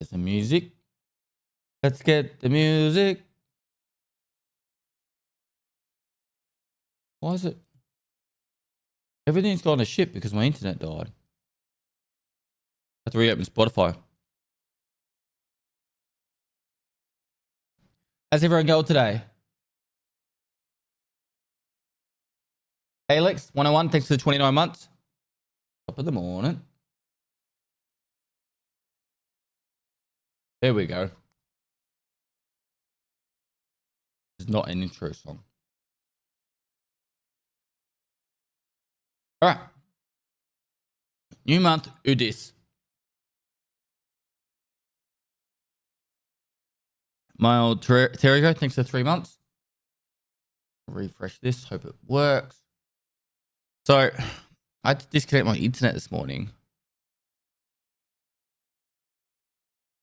Where's the music? Let's get the music. Why is it? Everything's gone to shit because my internet died. I have to reopen Spotify. How's everyone going today? Alex, 101, thanks for the 29 months. Top of the morning. There we go. It's not an intro song. All right. New month, Udis. My old Terrigo, thanks for 3 months. Refresh this, hope it works. So, I had to disconnect my internet this morning.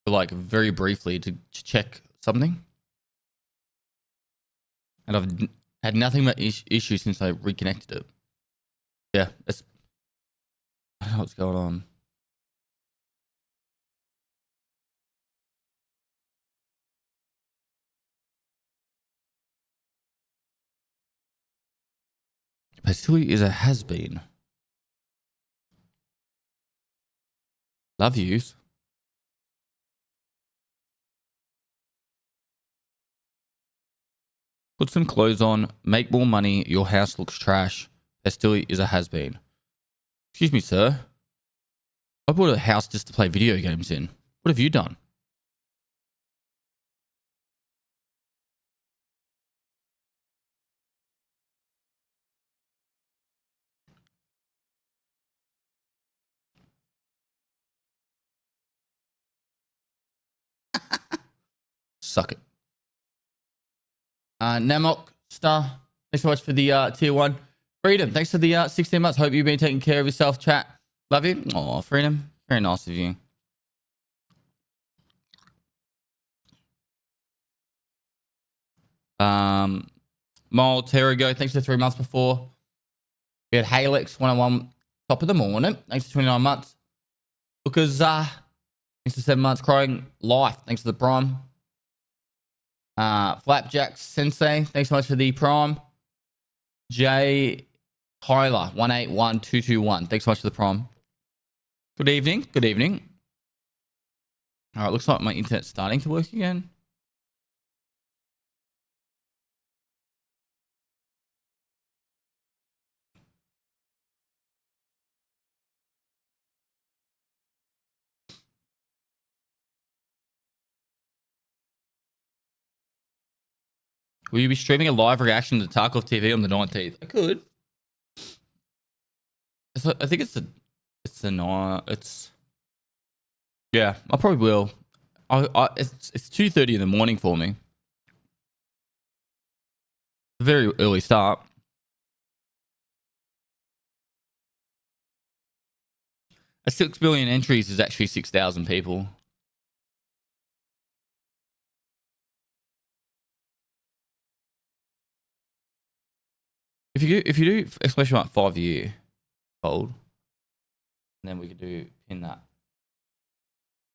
Like, very briefly to check something. And I've had nothing but issues since I reconnected it. Yeah, I don't know what's going on. Pestily is a has-been. Love yous. Put some clothes on, make more money, your house looks trash. Pestily is a has-been. Excuse me, sir. I bought a house just to play video games in. What have you done? Suck it. Namok Star, thanks so much for the tier 1. Freedom, thanks for the 16 months. Hope you've been taking care of yourself, chat. Love you. Oh, Freedom. Very nice of you. Mole Terrigo, thanks for 3 months before. We had Halix 101, top of the morning. Thanks for 29 months. Lucas, thanks for 7 months. Crying Life, thanks for the prime. Flapjack Sensei, thanks so much for the prime. J Tyler 181221, thanks so much for the prime. Good evening. Good evening. All right, looks like my internet's starting to work again. Will you be streaming a live reaction to Tarkov TV on the 19th? I could. I think yeah, I probably will. It's 2:30 in the morning for me. A very early start. A 6 billion entries is actually 6,000 people. If you do exclamation mark 5 year old, and then we could do pin that.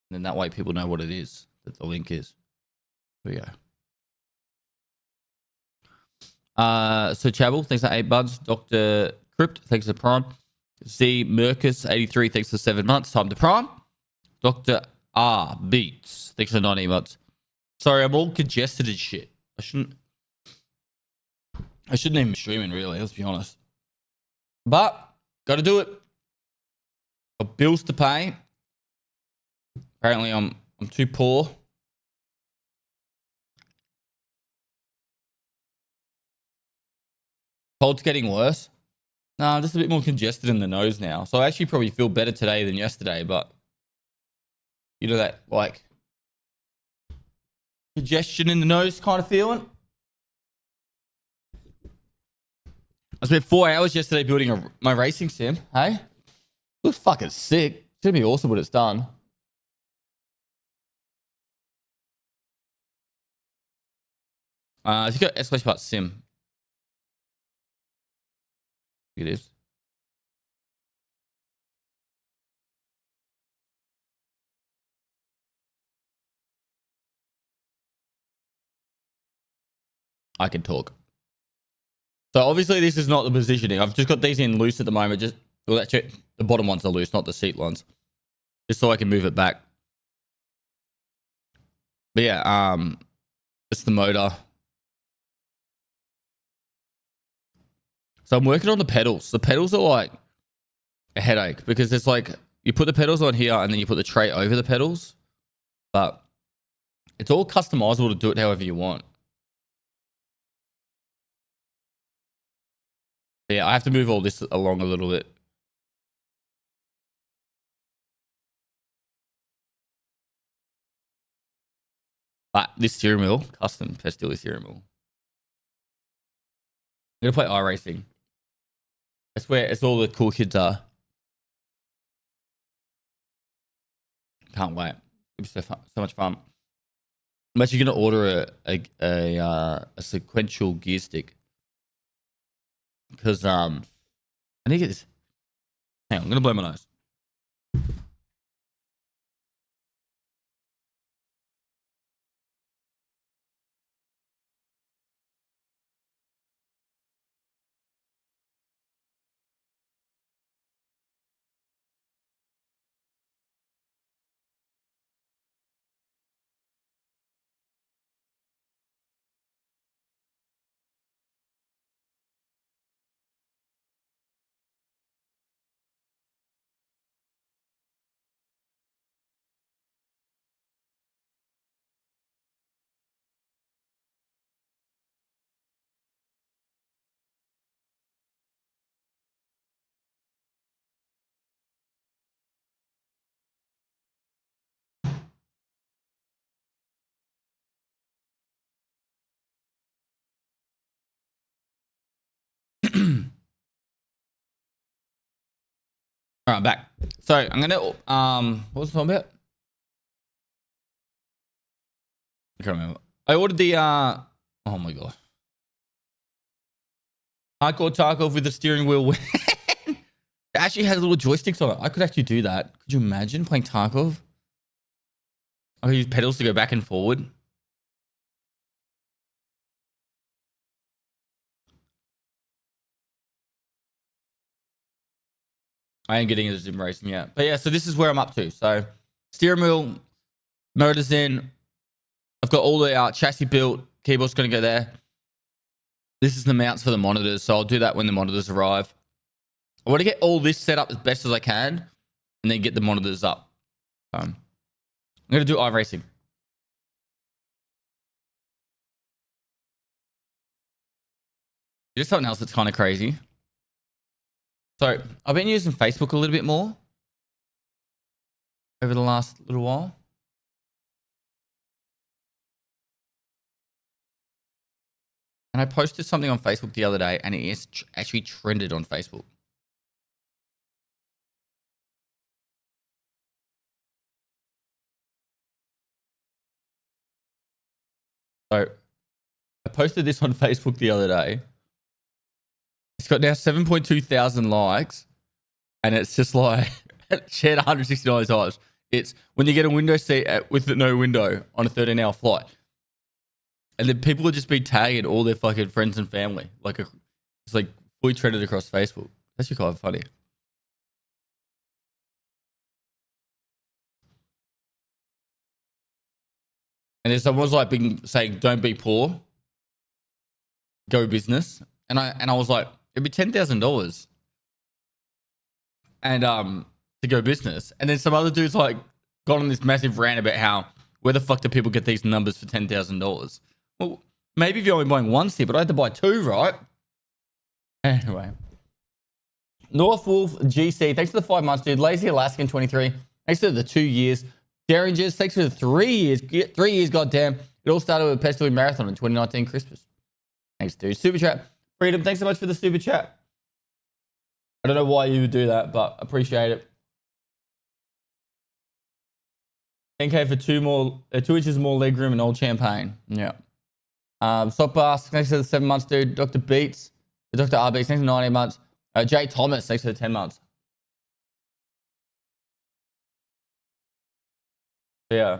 And then that way people know what it is, that the link is. There we go. So Chabel, thanks for 8 buds. Dr. Crypt, thanks for Prime. Z Mercus, 83, thanks for 7 months. Time to Prime. Dr. R Beats, thanks for 19 months. Sorry, I'm all congested and shit. I shouldn't even be streaming, really, let's be honest. But, gotta do it. Got bills to pay. Apparently, I'm too poor. Cold's getting worse. No, I'm just a bit more congested in the nose now. So I actually probably feel better today than yesterday, but you know that, like, congestion in the nose kind of feeling? I spent 4 hours yesterday building my racing sim, hey? Looks fucking sick. It's gonna be awesome when it's done. If you got exclamation mark sim. It is. I can talk. So obviously this is not the positioning. I've just got these in loose at the moment. Just well, actually, the bottom ones are loose, not the seat ones. Just so I can move it back. But yeah, it's the motor. So I'm working on the pedals. The pedals are like a headache because it's like you put the pedals on here and then you put the tray over the pedals. But it's all customizable to do it however you want. But yeah, I have to move all this along a little bit. But this steering wheel, custom Pestily steering wheel. I'm going to play iRacing. That's where it's all the cool kids are. Can't wait. It'll be so much fun. I'm actually going to order a sequential gear stick. Because I need to get this. Hang on, I'm going to blow my nose. All right, back. So I'm gonna what was I talking about? I can't remember. I ordered the oh my god. Hardcore Tarkov with the steering wheel. It actually has little joysticks on it. I could actually do that. Could you imagine playing Tarkov? I could use pedals to go back and forward. I ain't getting into sim racing yet. But yeah, so this is where I'm up to. So steering wheel, motors in. I've got all the chassis built. Keyboard's going to go there. This is the mounts for the monitors. So I'll do that when the monitors arrive. I want to get all this set up as best as I can and then get the monitors up. I'm going to do iRacing. Here's something else that's kind of crazy. So I've been using Facebook a little bit more over the last little while. And I posted something on Facebook the other day and it is actually trended on Facebook. So I posted this on Facebook the other day. It's got now 7.2 thousand likes. And it's just like shared 169 times. It's when you get a window seat with no window on a 13-hour flight. And then people would just be tagging all their fucking friends and family. It's like fully trended across Facebook. That's actually kind of funny. And then someone's like saying, "Don't be poor, go business." And I was like, it'd be $10,000, and to go business. And then some other dudes like got on this massive rant about how where the fuck do people get these numbers for $10,000? Well, maybe if you're only buying one seat, but I had to buy two, right? Anyway. North Wolf GC, thanks for the 5 months, dude. Lazy Alaskan 23, thanks for the 2 years. Derringers, thanks for the 3 years. 3 years, goddamn. It all started with Pestily Marathon in 2019 Christmas. Thanks, dude. Super chat. Freedom, thanks so much for the super chat. I don't know why you would do that, but appreciate it. 10K for 2 inches more leg room and old champagne. Yeah. Sock Bass, thanks for the 7 months, dude. Dr. Beats, Dr. RB, thanks for 19 months. Jay Thomas, thanks for the 10 months. Yeah.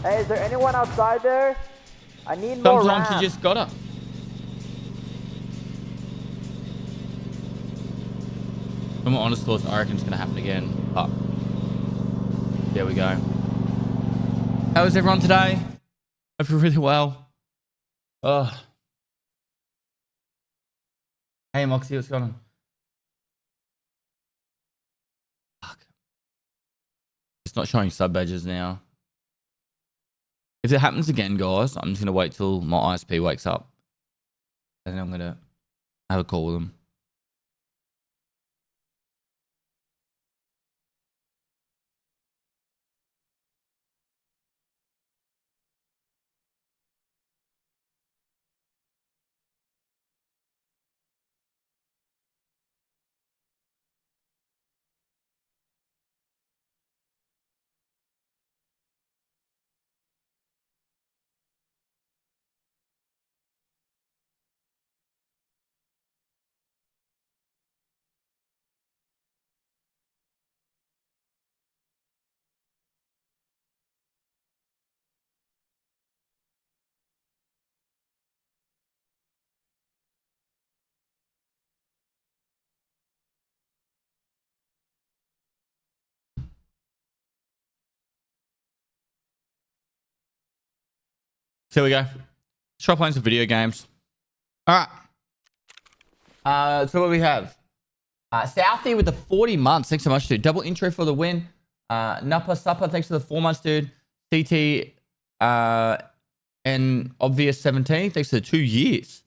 Hey, is there anyone outside there? I need more Sometimes RAM. you just gotta. From my honest thoughts, I reckon it's gonna happen again. But there we go. How is everyone today? Hope you're really well. Oh. Hey Moxie, what's going on? Fuck. It's not showing sub badges now. If it happens again, guys, I'm just gonna wait till my ISP wakes up. And then I'm gonna have a call with them. So we go. Let's try playing some video games. All right. So what we have? Southie with the 40 months. Thanks so much, dude. Double intro for the win. Nuppa Supper. Thanks for the 4 months, dude. CT and Obvious 17. Thanks for the 2 years.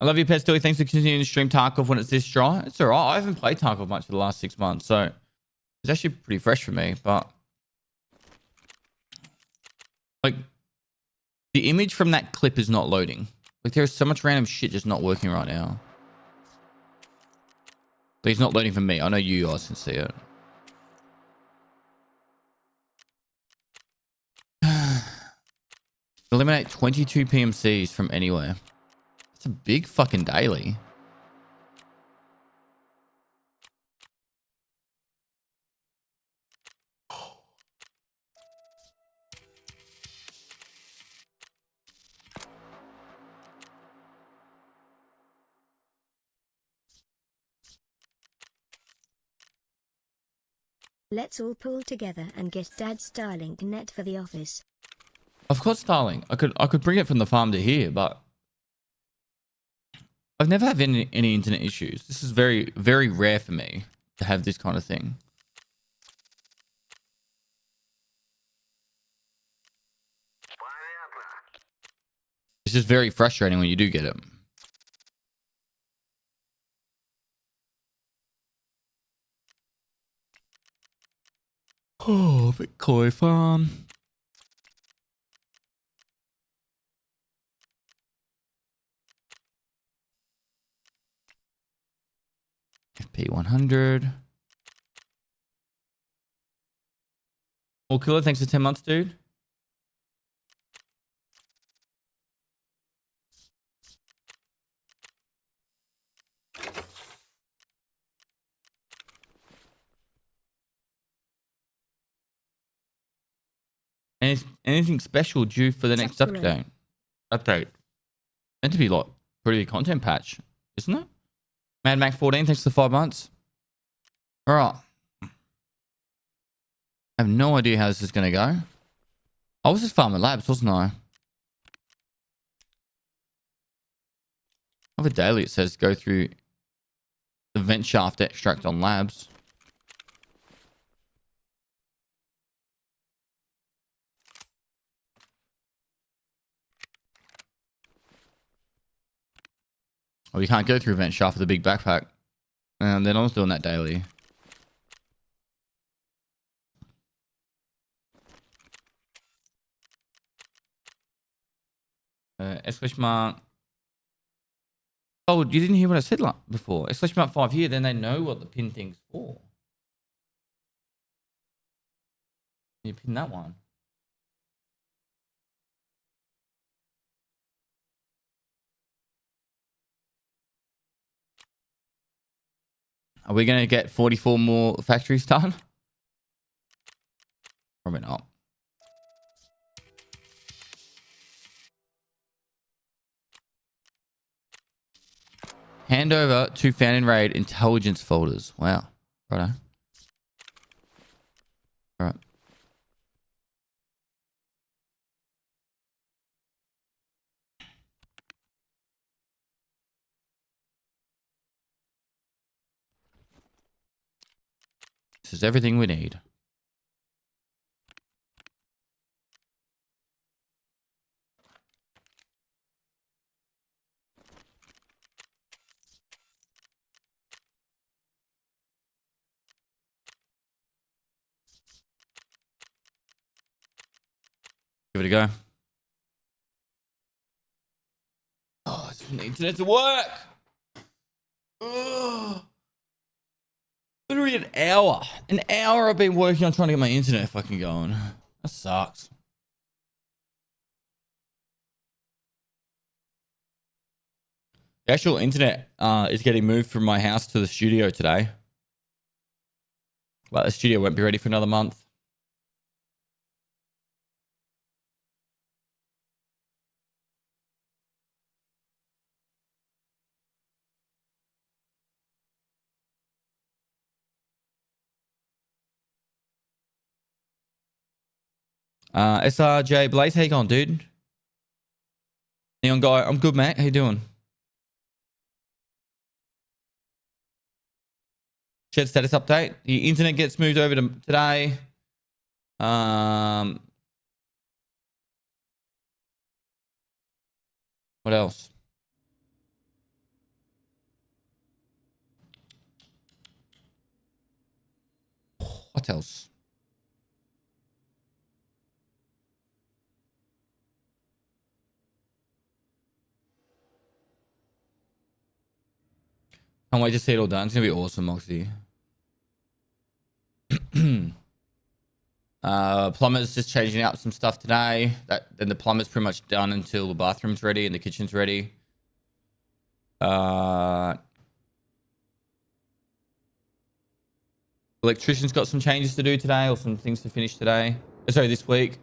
I love you, Pestily. Thanks for continuing to stream Tarkov when it's this dry. It's all right. I haven't played Tarkov much for the last 6 months, so it's actually pretty fresh for me. But like, the image from that clip is not loading. Like, there is so much random shit just not working right now. But it's not loading for me. I know you guys can see it. Eliminate 22 PMCs from anywhere. It's a big fucking daily. Let's all pull together and get Dad's Starlink net for the office. Of course, Starlink. I could bring it from the farm to here, but I've never had any internet issues. This is very, very rare for me to have this kind of thing. It's just very frustrating when you do get it. Oh, Bitcoin farm. FP100. Well, Killer, thanks for 10 months, dude. Anything special due for the next update? Meant to be like pretty big content patch, isn't it? Mad Mac 14, thanks for 5 months. All right. I have no idea how this is going to go. I was just farming labs, wasn't I? Over daily, it says go through the vent shaft extract on labs. Oh, you can't go through vent shaft with a big backpack. And then I was doing that daily. Exclamation mark. Oh, you didn't hear what I said like before. Exclamation mark 5 here, then they know what the pin thing's for. You pin that one. Are we going to get 44 more factories done? Probably not. Hand over to Fan and Raid intelligence folders. Wow. Righto. All right. This is everything we need. Give it a go. Oh, I just need internet to work. Ugh. Literally an hour. An hour I've been working on trying to get my internet fucking going. That sucks. The actual internet is getting moved from my house to the studio today. But the studio won't be ready for another month. SRJ Blaze, how you going, dude? Neon guy, I'm good, mate. How you doing? Shed status update. The internet gets moved over to today. What else? What else? Can't wait to see it all done. It's gonna be awesome, Moxie. Plumber's just changing out some stuff today. Then the plumber's pretty much done until the bathroom's ready and the kitchen's ready. Electrician's got some changes to do today, or some things to finish today. Sorry, this week.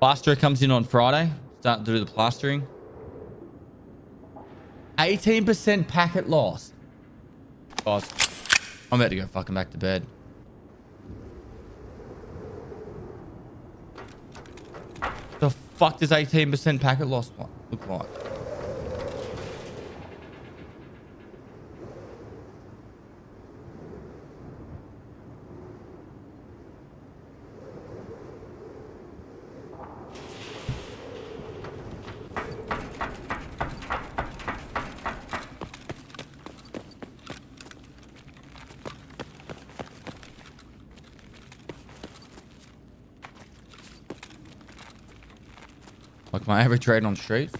Plasterer comes in on Friday. Start to do the plastering. 18% packet loss. Guys, I'm about to go fucking back to bed. The fuck does 18% packet loss look like? Like my average rate on street.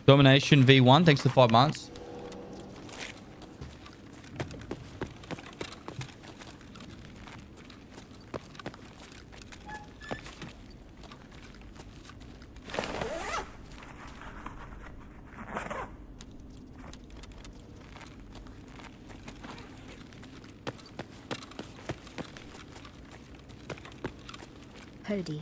Domination V1, thanks for 5 months. Hody.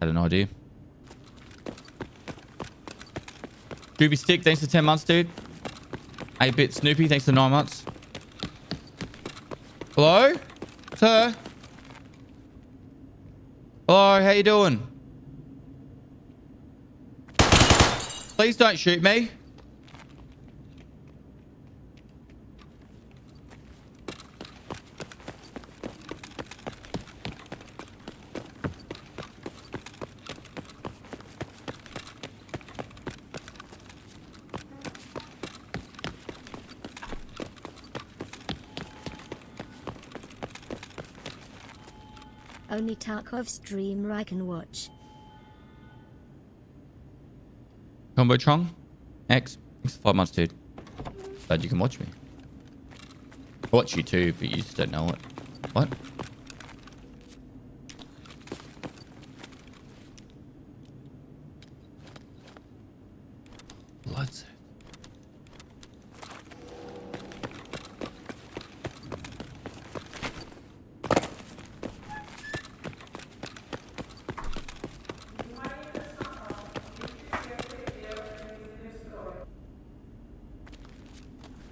Had an idea. Scooby Stick, thanks for 10 months, dude. 8-bit Snoopy, thanks for 9 months. Hello? Sir? Hello, how you doing? Please don't shoot me. Only Tarkov streamer I can watch. Combo Trong. X. Thanks for 5 months, dude. Glad you can watch me. I watch you too, but you just don't know it. What? Blood's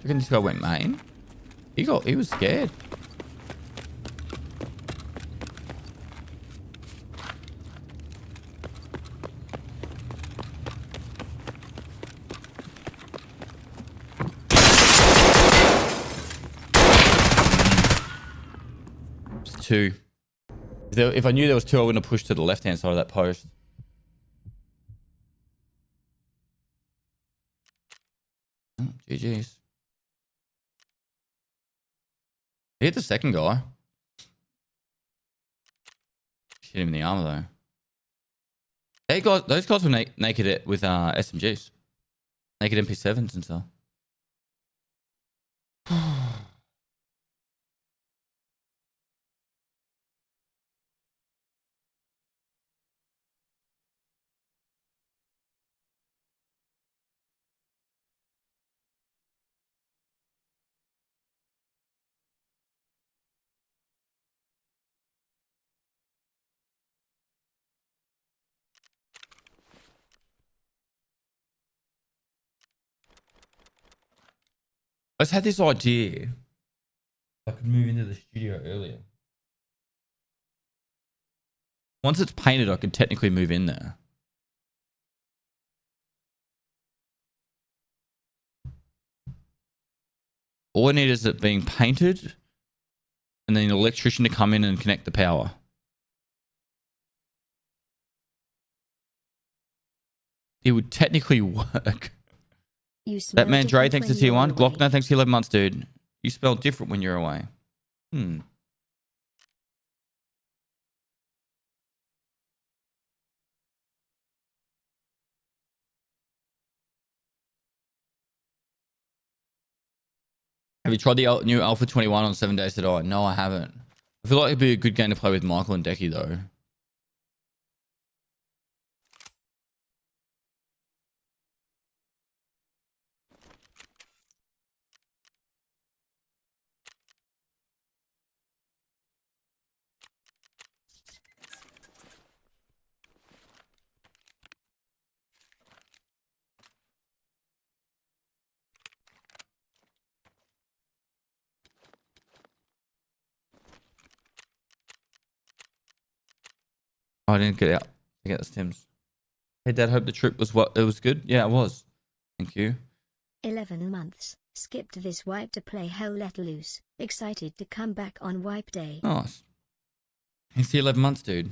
You reckon this guy went main? He was scared. It's two. If I knew there was two, I wouldn't have pushed to the left-hand side of that post. Oh, GG's. He hit the second guy. Hit him in the armor though. Those guys were naked with SMGs, naked MP7s and stuff. I just had this idea. I could move into the studio earlier. Once it's painted, I could technically move in there. All I need is it being painted and then an electrician to come in and connect the power. It would technically work. That man Dre, thanks to tier 1. Glockner, thanks to 11 months, dude. You spell different when you're away. Have you tried the new Alpha 21 on 7 Days to Die? No, I haven't. I feel like it'd be a good game to play with Michael and Decky, though. Oh, I didn't get out. I get the stims. Hey, Dad, hope the trip was what? It was good? Yeah, it was. Thank you. 11 months. Skipped this wipe to play Hell Let Loose. Excited to come back on wipe day. Nice. Thanks to 11 months, dude.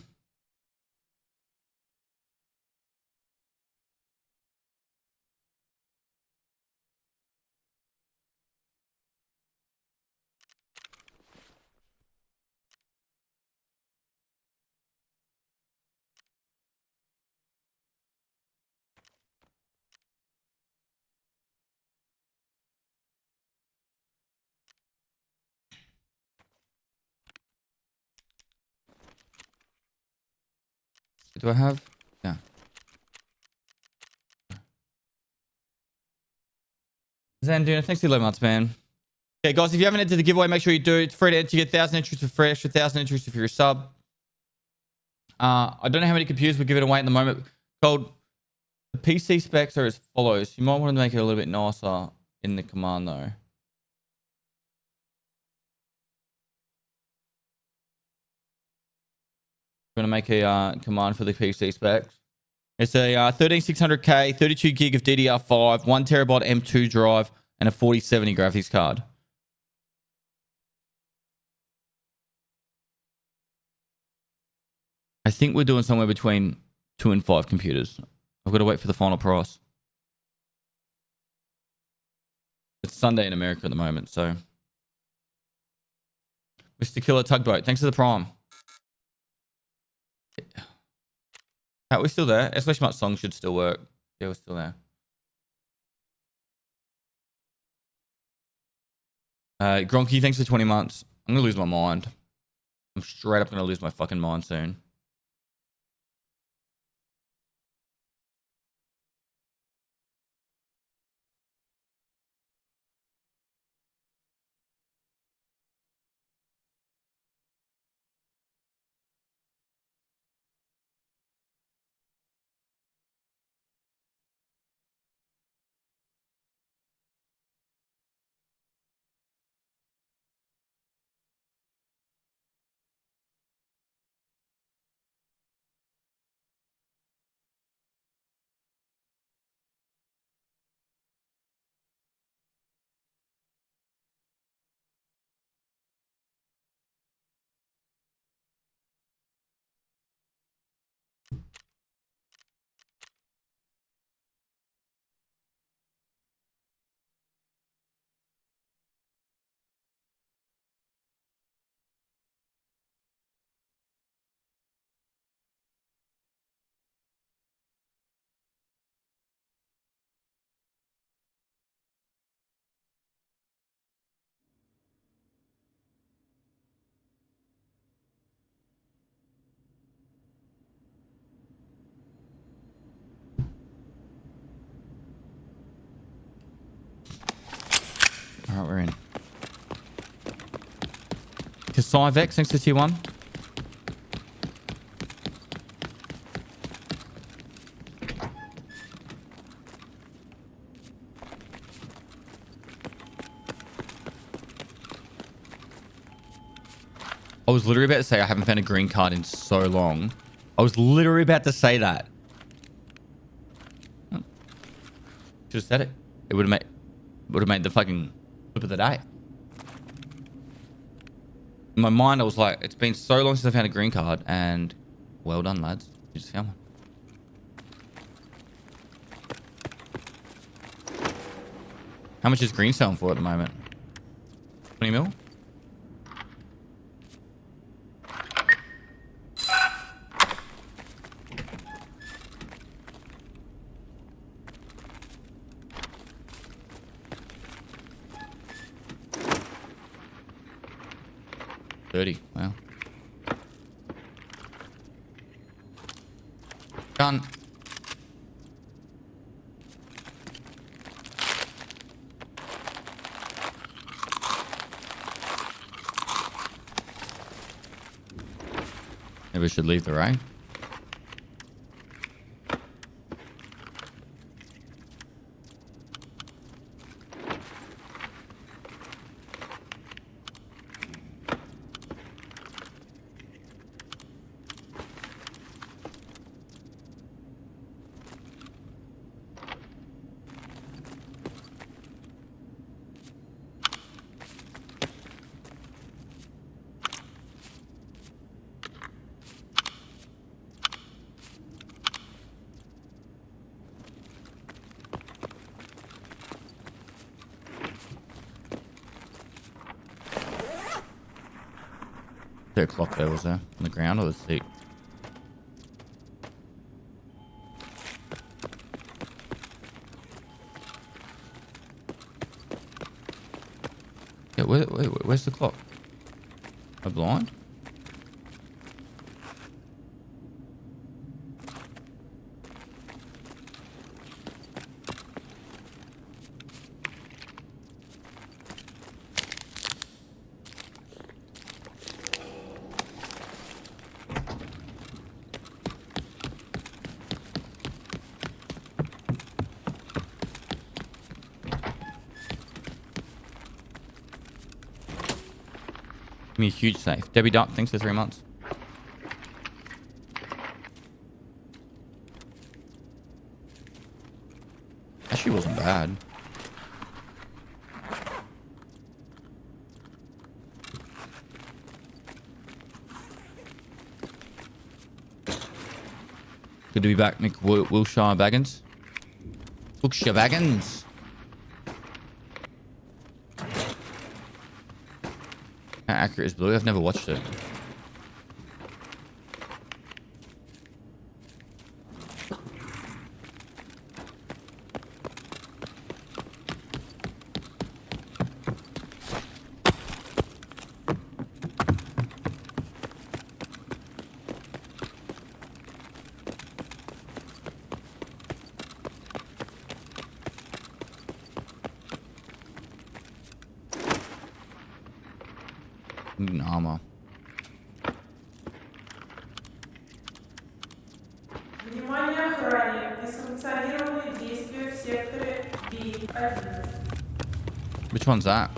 Do I have? Yeah. Zanduna, thanks for 11 months, man. Okay, guys, if you haven't entered the giveaway, make sure you do. It's free to enter. You get 1,000 entries for free, extra 1,000 entries if you're a sub. I don't know how many computers we're giving away at the moment. Called the PC specs are as follows. You might want to make it a little bit nicer in the command, though. I'm going to make a command for the PC specs. It's a 13600K, 32 gig of DDR5, 1 terabyte M2 drive, and a 4070 graphics card. I think we're doing somewhere between 2 and 5 computers. I've got to wait for the final price. It's Sunday in America at the moment, so. Mr. Killer Tugboat, thanks for the prime. We're still there. Exclamation mark song should still work. Yeah, we're still there. Gronky, thanks for 20 months. I'm going to lose my mind. I'm straight up going to lose my fucking mind soon. All right, we're in. Kasai thanks to tier 1. I was literally about to say I haven't found a green card in so long. I was literally about to say that. Should have said it. It would have made the fucking flip of the day. In my mind, I was like, it's been so long since I found a green card, and well done, lads. You just found one. How much is green selling for at the moment? 20 mil? Wow. Done. Maybe we should leave the rain. There a clock there, was there? On the ground or the seat? Yeah, where's the clock? Am I blind? Give me a huge safe. Debbie Duck, thanks for 3 months. actually wasn't bad. Good to be back, Mick Wilshire Baggins. Wilshire Baggins. How accurate is Blue? I've never watched it. Armor. Внимание, охране! Несанкционированные действия в секторе B1. Which one's that?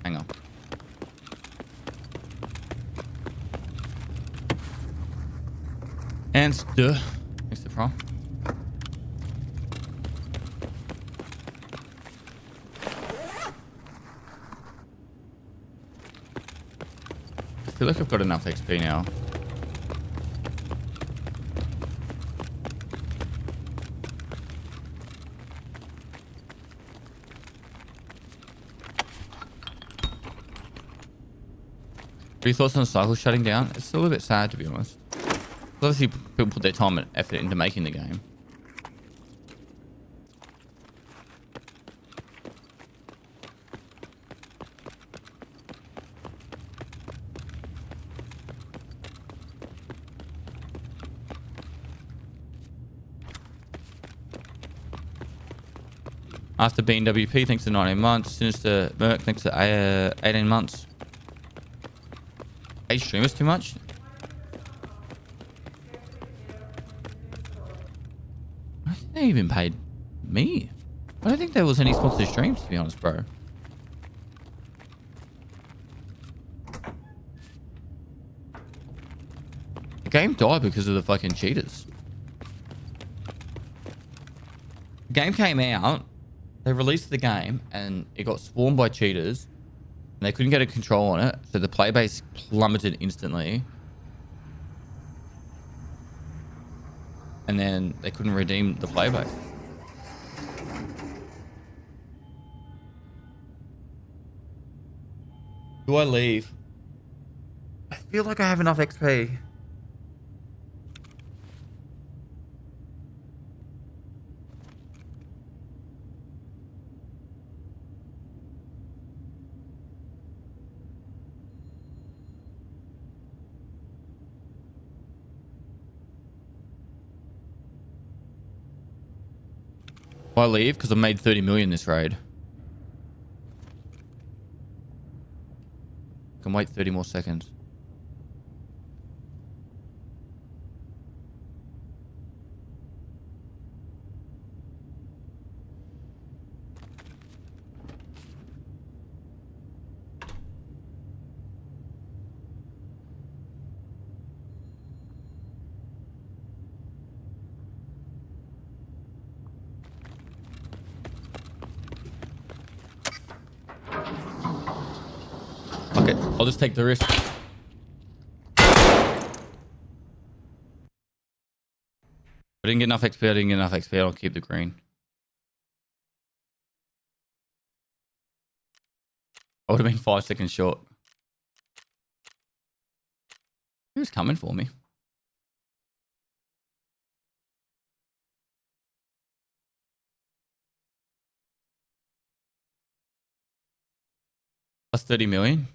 Hang on. And thanks to Prom. I feel like I've got enough XP now. What are your thoughts on the cycle shutting down? It's a little bit sad, to be honest. Obviously, people put their time and effort into making the game. After being WP, thanks to 19 months. Sinister Merc, thanks to 18 months. 8 streamers too much? I don't think they even paid me. I don't think there was any sponsored streams, to be honest, bro. The game died because of the fucking cheaters. The game came out, they released the game, and it got swarmed by cheaters. And they couldn't get a control on it, so the play base plummeted instantly. And then they couldn't redeem the play base. Do I leave? I feel like I have enough XP. I leave because I made 30 million this raid. Can wait 30 more seconds. Okay, I'll just take the risk. I didn't get enough XP. I didn't get enough XP. I'll keep the green. I would have been 5 seconds short. He was coming for me. Plus 30 million.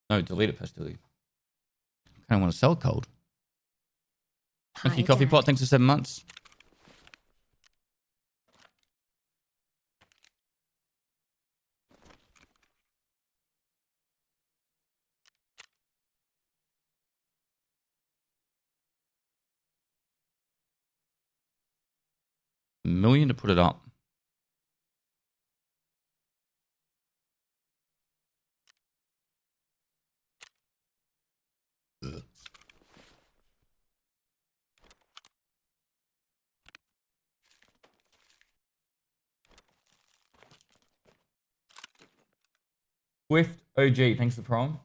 No, delete it, Pestily. I kind of want to sell cold. Thank you, Coffee Pot. Thanks for 7 months. $1 million to put it up. Swift OG, thanks for Prime.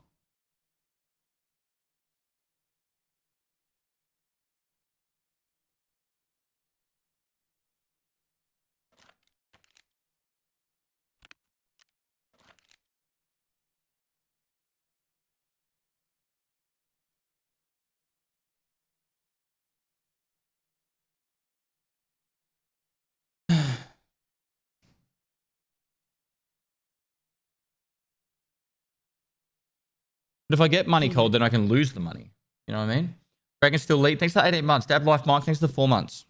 But if I get money cold, then I can lose the money. You know what I mean? Dragon still lead. Thanks for 18 months. Dab Life Mike, thanks for 4 months.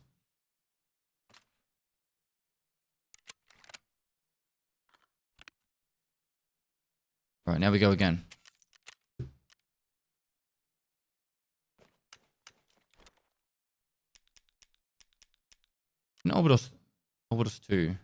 All right, now we go again. No, Obidos 2.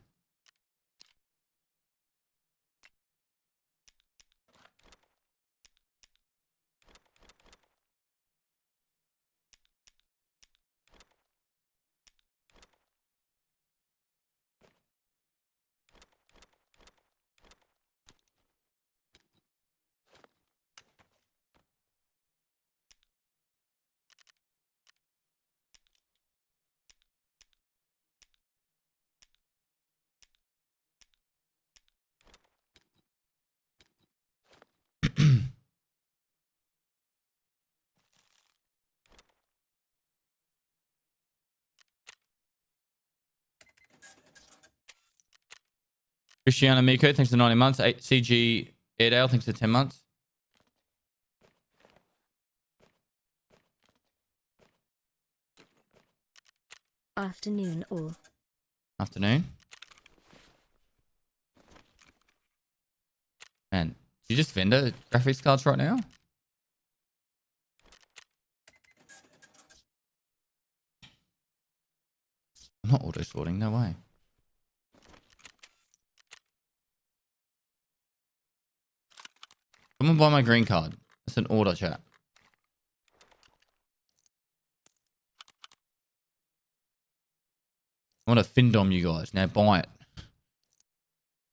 Cristiano Miko, thanks for 90 months. CG Airedale, thanks for 10 months. Afternoon all. Afternoon. Man, do you just vendor graphics cards right now? I'm not auto sorting, no way. Someone buy my green card. That's an order, chat. I want to Findom you guys. Now buy it.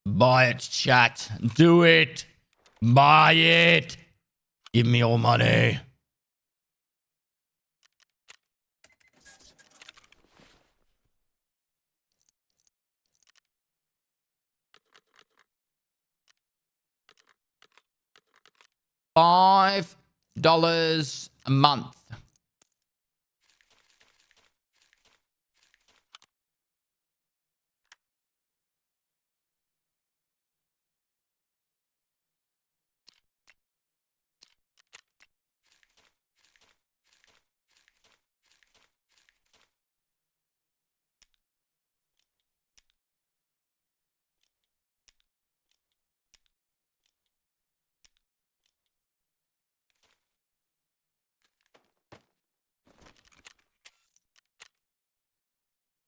Buy it, chat. Do it. Buy it. Give me all money. $5 a month.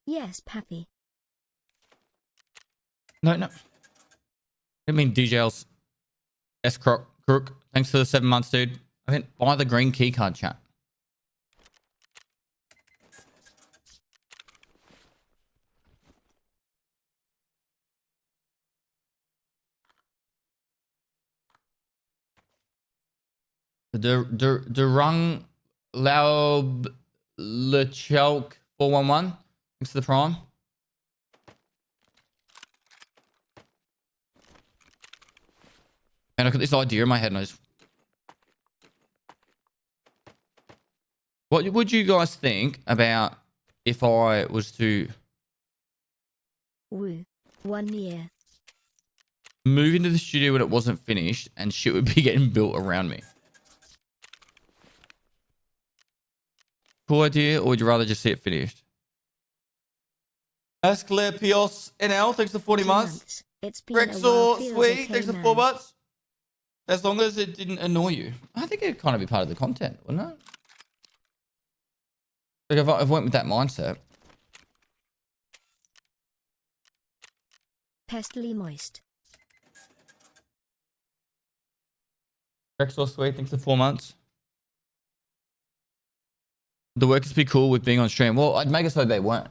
Yes, Pappy. No. I mean DJL's S Crook. Thanks for the 7 months, dude. I mean, buy the green key card, chat. The Durung Laub Lechalk 411. Thanks for the prime. And I got this idea in my head and I just... What would you guys think about if I was to Woo. 1 year. move into the studio when it wasn't finished and shit would be getting built around me? Cool idea, or would you rather just see it finished? Asclepios NL, thanks for 40 months. It's been a Rexor while. Feels Sweet, okay, thanks for man. 4 months. As long as it didn't annoy you. I think it'd kind of be part of the content, wouldn't it? Like if I went with that mindset. Pestily moist. Rexor Sweet, thanks for 4 months. The workers be cool with being on stream. Well, I'd make it so they weren't.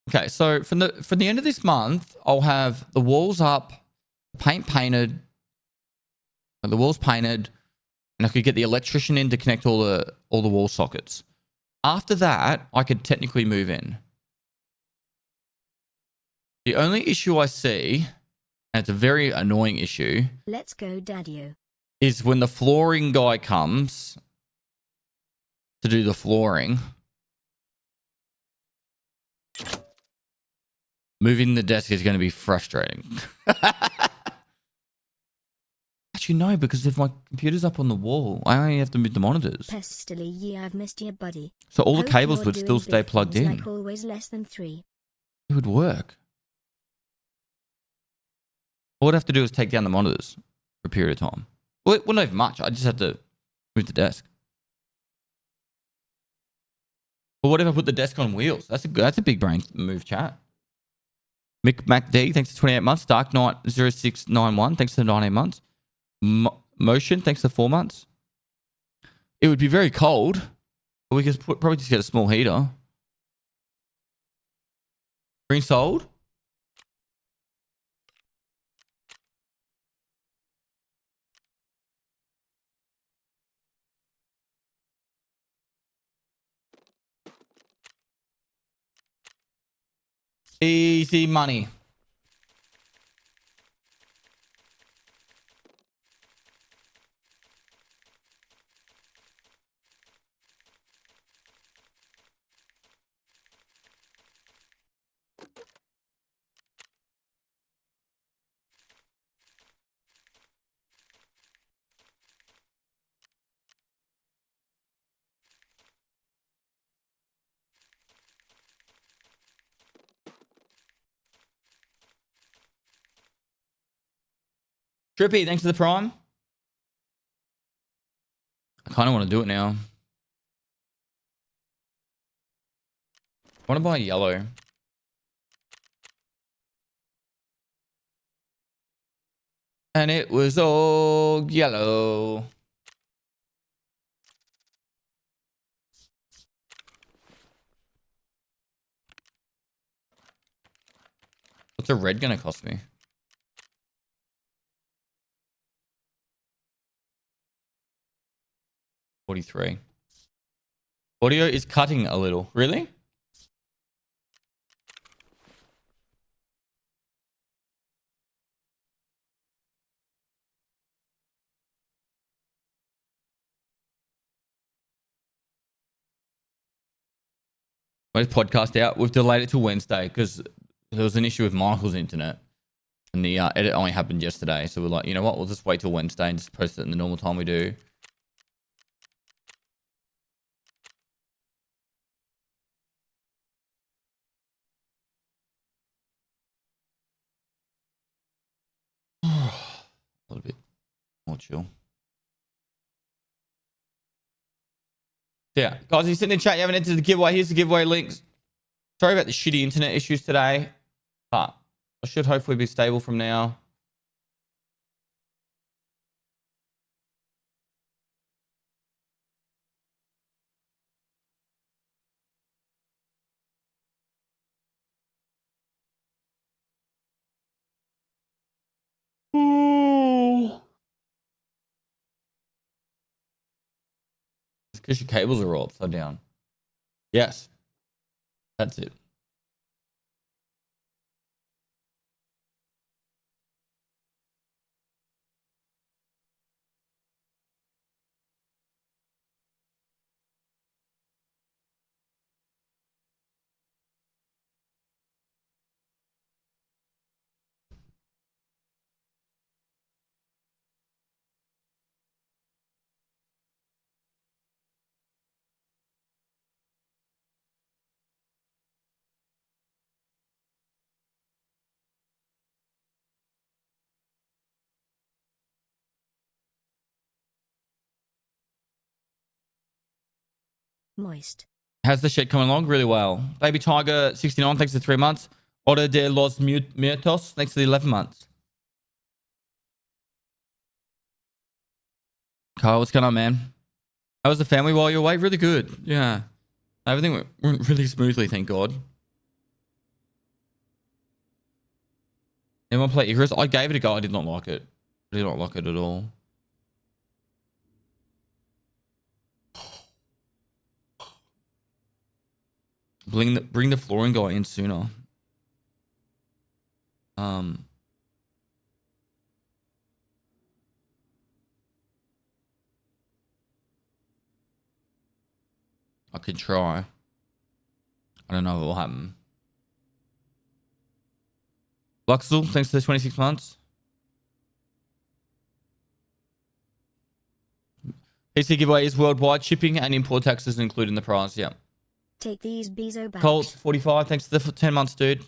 Okay, so from the end of this month, I'll have the walls up, paint painted, the walls painted, and I could get the electrician in to connect all the wall sockets. After that, I could technically move in. The only issue I see, and it's a very annoying issue, Let's go, Daddy-o. is when the flooring guy comes to do the flooring. Moving the desk is going to be frustrating. Actually, no, because if my computer's up on the wall, I only have to move the monitors. Pestily, yeah, I've missed you, buddy. So all the Hope cables you're would doing still stay big plugged things in. Like always, less than 3. It would work. All I'd have to do is take down the monitors for a period of time. Well, it wouldn't have much. I just have to move the desk. But what if I put the desk on wheels? That's a big brain move, chat. Mick MacD, thanks for 28 months. Dark Knight 0691, thanks for 19 months. Motion, thanks for 4 months. It would be very cold, but we could probably just get a small heater. Green sold. Easy money. Trippy, thanks for the prime. I kind of want to do it now. I want to buy yellow. And it was all yellow. What's a red going to cost me? 43. Audio is cutting a little. Really? When's podcast out? We've delayed it till Wednesday because there was an issue with Michael's internet. And the edit only happened yesterday. So we're like, you know what? We'll just wait till Wednesday and just post it in the normal time we do. A little bit more chill. Yeah. Guys, if you're sitting in chat, you haven't entered the giveaway. Here's the giveaway links. Sorry about the shitty internet issues today. But I should hopefully be stable from now. It's because your cables are all upside down. Yes. That's it. Moist. How's the shit coming along? Really well. Baby Tiger 69, thanks for 3 months. Otto de los Muertos, thanks for the 11 months. Kyle, what's going on, man? How was the family while you were away? Really good. Yeah. Everything went really smoothly, thank God. Anyone play Icarus? I gave it a go. I did not like it. I did not like it at all. Bring the flooring guy in sooner. I could try. I don't know what will happen. Luxel, thanks for the 26 months. PC giveaway is worldwide. Shipping and import taxes included in the price. Yeah. Take these Bezo bags. Colt, 45. Thanks for the 10 months, dude.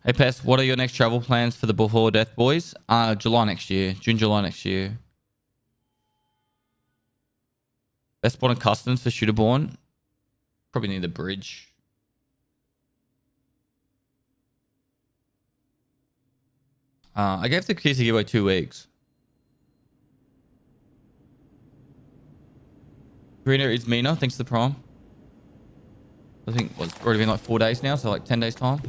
Hey, Pest, what are your next travel plans for the Before Death Boys? July next year. June, July next year. Best spot on customs for Shooterborn? Probably near the bridge. I gave the keys to giveaway 2 weeks. Greener is Mina. Thanks to the Prime. I think it's already been like 4 days now, so like 10 days time.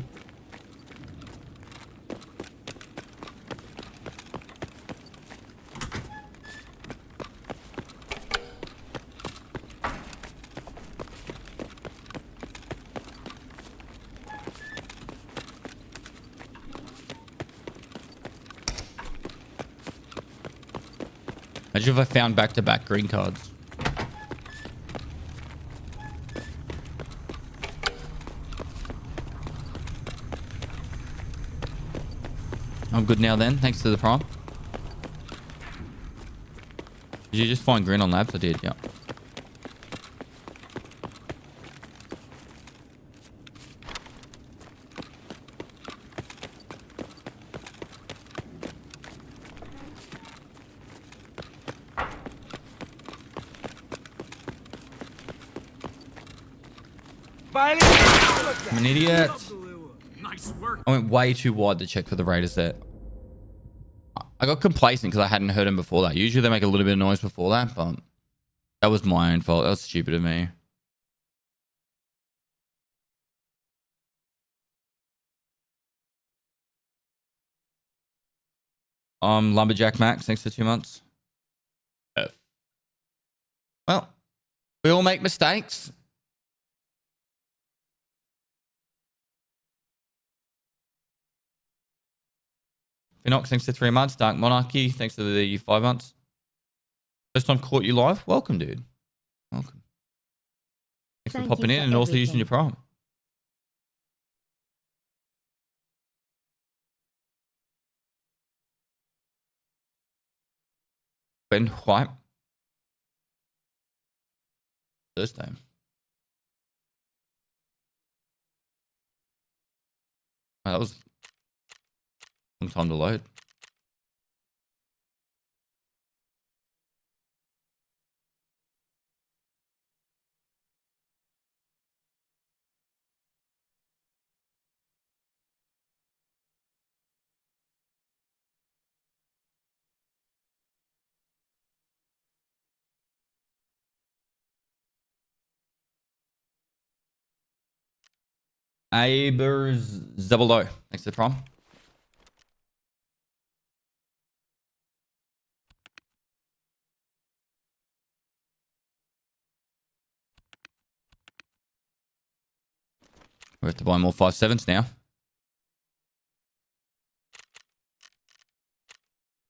Imagine if I found back-to-back green cards. I'm good now then. Thanks to the Prime. Did you just find green on labs? I did, yeah. I'm an idiot. Nice work. I went way too wide to check for the Raiders there. I got complacent because I hadn't heard them before that. Usually they make a little bit of noise before that, but that was my own fault. That was stupid of me. Lumberjack Max, thanks for 2 months. Well, we all make mistakes. Phoenix, thanks for 3 months. Dark Monarchy, thanks for the 5 months. First time caught you live. Welcome, dude. Welcome. Thanks for popping in and also using your Prime. Ben White. Thursday. Oh, that was a long time to load. Abers Zabalo. Thanks for the Prime. We have to buy more 5.7s now.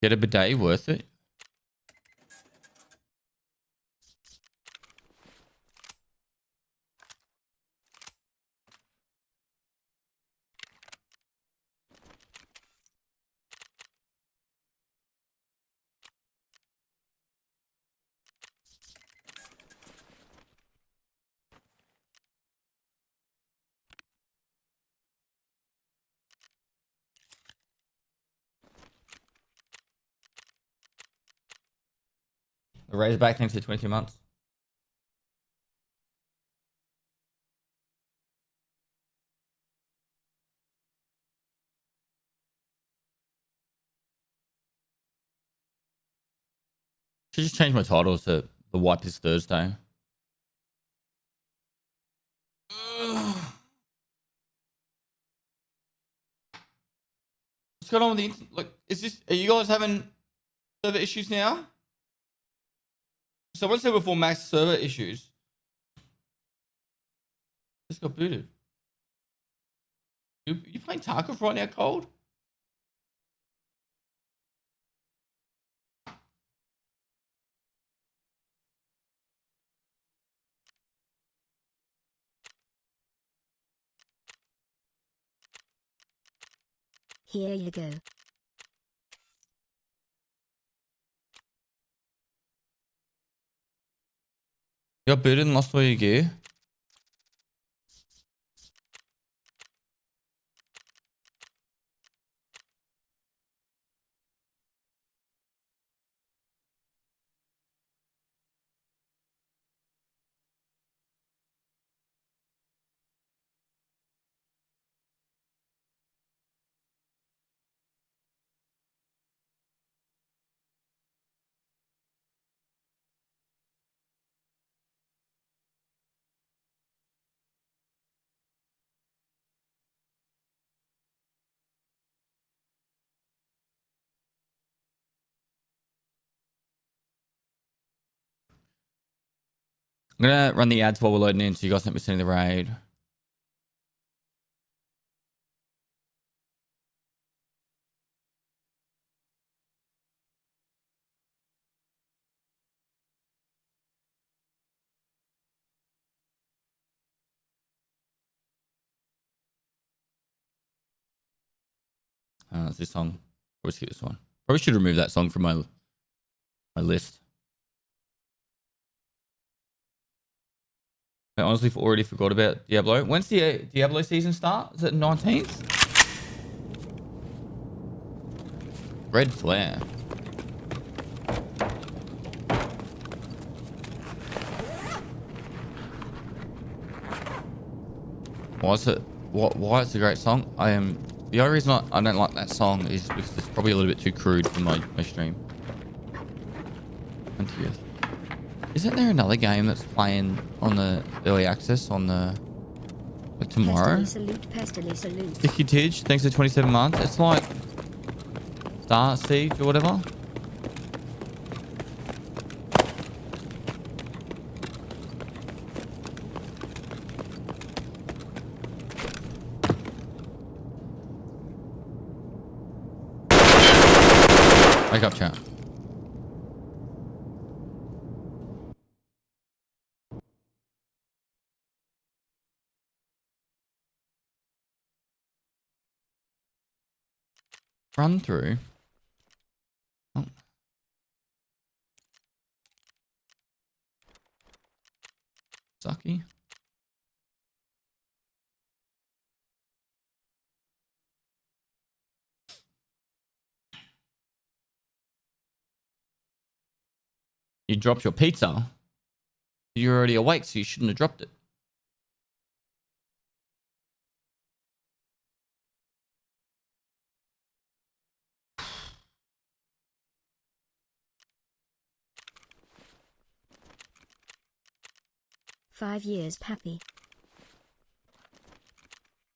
Get a bidet, worth it. The Razorback, thanks for 22 months. Should just change my title to The Wipe is Thursday. What's going on with the internet? Like, are you guys having server issues now? Someone said before Max server issues. Just got booted. You playing Tarkov right now, Cold? Here you go. You got booted and lost all your gear? I'm gonna run the ads while we're loading in so you guys don't miss any of the raid. It's this song. Probably skip this one. Probably should remove that song from my list. I honestly already forgot about Diablo. When's the Diablo season start? Is it 19th? Red Flare. Why is it? Why it's a great song? The only reason I don't like that song is because it's probably a little bit too crude for my stream. 20th. Isn't there another game that's playing on the early access on the tomorrow? Pestily salute. Sticky Tidge, thanks for 27 months. It's like Star Siege or whatever. Wake up, chat. Run through. Oh. Sucky. You dropped your pizza. You're already awake, so you shouldn't have dropped it. Five years, Pappy.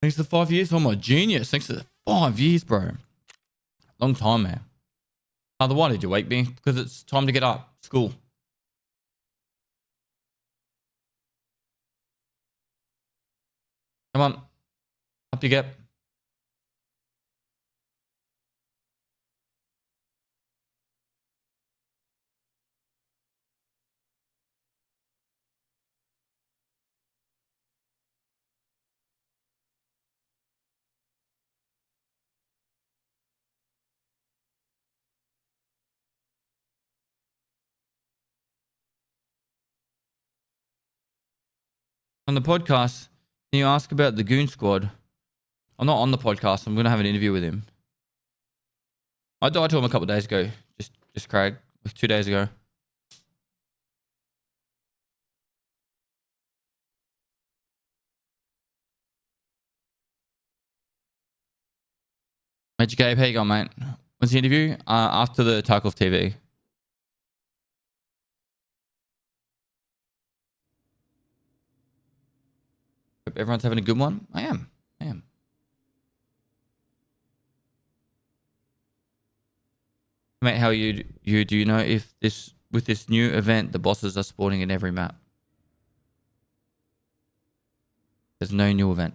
Thanks to 5 years. Oh, my genius. Thanks to 5 years, bro. Long time, man. Why did you wake me? Because it's time to get up. School. Come on. Up you get. On the podcast, can you ask about the Goon Squad? I'm not on the podcast. I'm going to have an interview with him. I died to him a couple of days ago. Just Craig. Like 2 days ago. Magic Gabe, how you going, mate? When's the interview? After the Tarkov TV. Hope everyone's having a good one. I am. Mate, how are you? Do you know if with this new event the bosses are spawning in every map? There's no new event.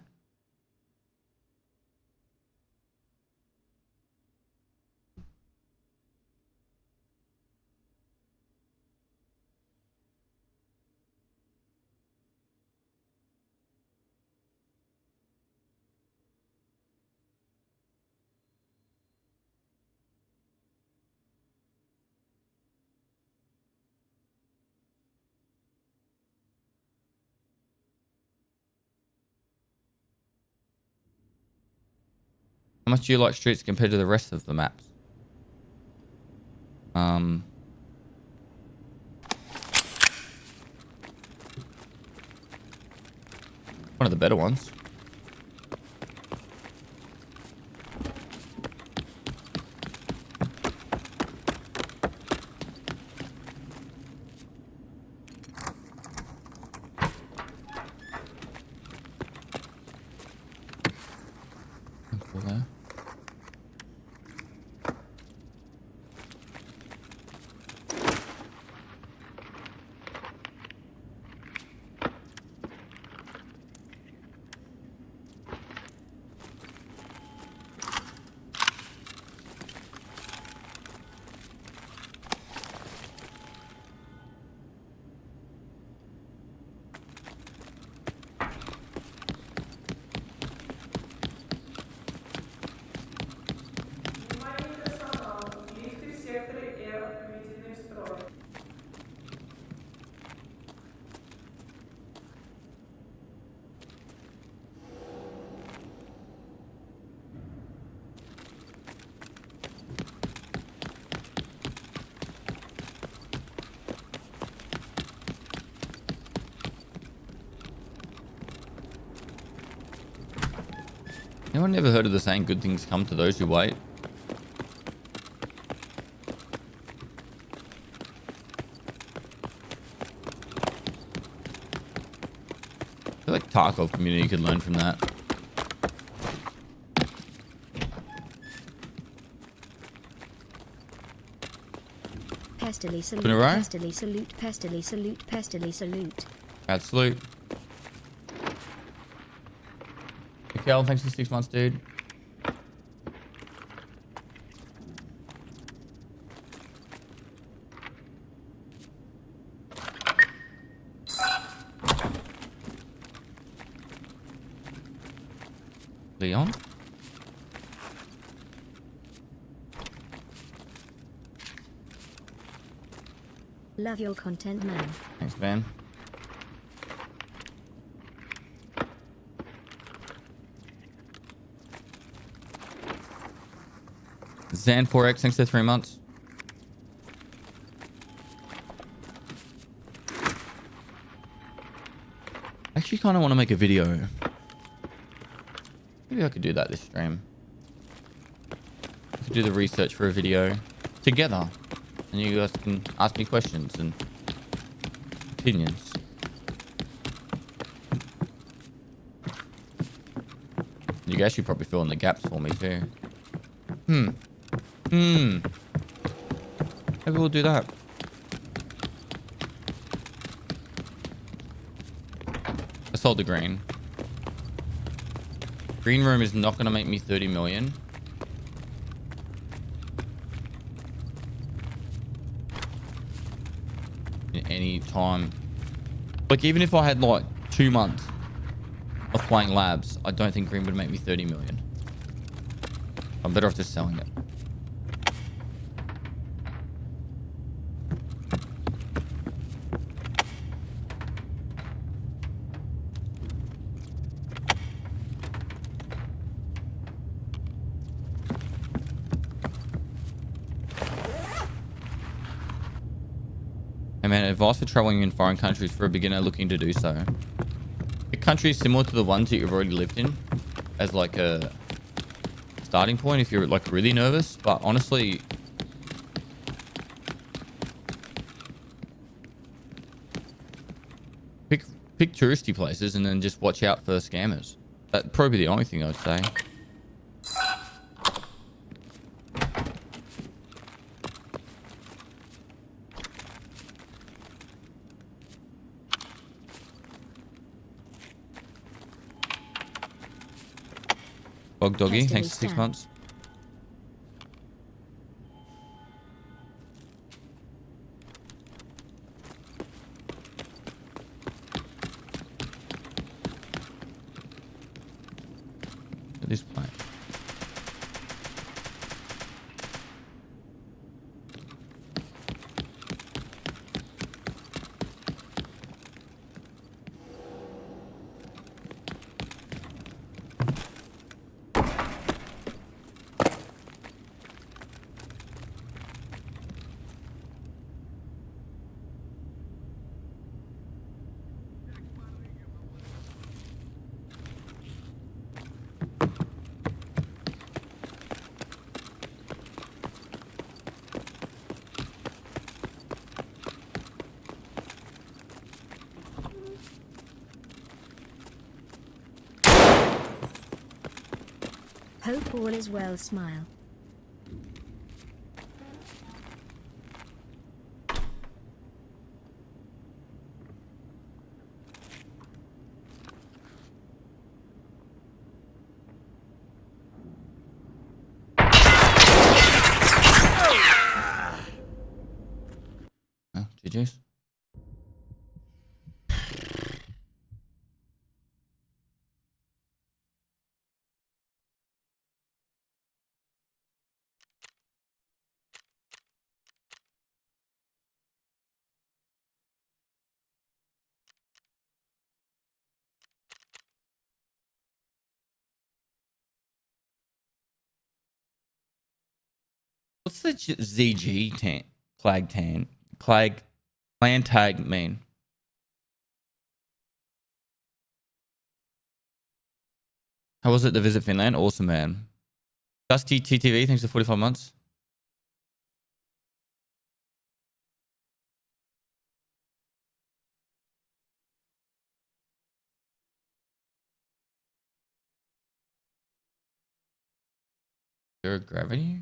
How much do you like streets compared to the rest of the maps? One of the better ones. Cool there. Внимание персоналу. Лифты в секторе R введены в строй. Anyone ever heard of the saying, good things come to those who wait? I feel like Tarkov community could learn from that. Pestily salute, Been alright? Pestily salute, Pestily salute, Pestily salute. Absolute. Mikel, thanks for 6 months, dude. Leon? Love your content, man. Thanks, man. Zan4X, thanks for 3 months. I actually kind of want to make a video. Maybe I could do that this stream. I could do the research for a video together. And you guys can ask me questions and opinions. You guys should probably fill in the gaps for me too. Maybe we'll do that. I sold the green. Green room is not going to make me 30 million. In any time. Like, even if I had like 2 months of playing labs, I don't think green would make me 30 million. I'm better off just selling it. Hey man, advice for traveling in foreign countries for a beginner looking to do so. Pick countries similar to the ones that you've already lived in as like a starting point if you're like really nervous, but honestly, pick touristy places and then just watch out for scammers. That'd probably be the only thing I would say. Bog Doggy, Pestily thanks for 6 Stan. months. At this point. Hope all is well. Smile. Oh, GG's. What's the ZG tan? Clan tag mean? How was it to visit Finland? Awesome, man. Dusty TTV, thanks for 45 months. Zero gravity?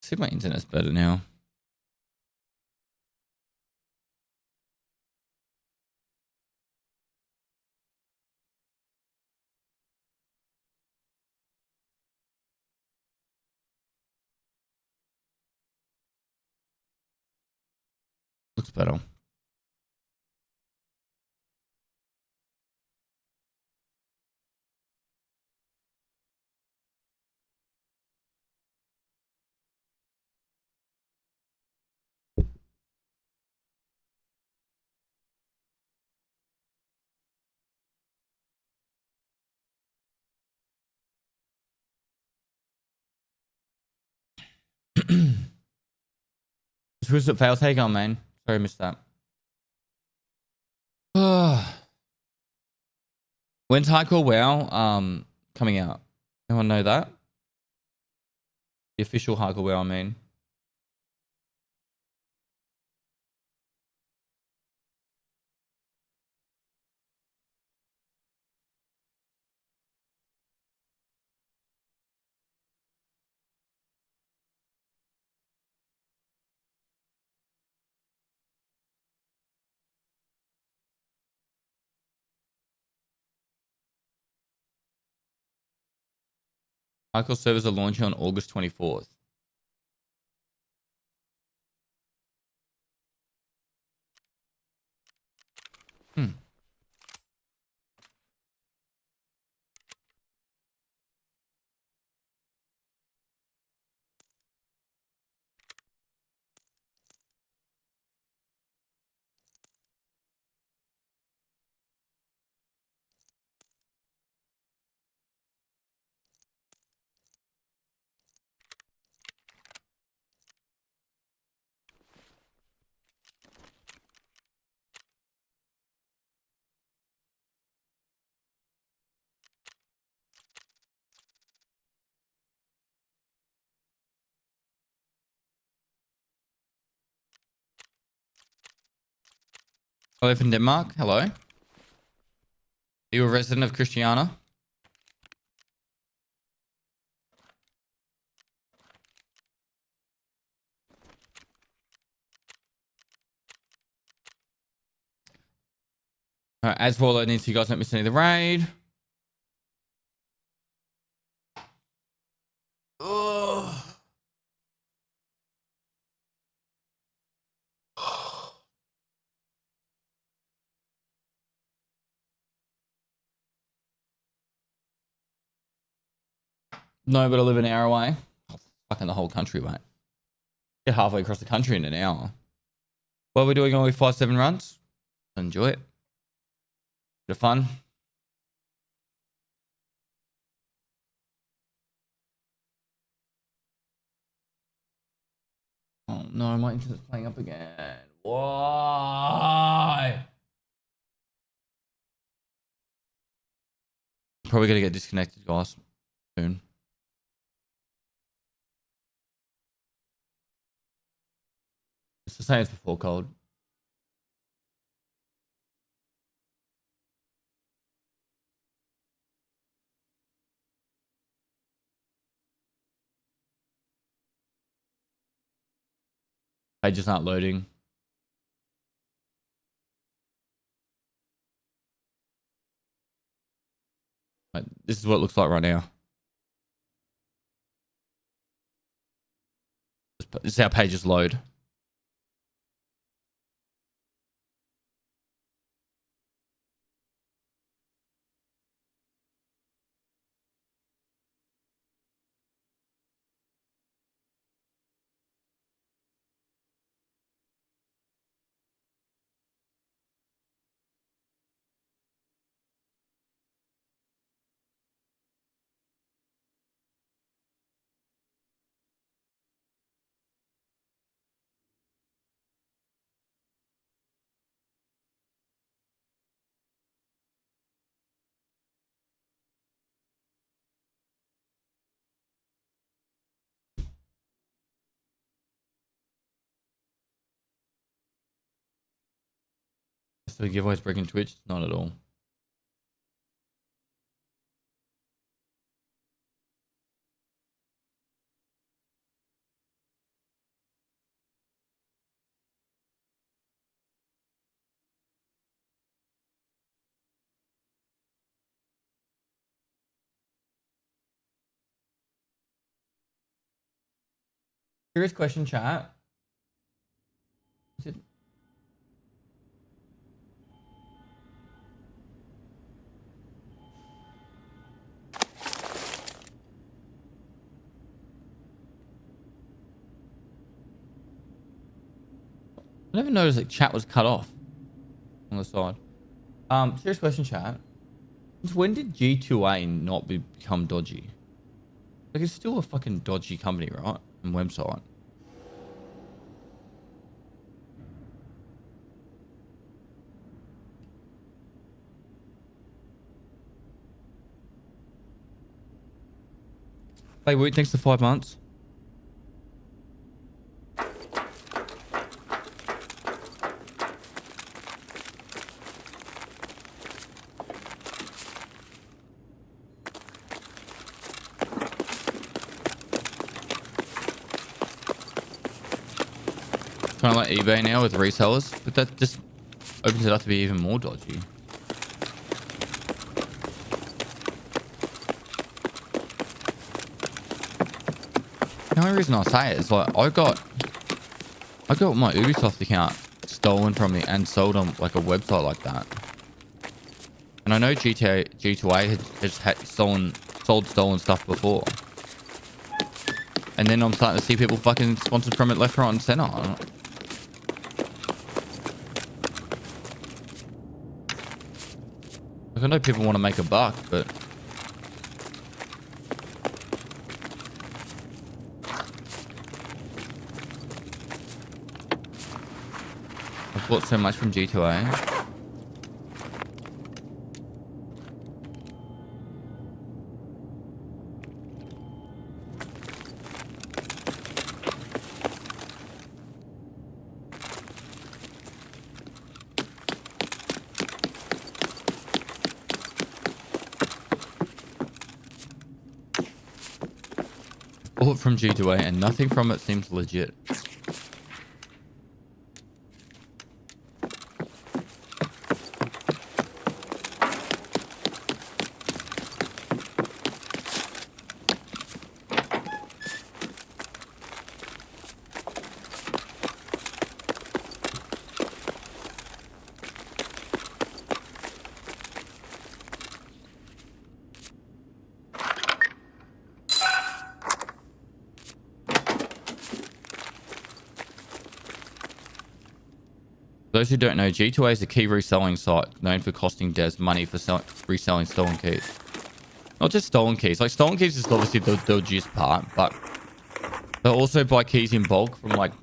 See if my internet's better now. Looks better. Who's it fail? Take on, man. Sorry, I missed that. When's Hardcore WoW coming out? Anyone know that? The official Hardcore WoW, I mean. Hardcore servers are launching on August 24th. Hmm. I live in Denmark. Hello. Are you a resident of Christiana? All right, as Warlord needs you guys don't miss any of the raid. Ugh. No, but I live an hour away. Oh, fucking the whole country, mate. Get halfway across the country in an hour. What are we doing? Only 5-7 runs? Enjoy it. Bit of fun. Oh no, my internet's playing up again. Why? Probably gonna get disconnected, guys, soon. It's the same as before, cold. Pages aren't loading. Like, this is what it looks like right now. This is how pages load. So the giveaways breaking Twitch? Not at all. Serious question, chat. Is it? I never noticed that chat was cut off on the side. Serious question, chat. Since when did G2A not become dodgy? Like, it's still a fucking dodgy company, right? And website. Hey, Woot, thanks for 5 months. Kind of like eBay now with resellers, but that just opens it up to be even more dodgy. The only reason I say it is like I got my Ubisoft account stolen from me and sold on like a website like that. And I know G2A has had sold stolen stuff before. And then I'm starting to see people fucking sponsored from it left, right, and center. Like, I know people want to make a buck, but I've bought so much from G2A. from G2A and nothing from it seems legit. Those who don't know, G2A is a key reselling site known for costing devs money for reselling stolen keys. Not just stolen keys. Like, stolen keys is obviously the dodgiest part, but they'll also buy keys in bulk from, like,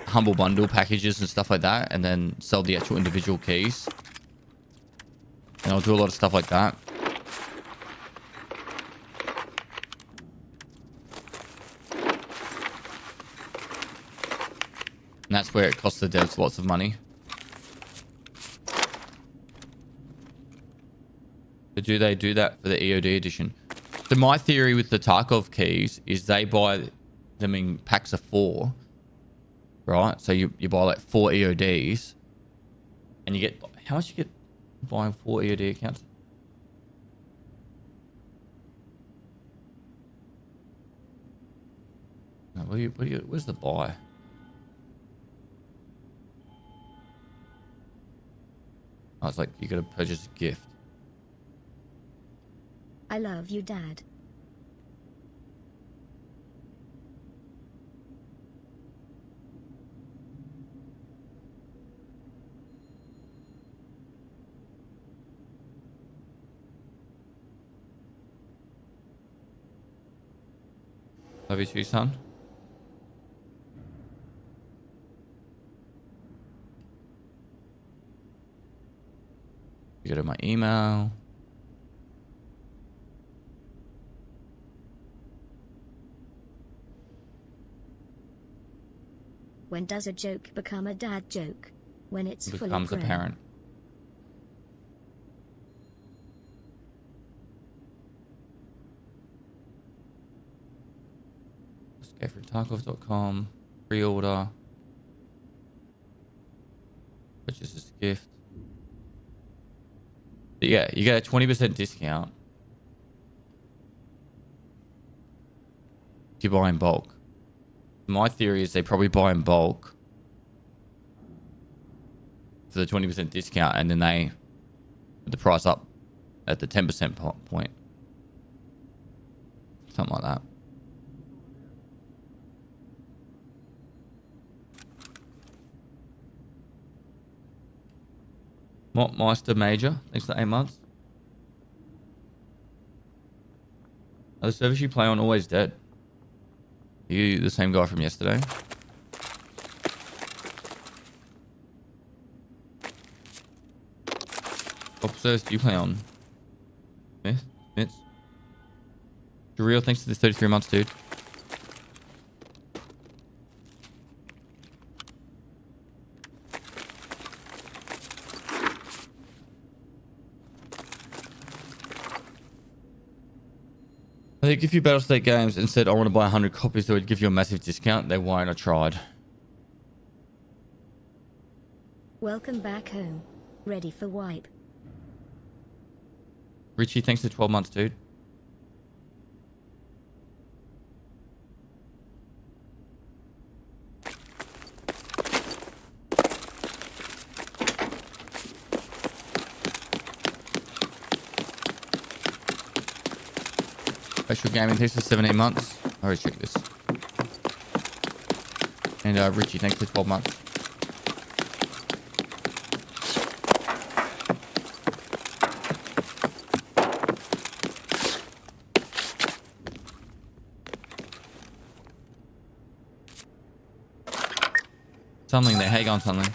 Humble Bundle packages and stuff like that, and then sell the actual individual keys. And I'll do a lot of stuff like that. And that's where it costs the devs lots of money. But do they do that for the EOD edition? So my theory with the Tarkov keys is they buy them in packs of 4. Right? So you buy like 4 EODs. And you get... How much you get buying 4 EOD accounts? No, where's the buy? Oh, it's like you gotta purchase a gift. I love you, Dad. Love you too, son. You go to my email. When does a joke become a dad joke? When it's It fully becomes grown. apparent. Let's go for Tarkov.com. Pre-order. Purchase this gift. But yeah, you get a 20% discount if you buy in bulk. My theory is they probably buy in bulk for the 20% discount, and then they put the price up at the 10% point. Something like that. Meister Major, thanks for 8 months. Are the servers you play on always dead? Are you the same guy from yesterday? What servers do you play on? Smiths? Jareel, thanks for the 33 months, dude. I think if you Battlestate Games and said, I want to buy 100 copies, they would give you a massive discount. They won't. I tried. Welcome back home. Ready for wipe. Richie, thanks for 12 months, dude. Special Gaming, thanks for 17 months. I already checked this. And Richie, thanks for 12 months. Something there. How you going, something?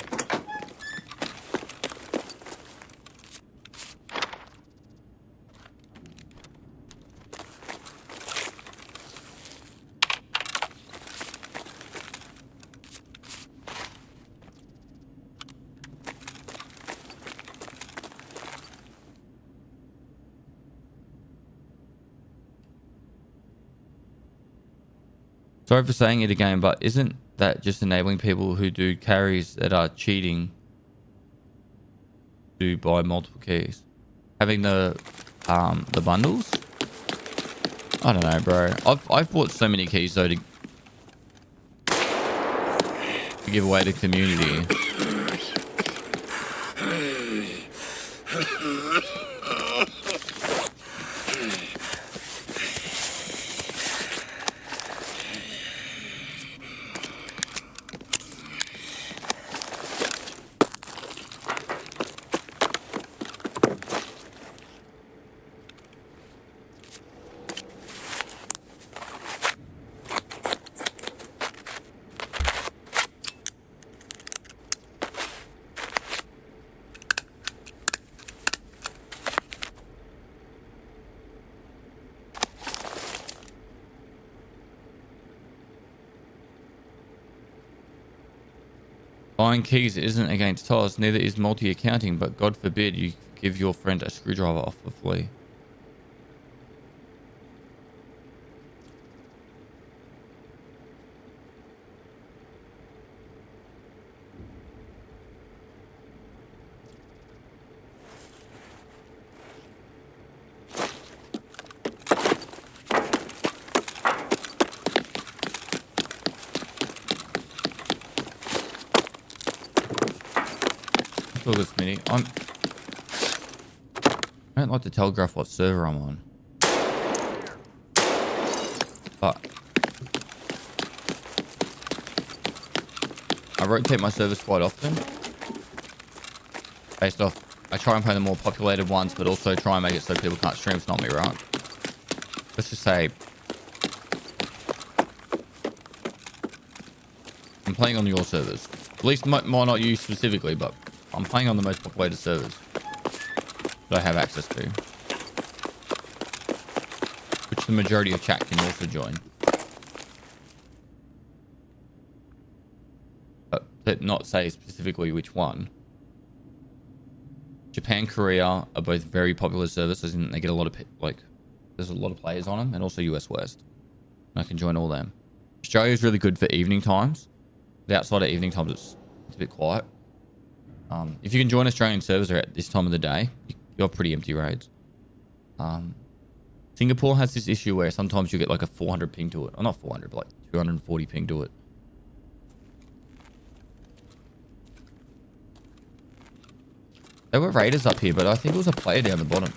Sorry for saying it again, but isn't that just enabling people who do carries that are cheating to buy multiple keys? Having the bundles? I don't know, bro. I've bought so many keys though to give away to the community. Buying keys isn't against TOS, neither is multi-accounting, but God forbid you give your friend a screwdriver off the flea. Look at this mini. I don't like to telegraph what server I'm on. But I rotate my servers quite often. Based off, I try and play the more populated ones, but also try and make it so people can't stream. It's not me, right? Let's just say I'm playing on your servers. At least might not you specifically, but I'm playing on the most populated servers that I have access to, which the majority of chat can also join. But not say specifically which one. Japan, Korea are both very popular servers, and they get a lot of there's a lot of players on them, and also US West. And I can join all them. Australia is really good for evening times. But outside of evening times, it's a bit quiet. If you can join Australian servers at this time of the day, you're pretty empty raids. Singapore has this issue where sometimes you get like a 400 ping to it. Or not 400, but like 240 ping to it. There were raiders up here, but I think it was a player down the bottom.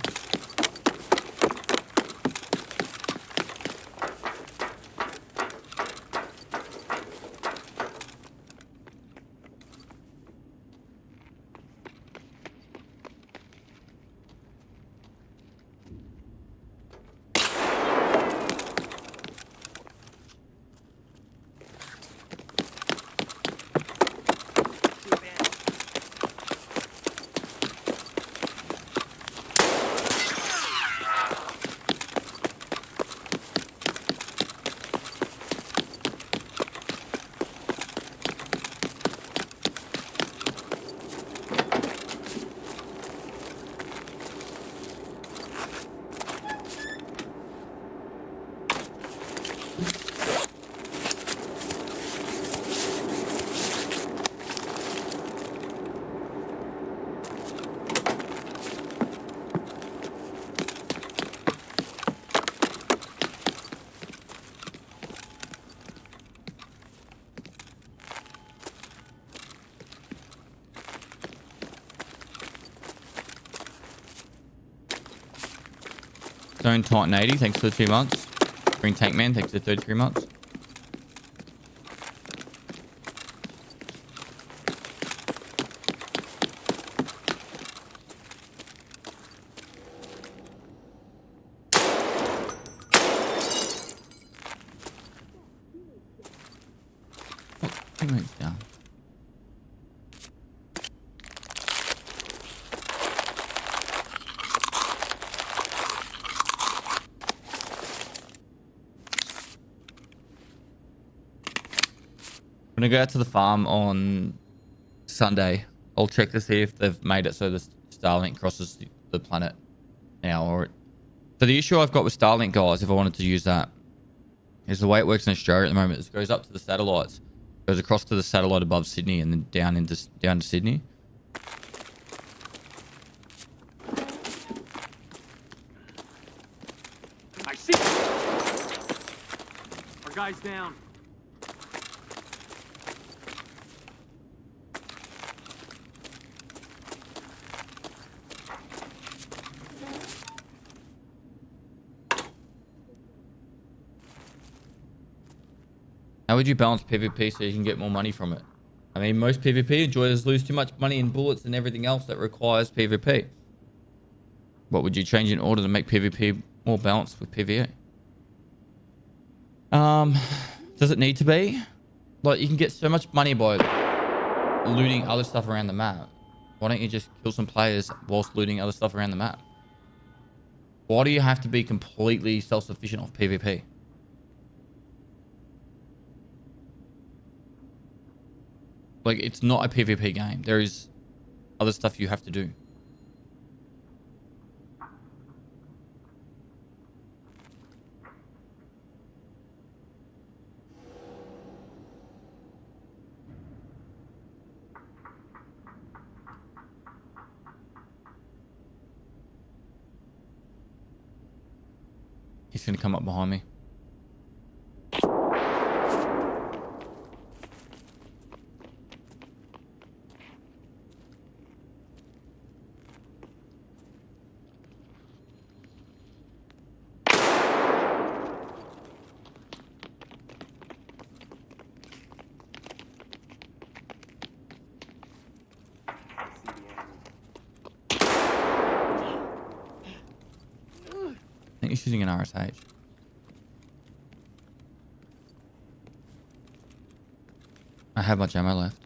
Zone Titan 80, thanks for the 2 months. Green Tank Man, thanks for the 33 months. Oh, teammate's down. I'm gonna go out to the farm on Sunday. I'll check to see if they've made it so the Starlink crosses the planet now. So the issue I've got with Starlink, guys, if I wanted to use that, is the way it works in Australia at the moment. It goes up to the satellites, goes across to the satellite above Sydney, and then down to Sydney. I see. Our guy's down. How would you balance PvP so you can get more money from it? I mean, most PvP enjoyers lose too much money in bullets and everything else that requires PvP. What would you change in order to make PvP more balanced with PvE? Does it need to be? Like, you can get so much money by looting other stuff around the map. Why don't you just kill some players whilst looting other stuff around the map? Why do you have to be completely self-sufficient off PvP? Like, it's not a PvP game. There is other stuff you have to do. He's gonna come up behind me. I think he's using an RSH. I have much ammo left.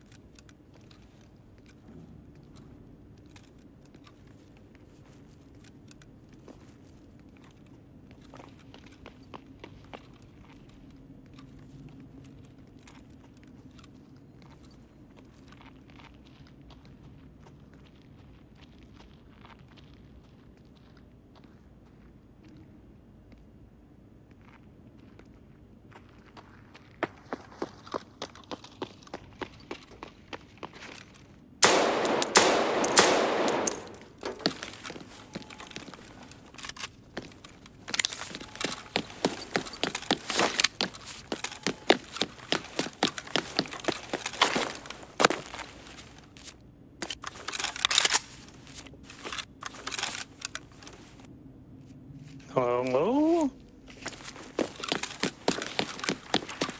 Hello?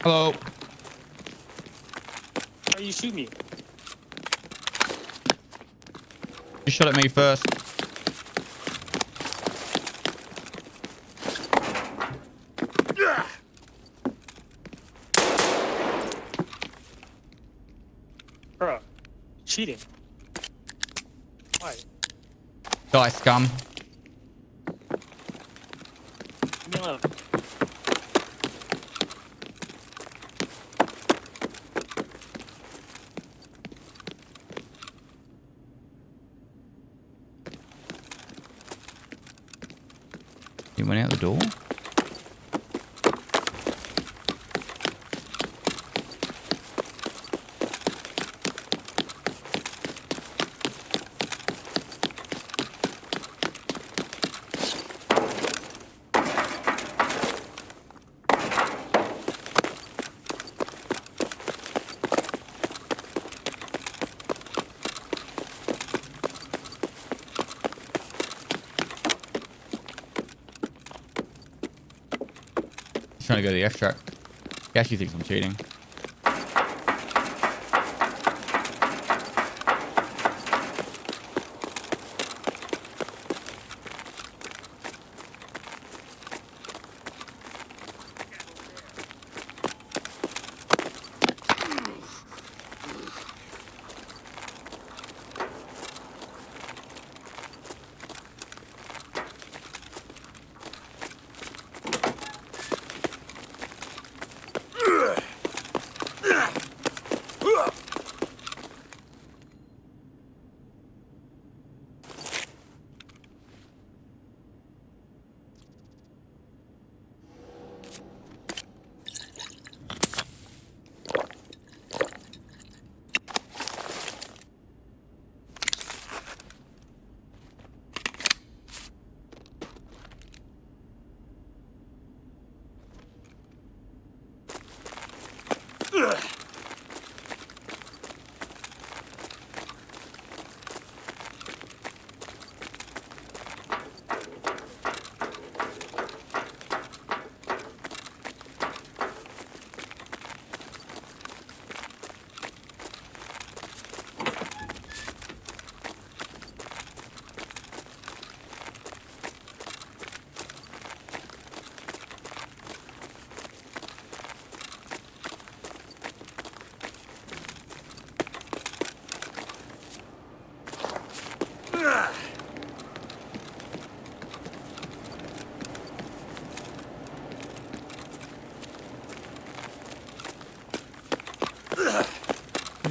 Hello. Why you shoot me? You shot at me first. Bruh, cheating. Why? Die, scum. Leave me alone. He went out the door. Trying to go to the extract. He actually thinks I'm cheating.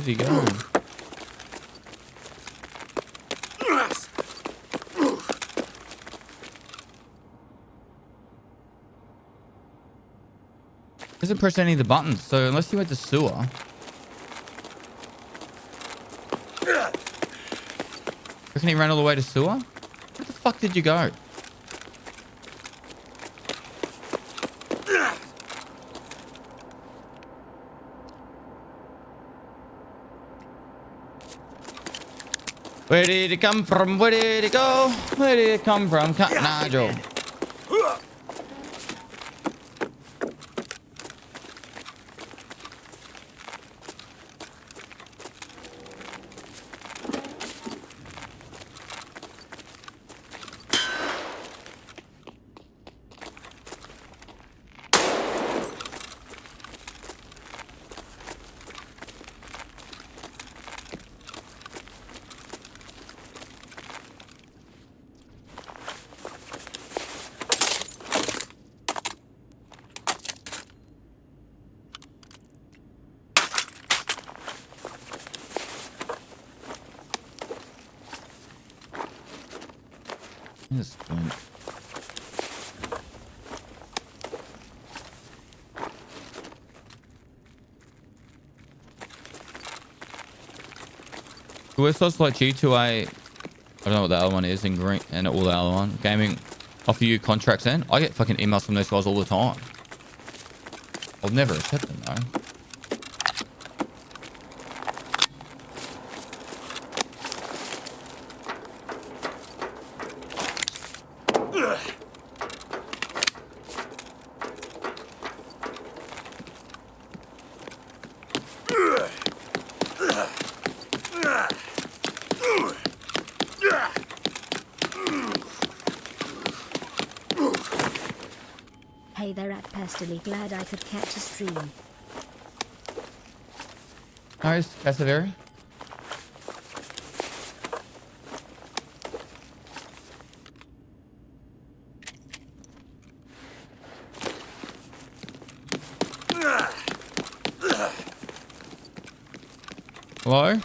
he go? Doesn't press any of the buttons, so unless you went to sewer. Reckon he ran all the way to sewer? Where the fuck did you go? Where did it come from? Where did it go? Where did it come from? Nigel. This point. We're supposed to like G2A. I don't know what the other one is in green and all the other one. Gaming offer you contracts in. I get fucking emails from those guys all the time. I'll never accept them though. Hey there at Pestily, glad I could catch a stream. Nice, Cassaveri. Hello?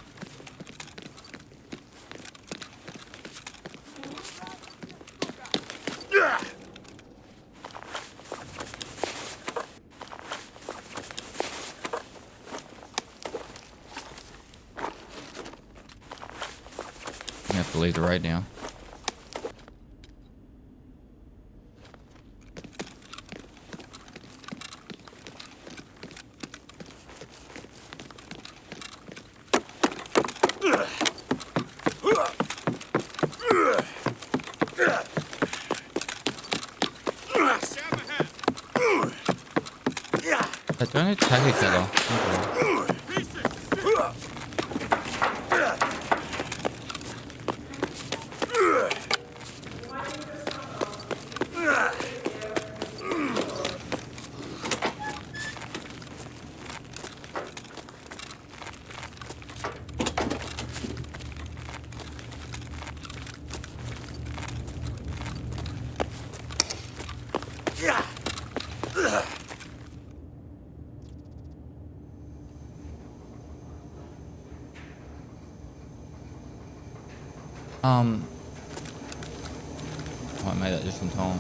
You have to leave the right now. Don't attack each other. Oh, I made that just in time.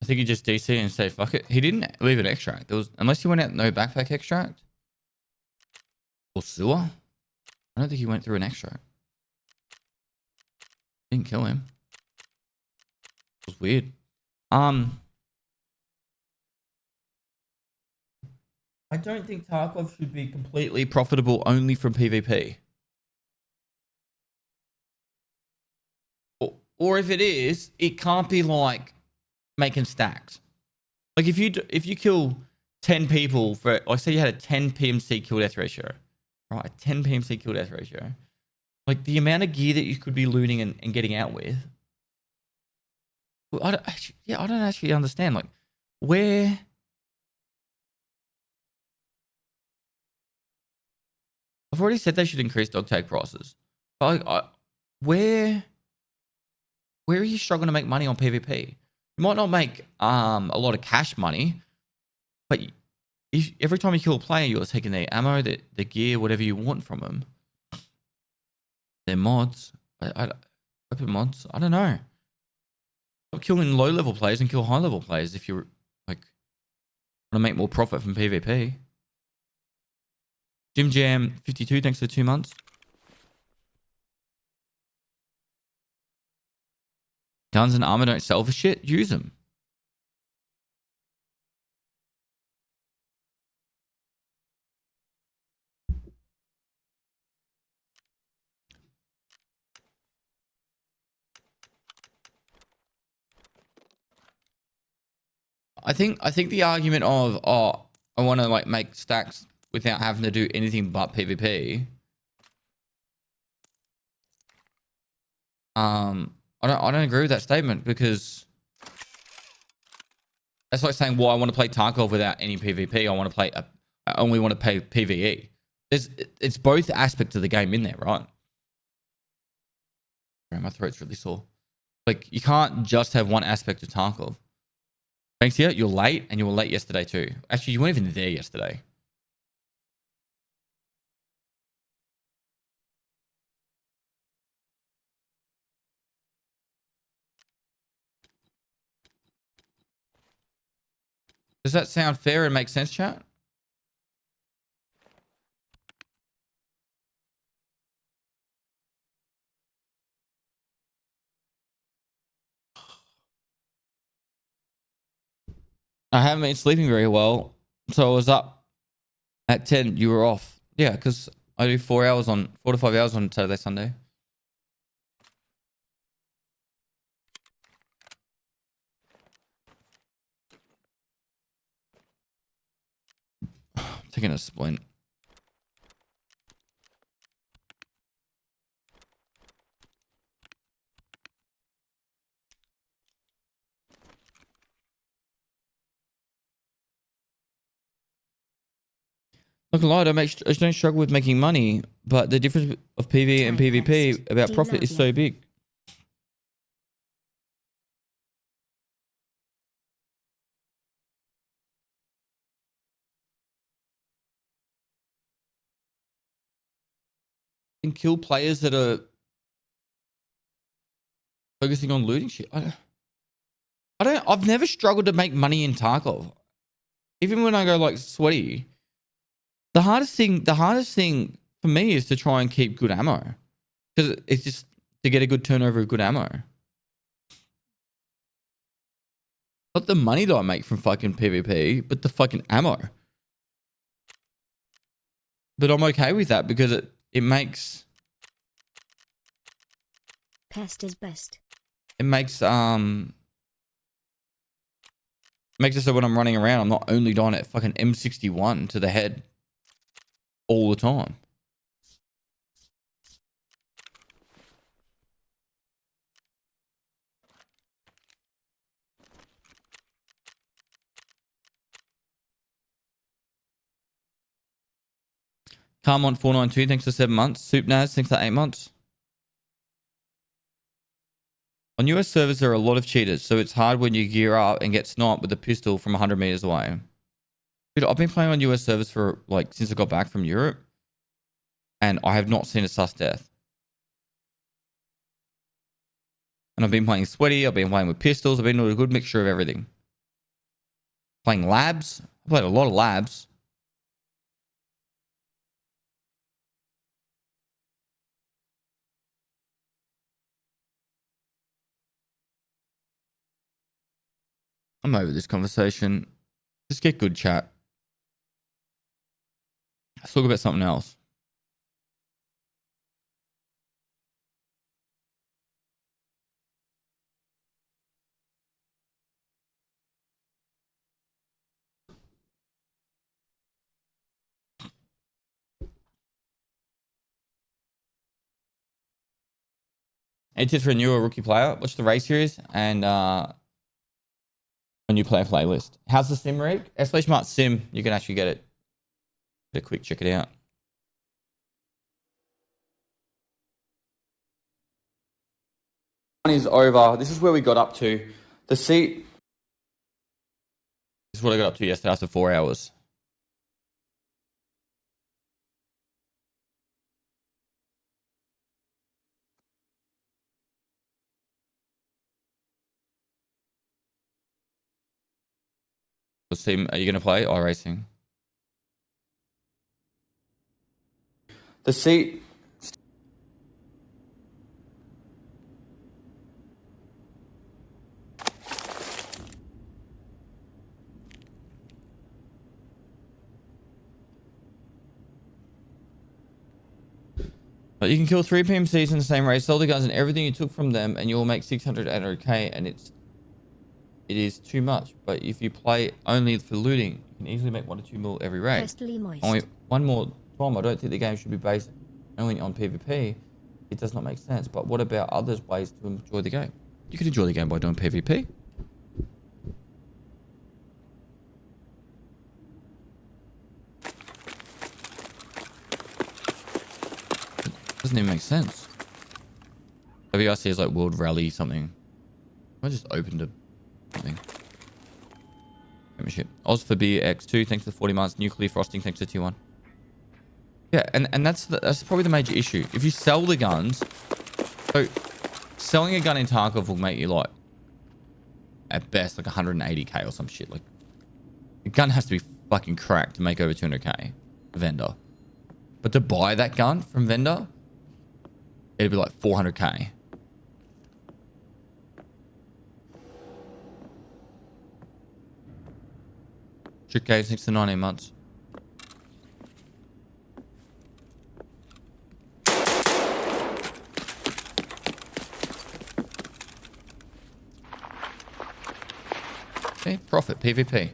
I think he just DC and say fuck it. He didn't leave an extract. There was, unless he went out no backpack extract or sewer. I don't think he went through an extract. Didn't kill him. It was weird. I don't think Tarkov should be completely profitable only from PvP. Or if it is, it can't be like making stacks. Like if you kill 10 people for, like say you had a 10 PMC kill death ratio, right? A 10 PMC kill death ratio. Like the amount of gear that you could be looting and getting out with. I don't actually understand. Like where I've already said they should increase dog tag prices. But like, where are you struggling to make money on PvP? You might not make a lot of cash money, but every time you kill a player, you're taking their ammo, their gear, whatever you want from them. Their mods. Open mods. I don't know. Stop killing low level players and kill high level players if you're like want to make more profit from PvP. Jim Jam 52, thanks for 2 months. Guns and armor don't sell for shit. Use them. I think the argument of I want to like make stacks without having to do anything but PvP. I don't agree with that statement because that's like saying, well, I want to play Tarkov without any PvP. I only want to play PvE. It's both aspects of the game in there, right? My throat's really sore. Like you can't just have one aspect of Tarkov. Thanks, yeah. You're late, and you were late yesterday too. Actually, you weren't even there yesterday. Does that sound fair and make sense, chat? I haven't been sleeping very well, so I was up at 10. You were off. Yeah, because I do 4 to 5 hours on Saturday, Sunday. I'm taking a splint. Look, a lot. I don't struggle with making money, but the difference of PvE and PvP about profit is so big. And kill players that are focusing on looting shit. I've never struggled to make money in Tarkov. Even when I go like sweaty, the hardest thing for me is to try and keep good ammo. Because it's just to get a good turnover of good ammo. Not the money that I make from fucking PvP, but the fucking ammo. But I'm okay with that because it makes... Pest is best. It makes it so when I'm running around, I'm not only dying at fucking M61 to the head all the time. Carmont 492, thanks for 7 months. Soup Naz, thanks for 8 months. On US servers, there are a lot of cheaters, so it's hard when you gear up and get sniped with a pistol from 100 meters away. Dude, I've been playing on US servers for like since I got back from Europe, and I have not seen a sus death. And I've been playing sweaty, I've been playing with pistols, I've been doing a good mixture of everything. Playing labs, I've played a lot of labs. I'm over this conversation. Just get good chat. Let's talk about something else. Any tips for a newer rookie player? Watch the race series and a new player playlist. How's the sim rig? Especially Smart Sim. You can actually get it. Get a quick check it out. is over. This is where we got up to. The seat. This is what I got up to yesterday after 4 hours. Let's see. Are you going to play iRacing? The seat. But you can kill 3 PMCs in the same race, sell the guns and everything you took from them, and you will make 600, 800k, and it is too much. But if you play only for looting, you can easily make 1 to 2 mil every race. Pestily moist. Only one more time, I don't think the game should be based only on PvP. It does not make sense. But what about others ways to enjoy the game? You could enjoy the game by doing PvP. Doesn't even make sense. WRC is like World Rally something. I just opened a something. Membership. Oz for BX2, thanks for 40 months. Nuclear frosting, thanks for tier 1. Yeah, and that's probably the major issue. If you sell the guns, so selling a gun in Tarkov will make you like at best like 180k or some shit. Like the gun has to be fucking cracked to make over 200k vendor. But to buy that gun from vendor, it'd be like 400k. Trick cave 6 to 19 months. Okay, profit PvP.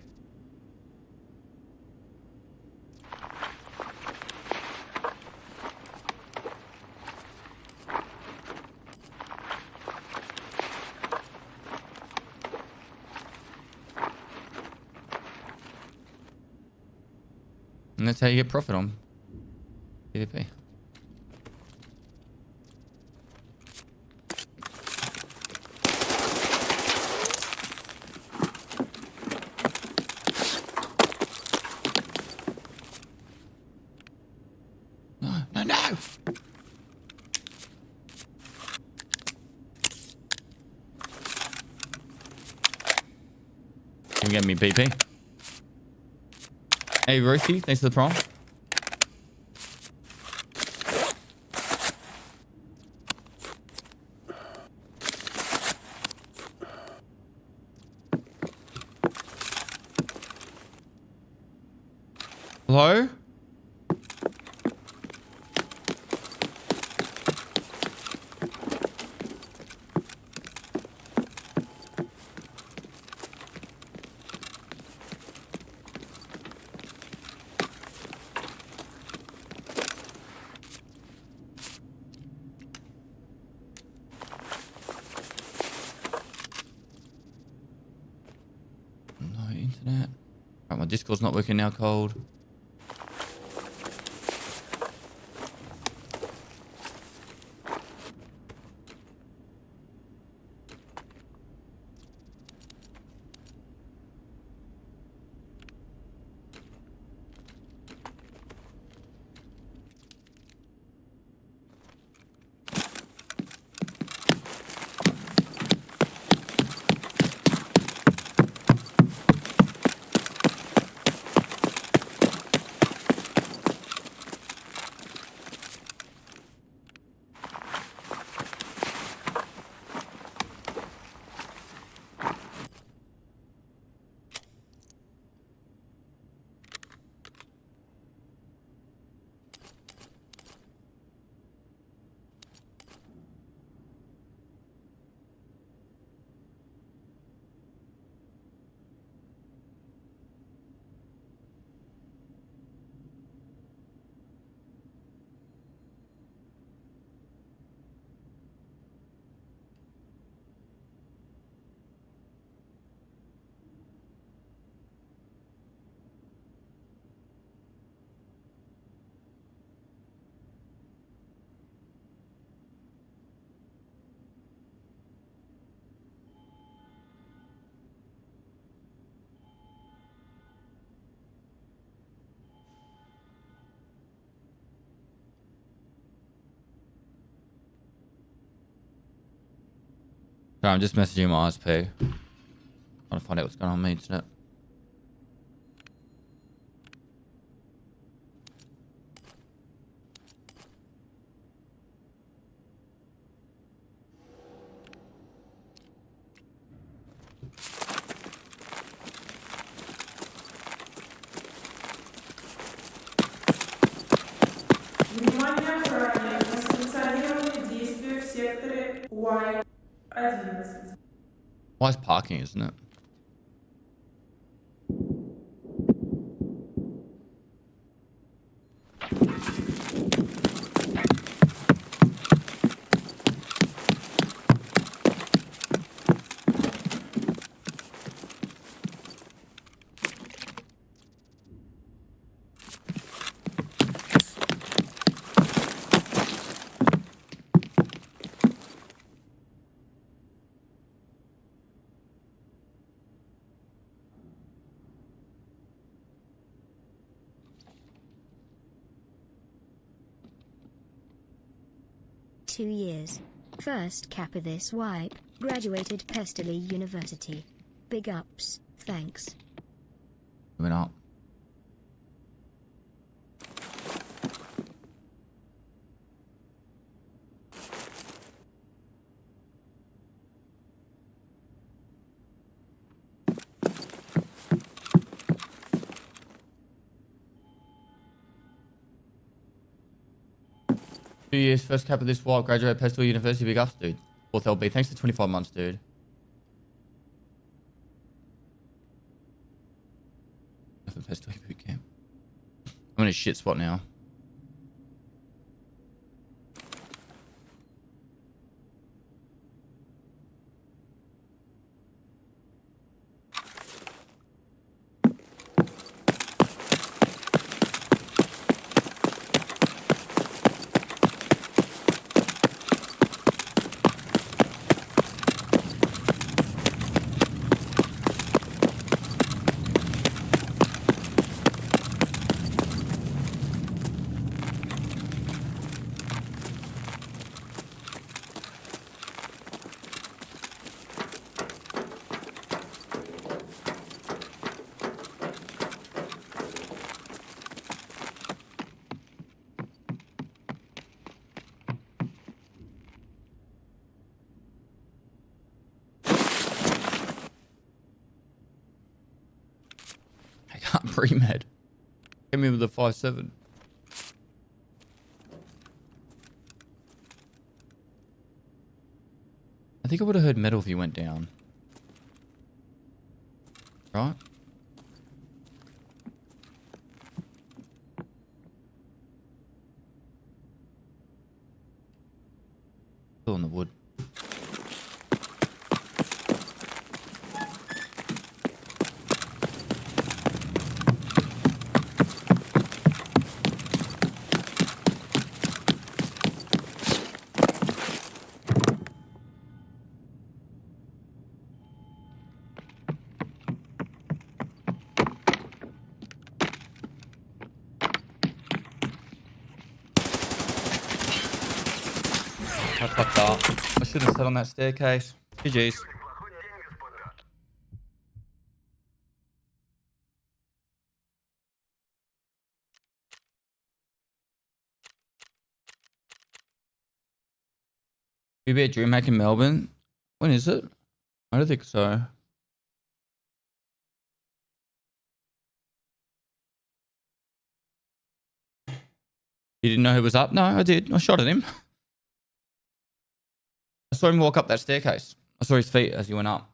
And that's how you get profit on PvP. No! Can you get me PP? Hey, Ruthie, thanks for the prom. Hello? No internet. Right, my Discord's not working now, cold. Sorry, I'm just messaging my ISP. Trying to find out what's going on my internet. Внимание, охране! Несанкционированные действия в секторе Y11. Why is parking, isn't it? Two years. First cap of this wipe, graduated Pestily University. Big ups, thanks. Moving up. Two years, first cap of this wild, graduate Pestily University, big ups, dude. Fourth LB, thanks for 25 months, dude. For Pestily boot camp. I'm in a shit spot now. I can't pre-med. Get me with the 5-7. I think I would have heard metal if he went down. Right? Still in the wood. I fucked up. I should have sat on that staircase. GG's. You be at DreamHack in Melbourne? When is it? I don't think so. You didn't know who was up? No, I did. I shot at him. I saw him walk up that staircase. I saw his feet as he went up.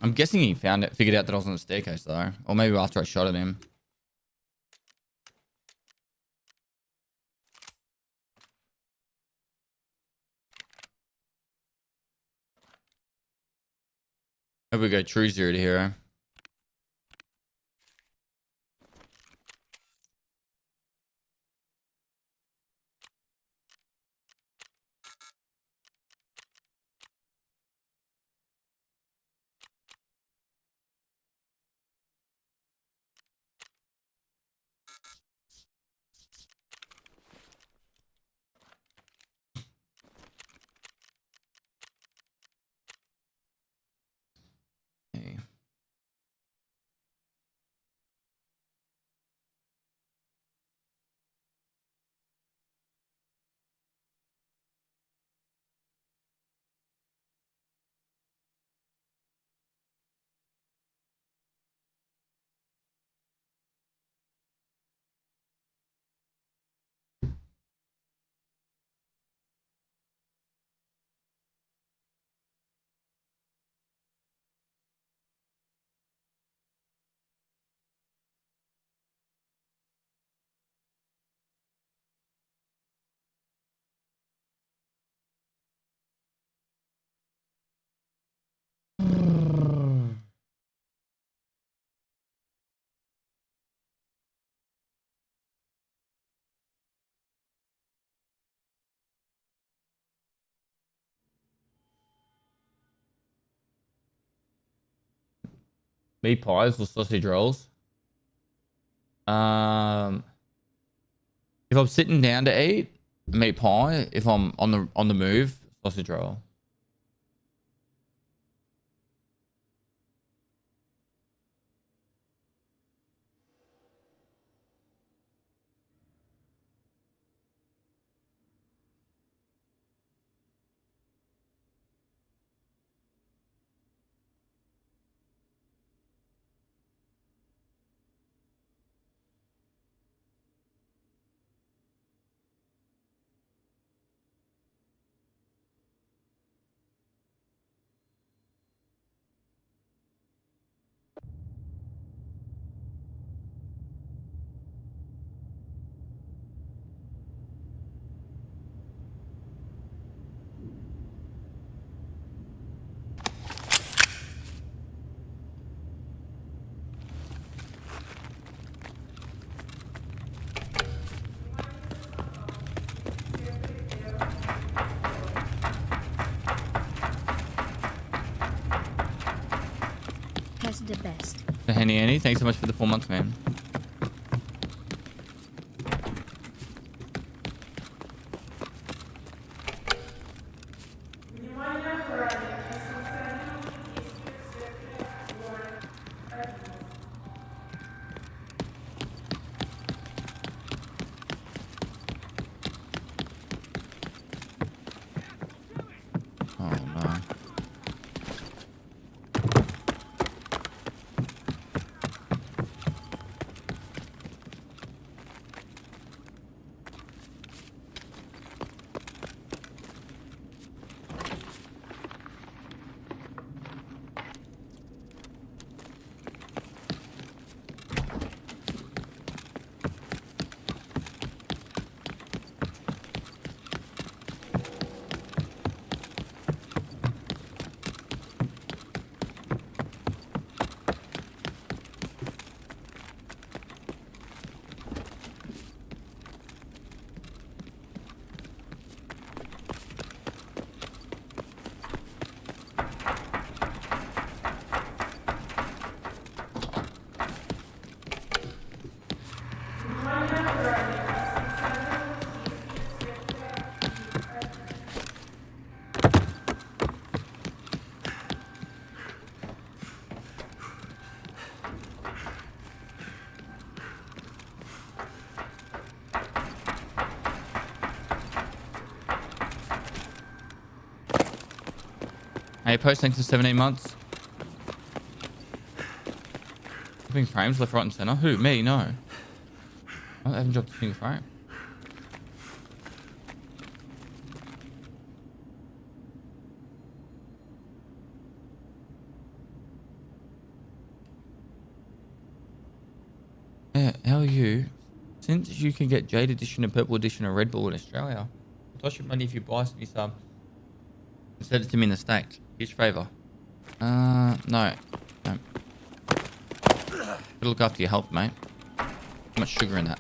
I'm guessing he figured out that I was on the staircase though. Or maybe after I shot at him. Here we go, true zero to hero. meat pies or sausage rolls. If I'm sitting down to eat, meat pie. If I'm on the move, sausage roll. Pest the best. The Henny Annie, thanks so much for the 4 months, man. Внимание охранник. Несанкционированные действия в секторе город 1. Oh no. Hey, post thanks for 17 months. Dropping frames left, right, and center. Who? Me? No. I haven't dropped a single frame. Yeah, how are you? Since you can get Jade Edition and Purple Edition and Red Bull in Australia, I'll toss you money if you buy me some. Send it to me in the States. Huge favour. No. No. Gotta look after your health, mate. Too much sugar in that.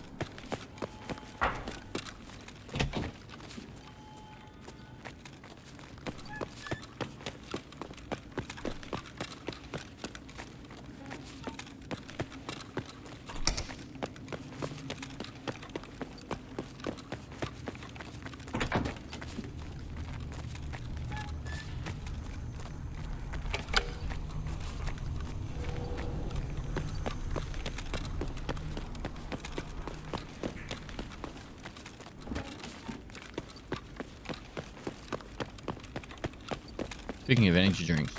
Speaking of energy drinks,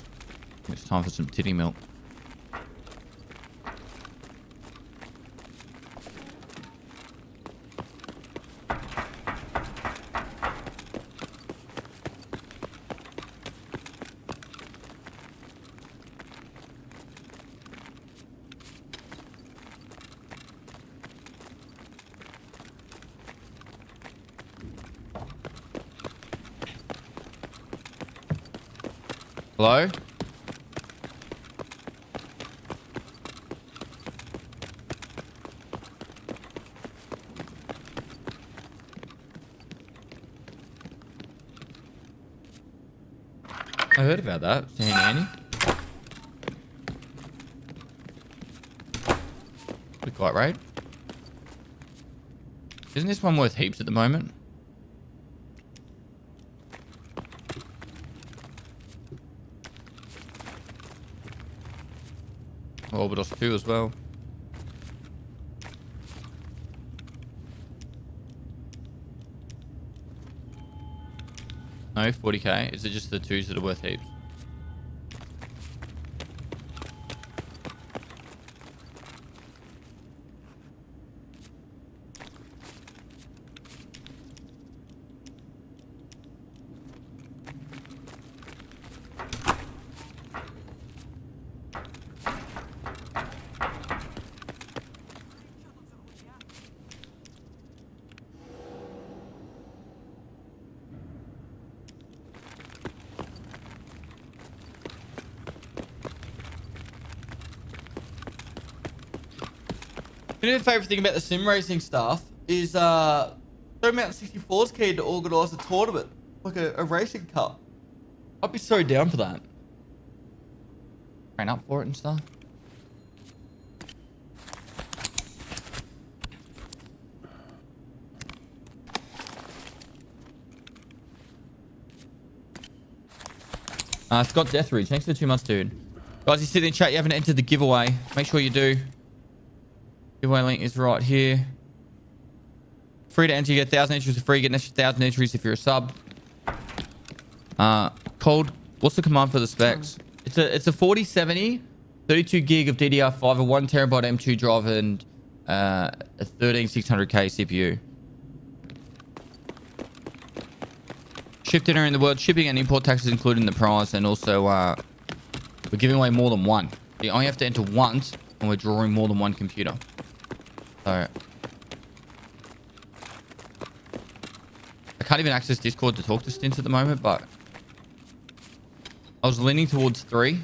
it's time for some titty milk. Hello? I heard about that. Saying Annie. Good quite right? Isn't this one worth heaps at the moment? Orbitos 2 as well. No, 40k. Is it just the 2s that are worth heaps? You know, the favorite thing about the sim racing stuff is Mountain 64's keen to organise a tournament, like a racing cup. I'd be so down for that. Train up for it and stuff. Scott Deathridge, thanks for the 2 months, dude. Guys, you sit in chat, you haven't entered the giveaway. Make sure you do. Giveaway link is right here. Free to enter. You get 1,000 entries for free. You get an extra 1,000 entries if you're a sub. Cold. What's the command for the specs? It's a 4070, 32 gig of DDR5, a 1 terabyte M2 drive, and a 13600K CPU. Shipped anywhere in the world. Shipping and import taxes included in the price, and also we're giving away more than one. You only have to enter once, and we're drawing more than one computer. So I can't even access Discord to talk to Stints at the moment, but I was leaning towards 3.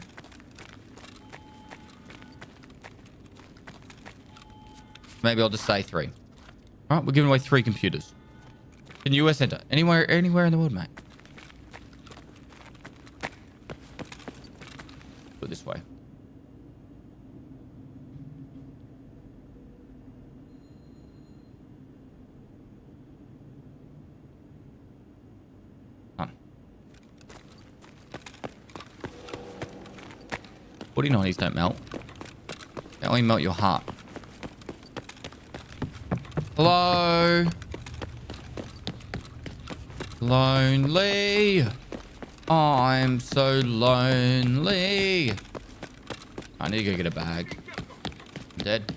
Maybe I'll just say 3. All right, we're giving away 3 computers. In US enter. Anywhere in the world, mate. Put it this way. Done. 4090s don't melt. They only melt your heart. Hello? Lonely. I'm so lonely. I need to go get a bag. I'm dead.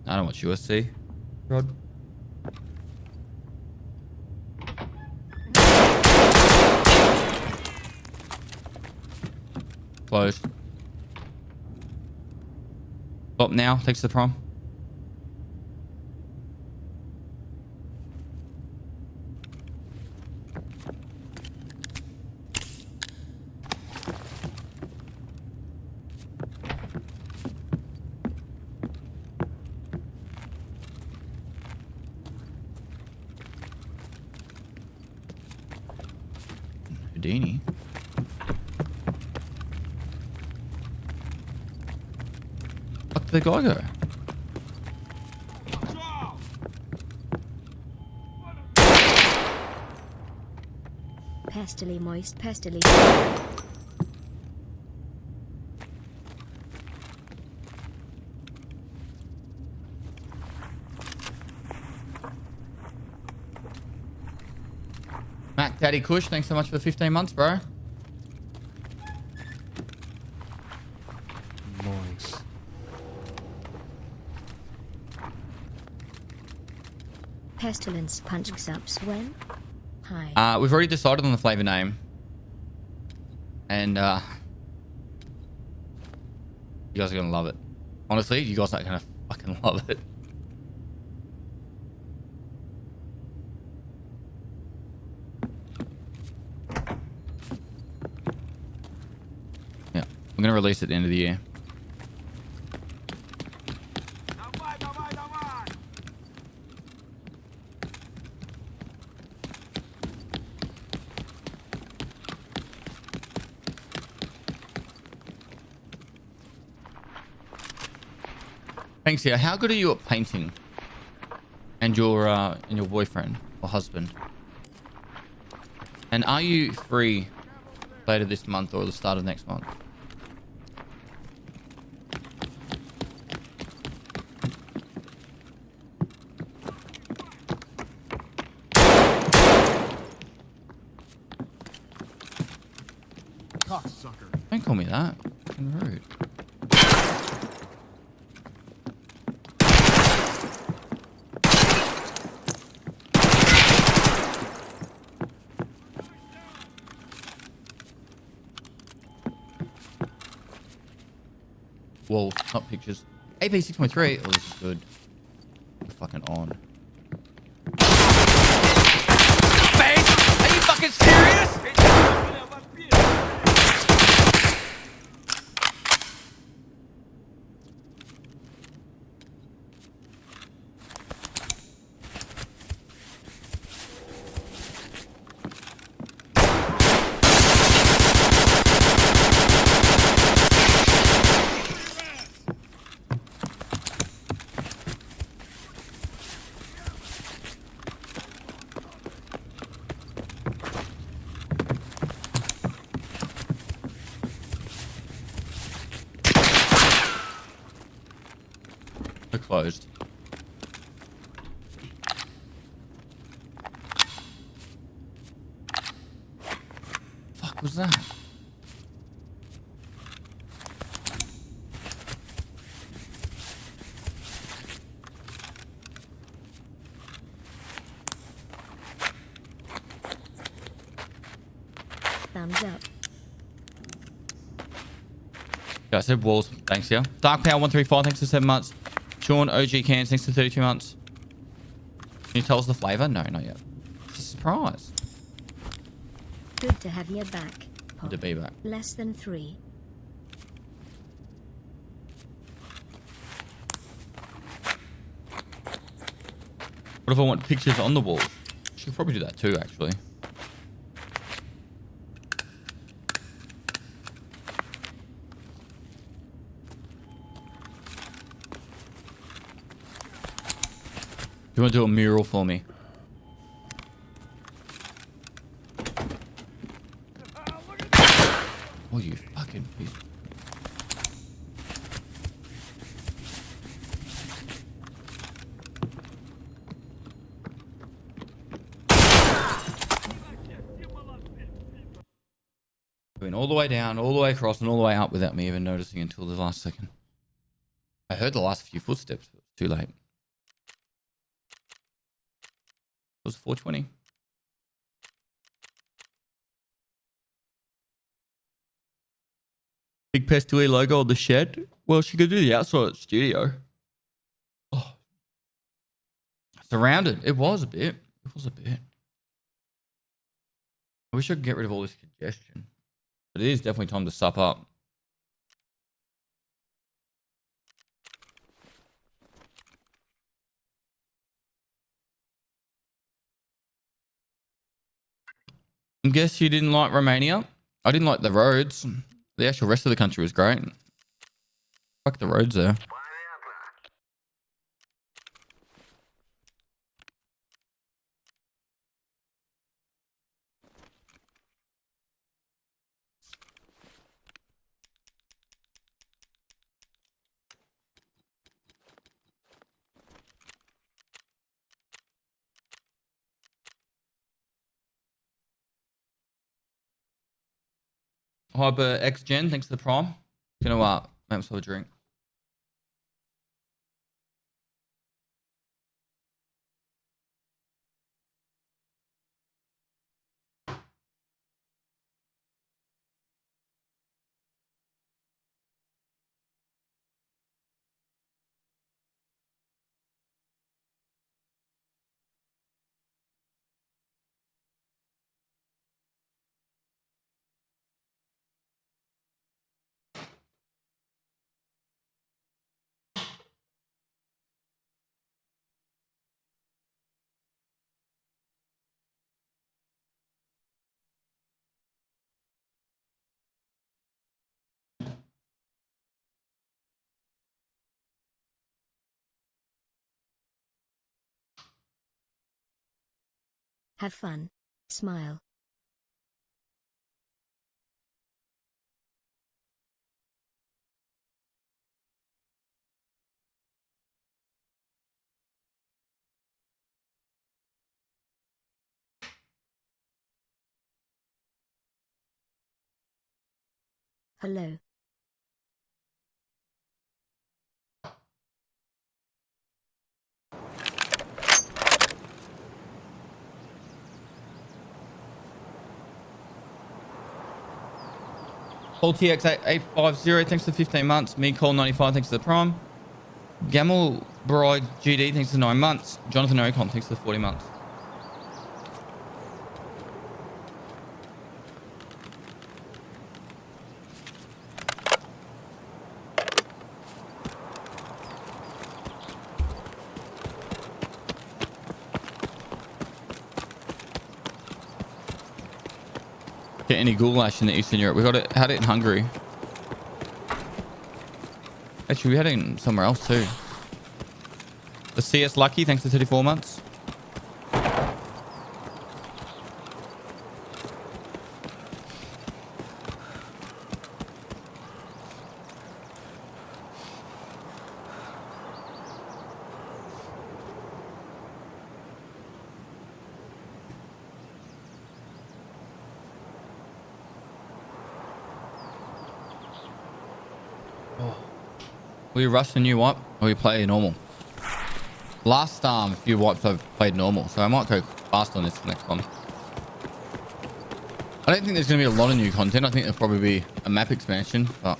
I don't watch USC, Rod. Closed. Stop now. Thanks to the prom. Houdini. Fuck did the guy go? Pestily moist, pestily. Mac Daddy Kush, thanks so much for the 15 months, bro. Nice. Pestilence punch ups when? Hi. We've already decided on the flavor name. And you guys are gonna love it. Honestly, you guys are gonna fucking love it. Yeah, I'm gonna release it at the end of the year. Thanks, yeah. How good are you at painting? And your boyfriend or husband? And are you free later this month or the start of next month? Cocksucker. Don't call me that. Fucking rude. Whoa, not pictures. AP 6.3. Oh, this is good. We're fucking on. Face? Are you fucking serious? We're closed. Fuck was that? Thumbs up. Yeah, I said walls. Thanks, yeah. Dark Power 135, thanks for 7 months. Sean OG Cans, thanks for 32 months. Can you tell us the flavor? No, not yet. It's a surprise. Good to have you back. Good Pop. to be back. Less than 3. What if I want pictures on the wall? Should probably do that too, actually. You want to do a mural for me? Oh, you fucking piece. Went all the way down, all the way across, and all the way up without me even noticing until the last second. I heard the last few footsteps, but it was too late. It was 4:20. Big Pestily logo on the shed. Well, she could do the outside studio. Oh. Surrounded. It was a bit. It was a bit. I wish I could get rid of all this congestion. But it is definitely time to sup up. I guess you didn't like Romania? I didn't like the roads. The actual rest of the country was great. Fuck the roads there. Hyper X Gen, thanks for the prime. Gonna make myself a drink. Have fun. Smile. Hello. Paul TX850, thanks for 15 months. Me Call 95, thanks for the prime. Gamel Bride GD, thanks for 9 months. Jonathan Ocon, thanks for 40 months. Get any goulash in the Eastern Europe. We had it in Hungary. Actually, we had it in somewhere else too. The CS Lucky, thanks for 34 months. Will you rush the new wipe or you play normal? Last few wipes I've played normal, so I might go fast on this next one. I don't think there's going to be a lot of new content. I think there'll probably be a map expansion, but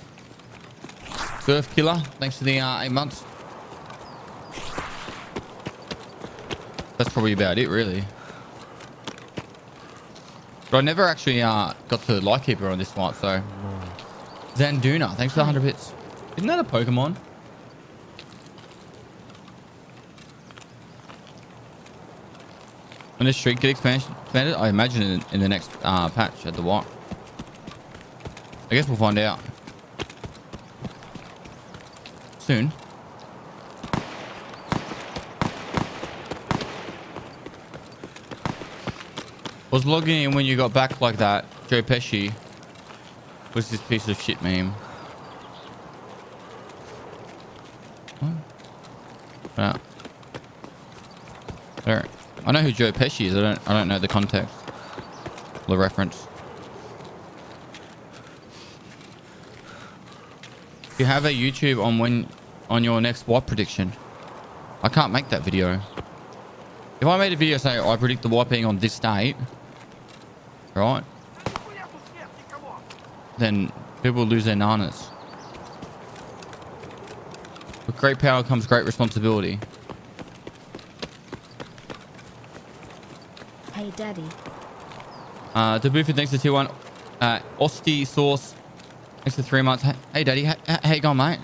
Surf Killer, thanks for the 8 months. That's probably about it, really. But I never actually got to Lightkeeper on this wipe, so Zanduna, thanks for the 100 bits. Isn't that a Pokemon? When the streak get expanded, I imagine in the next patch at the wipe. I guess we'll find out soon. Was logging in when you got back like that. Joe Pesci was this piece of shit meme. What? There. I know who Joe Pesci is. I don't know the context, the reference. You have a YouTube on your next wipe prediction. I can't make that video. If I made a video saying I predict the wipe being on this date, right? Then people lose their nanas. With great power comes great responsibility. Hey, Daddy. Debuffy, thanks for tier 1. Osti Sauce, thanks for 3 months. Hey, Daddy. How you going, mate?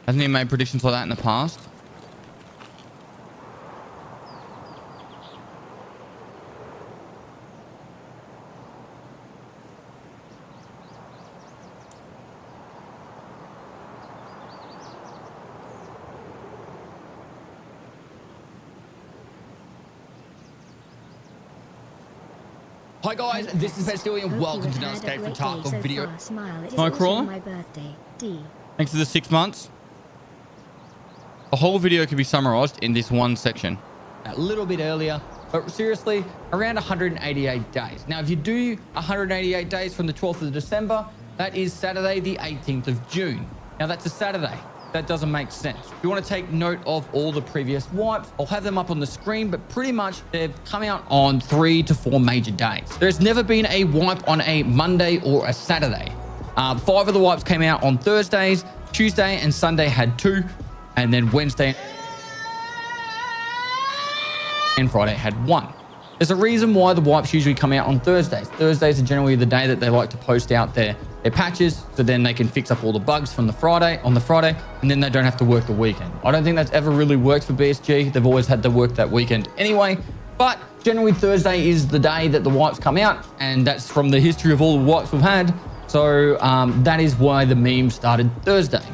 Hasn't he made predictions like that in the past? Hi guys, this is Pestily and welcome to another Escape from Tarkov video. Hi Crawler. My birthday, D. Thanks for the 6 months. The whole video can be summarized in this one section. A little bit earlier, but seriously, around 188 days. Now, if you do 188 days from the 12th of December, that is Saturday, the 18th of June. Now, that's a Saturday. That doesn't make sense. If you want to take note of all the previous wipes, I'll have them up on the screen, but pretty much they've come out on 3 to 4 major days. There's never been a wipe on a Monday or a Saturday. 5 of the wipes came out on Thursdays. Tuesday and Sunday had 2. And then Wednesday and Friday had 1. There's a reason why the wipes usually come out on Thursdays. Thursdays are generally the day that they like to post out their patches, so then they can fix up all the bugs from the Friday, and then they don't have to work the weekend. I don't think that's ever really worked for BSG. They've always had to work that weekend anyway, but generally Thursday is the day that the wipes come out, and that's from the history of all the wipes we've had. So that is why the meme started Thursday.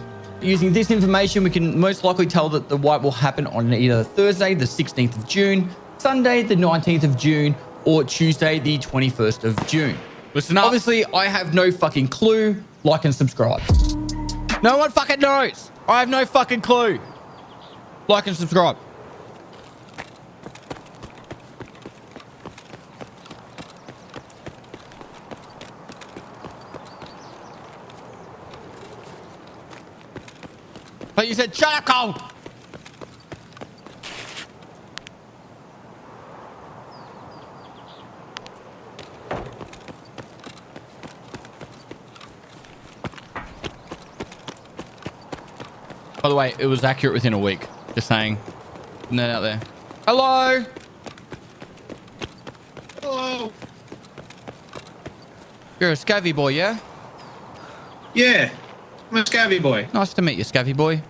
Using this information, we can most likely tell that the wipe will happen on either Thursday, the 16th of June, Sunday, the 19th of June, or Tuesday, the 21st of June. Listen up. Obviously, I have no fucking clue. Like and subscribe. No one fucking knows. I have no fucking clue. Like and subscribe. But you said, shut up, Cole. By the way, it was accurate within a week. Just saying. Putting that out there. Hello. Hello. You're a scavvy boy, yeah? Yeah, I'm a scabby boy. Nice to meet you, scavvy boy.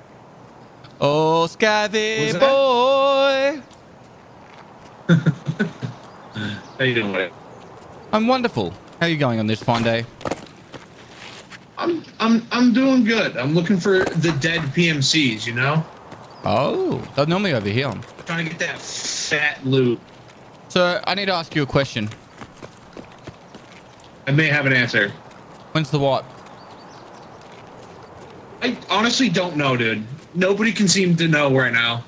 Oh, scavvy What's boy. How you doing, buddy? I'm wonderful. How are you going on this fine day? I'm doing good. I'm looking for the dead PMCs, you know? Oh, they're normally over here. Trying to get that fat loot. So I need to ask you a question. I may have an answer. When's the wipe? I honestly don't know, dude. Nobody can seem to know right now.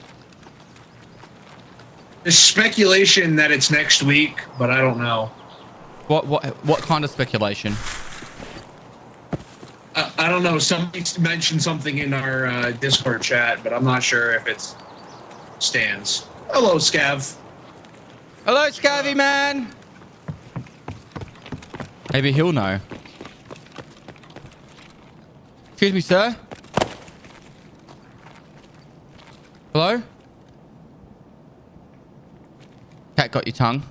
There's speculation that it's next week, but I don't know. What kind of speculation? I don't know. Somebody mentioned something in our Discord chat, but I'm not sure if it stands. Hello, Scav. Hello, Scavvy man. Maybe he'll know. Excuse me, sir. Hello? Cat got your tongue.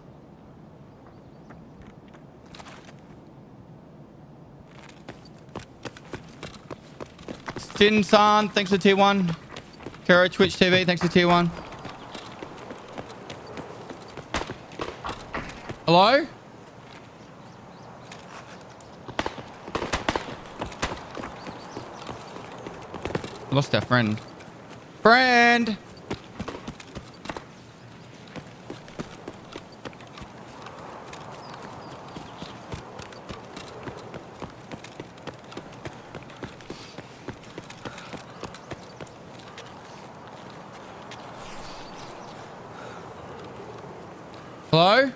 Stin-san, thanks for tier 1. Kara Twitch TV, thanks for tier 1. Hello? Lost our friend. Friend! Hello?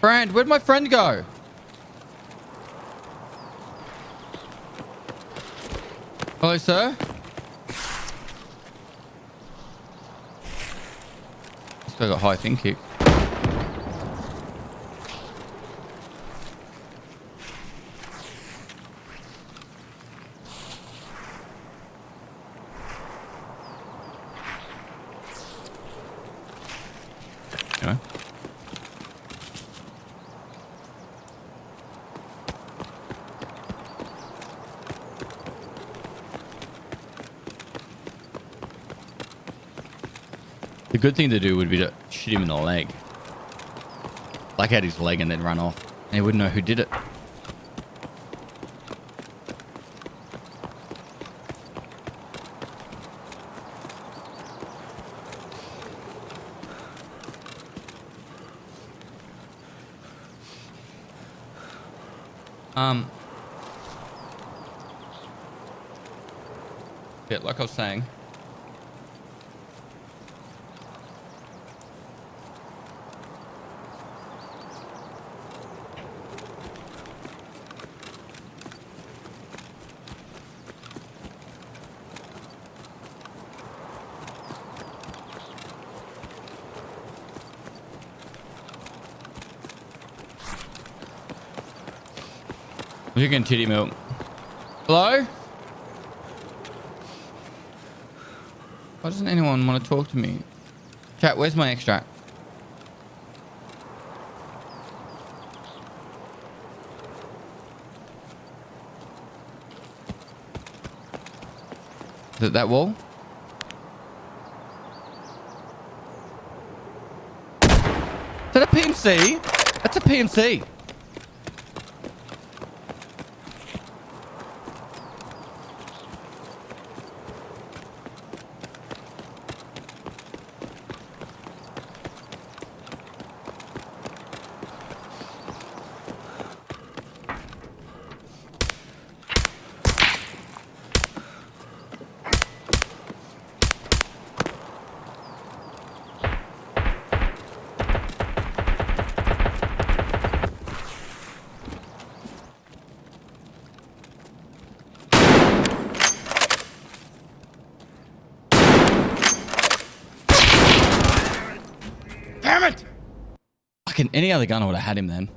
Friend, where'd my friend go? Hello, sir? This guy got high fin kick. Anyway. The good thing to do would be to shoot him in the leg. Like at his leg and then run off. And he wouldn't know who did it. Yeah, like I was saying. You can titty milk. Hello? Why doesn't anyone want to talk to me? Chat, where's my extract? Is it that wall? Is that a PMC? That's a PMC. Damn it! Fucking any other gun I would have had him then.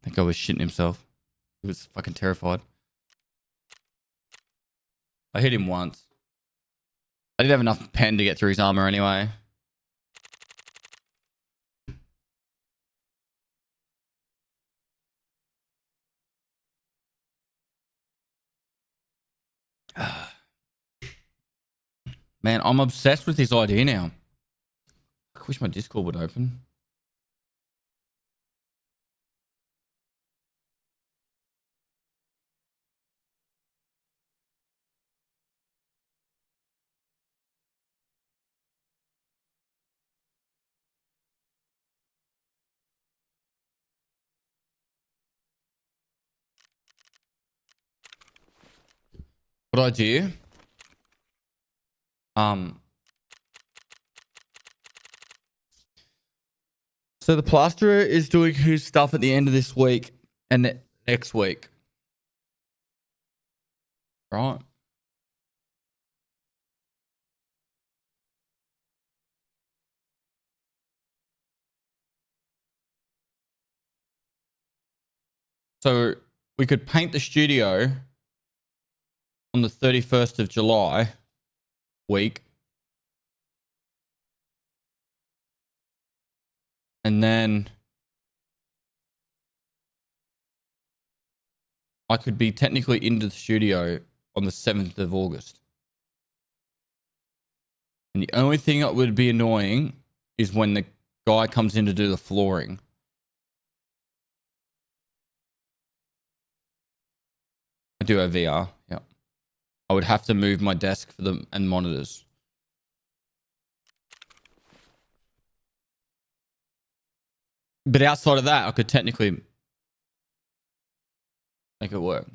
I think I was shitting himself. He was fucking terrified. I hit him once. I didn't have enough pen to get through his armor anyway. Man, I'm obsessed with this idea now. I wish my Discord would open. What idea? So the plasterer is doing his stuff at the end of this week and next week. Right. So we could paint the studio on the 31st of July week. And then I could be technically into the studio on the 7th of August. And the only thing that would be annoying is when the guy comes in to do the flooring. I do have VR, yeah. I would have to move my desk for them and monitors. But outside of that, I could technically make it work.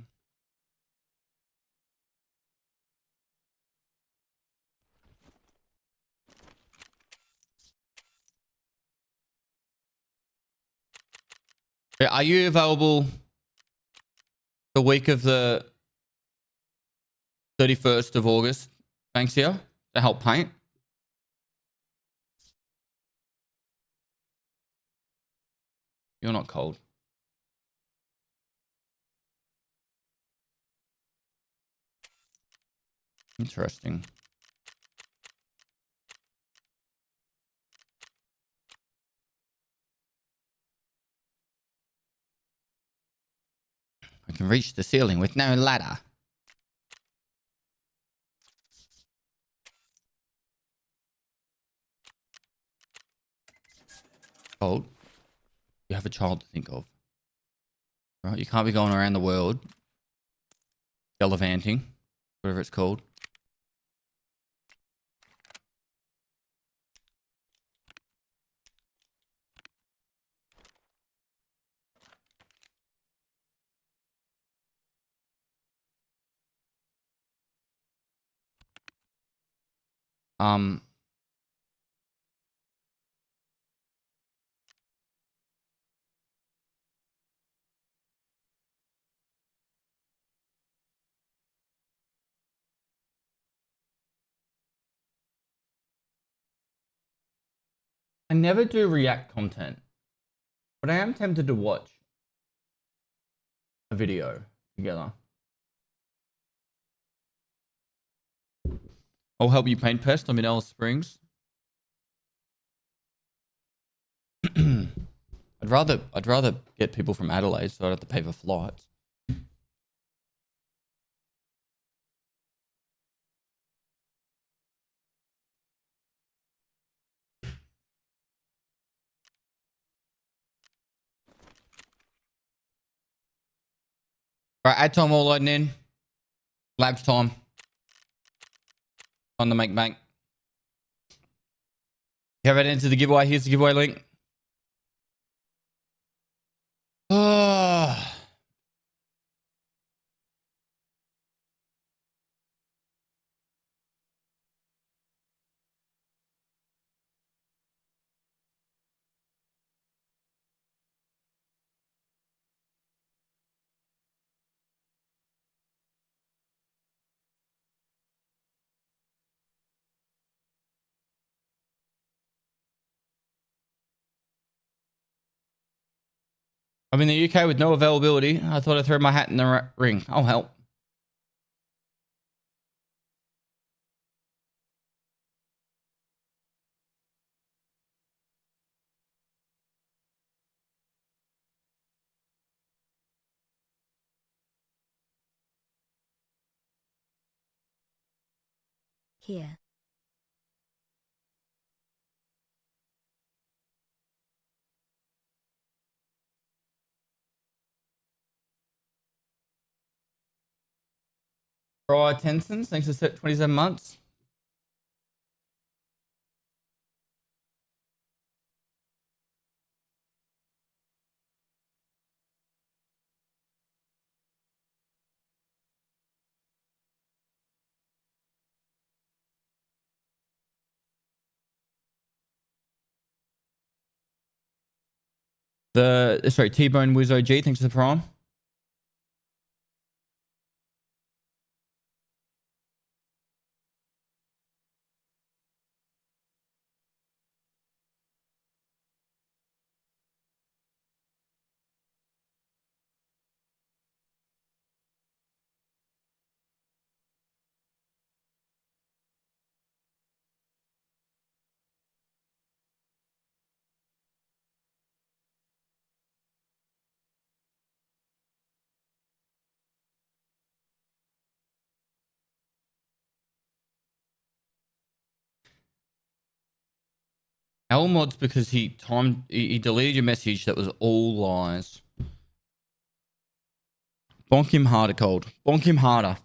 Are you available the week of the 31st of August, Banksia, to help paint? You're not cold. Interesting. I can reach the ceiling with no ladder. Cold. You have a child to think of. Right? You can't be going around the world gallivanting, whatever it's called. I never do React content, but I am tempted to watch a video together. I'll help you paint Pest. I'm in Alice Springs. I'd rather get people from Adelaide so I don't have to pay for flights. All right, ad time all loading in. Labs time. On the make bank. You haven't entered the giveaway. Here's the giveaway link. Oh. I'm in the UK with no availability. I thought I'd throw my hat in the ring. I'll help. Here. Brian Tenson, thanks for 27 months. Sorry, T-Bone Wiz OG, thanks for the prime. Mods because he deleted your message that was all lies. Bonk him harder, Cold. Bonk him harder.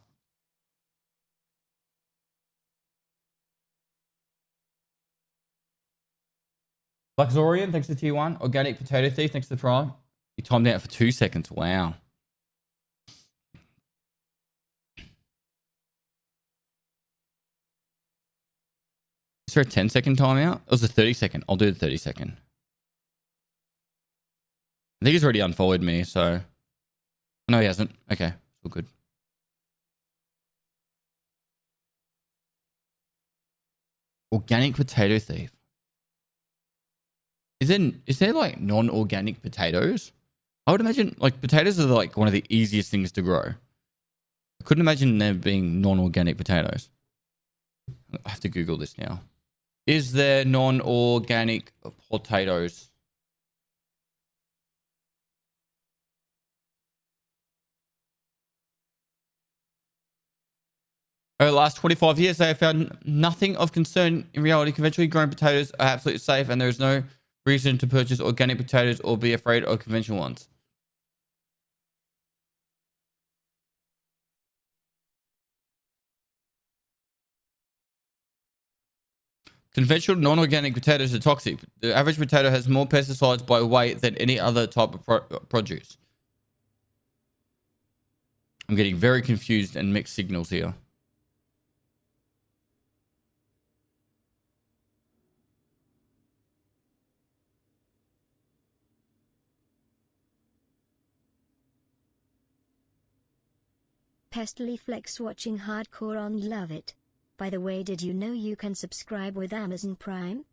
Luxorian, thanks to tier 1. Organic Potato Thief, thanks to the prime. He timed out for 2 seconds. Wow. Is there a 10-second timeout? It was a 30-second. I'll do the 30-second. I think he's already unfollowed me, so... No, he hasn't. Okay, all good. Organic Potato Thief. Is there like non-organic potatoes? I would imagine like potatoes are like one of the easiest things to grow. I couldn't imagine there being non-organic potatoes. I have to Google this now. Is there non-organic potatoes? Over the last 25 years, they have found nothing of concern. In reality, conventionally grown potatoes are absolutely safe, and there is no reason to purchase organic potatoes or be afraid of conventional ones. Conventional non-organic potatoes are toxic. The average potato has more pesticides by weight than any other type of produce. I'm getting very confused and mixed signals here. Pestily Flex watching hardcore on love it. By the way, did you know you can subscribe with Amazon Prime?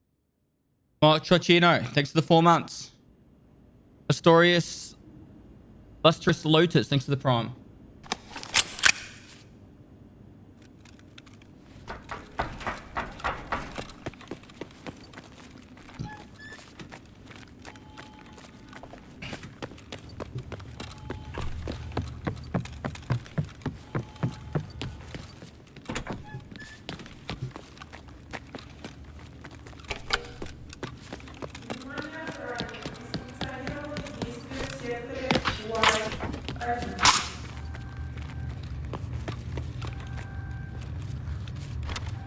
Mark Trocchino, thanks for the 4 months. Astorius Lustrous Lotus, thanks for the prime.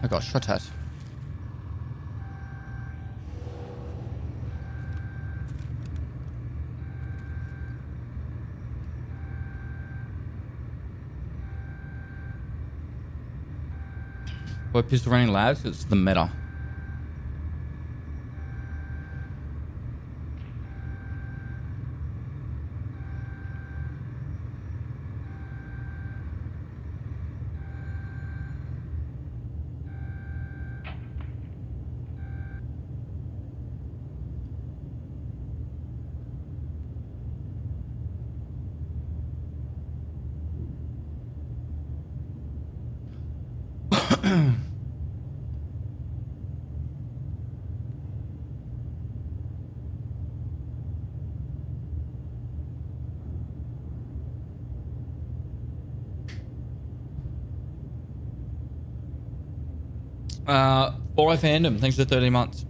I got shot at. Why pistol running labs? It's the meta. For fandom, thanks for 30 months.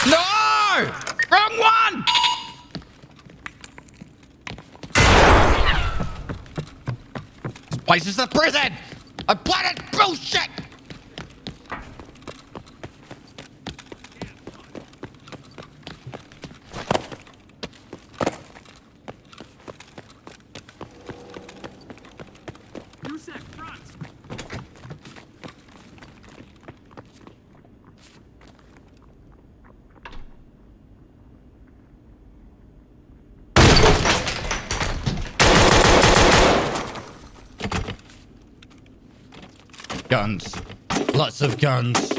No! Wrong one! This place is a prison! I planted bullshit! USEC front. Guns. Lots of guns.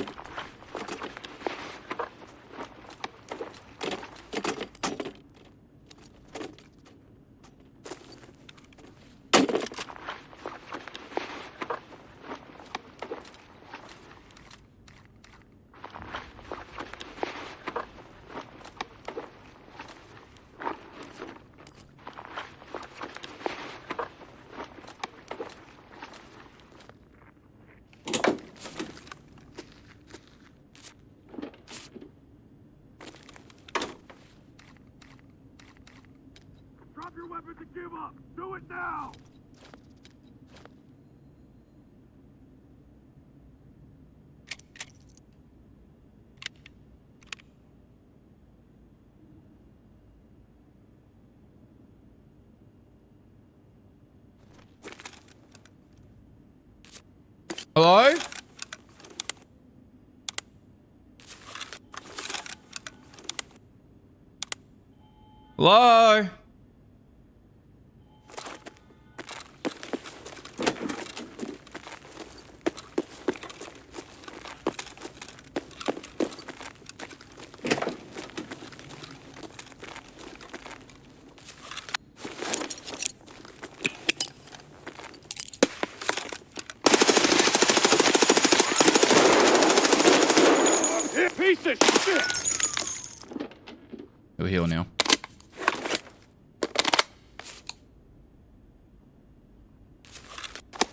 Drop your weapons and give up. Do it now. Hello? Hello? Piece of shit. We'll heal now.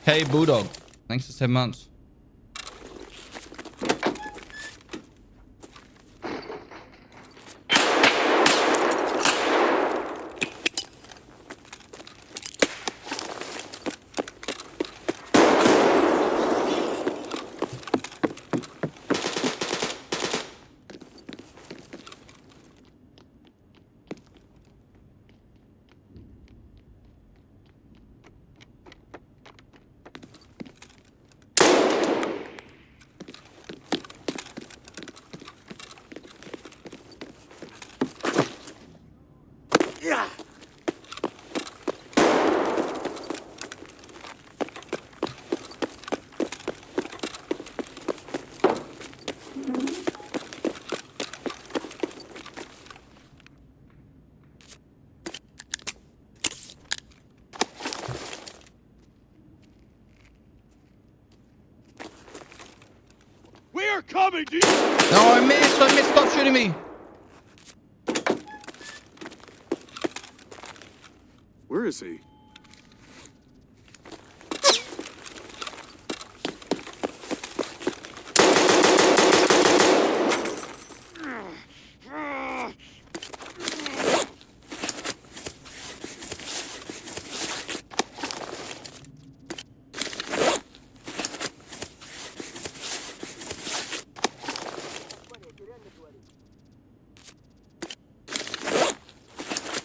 Hey, Bulldog. Thanks for 7 months. coming to you! No, I missed. I missed. Stop shooting me. Where is he?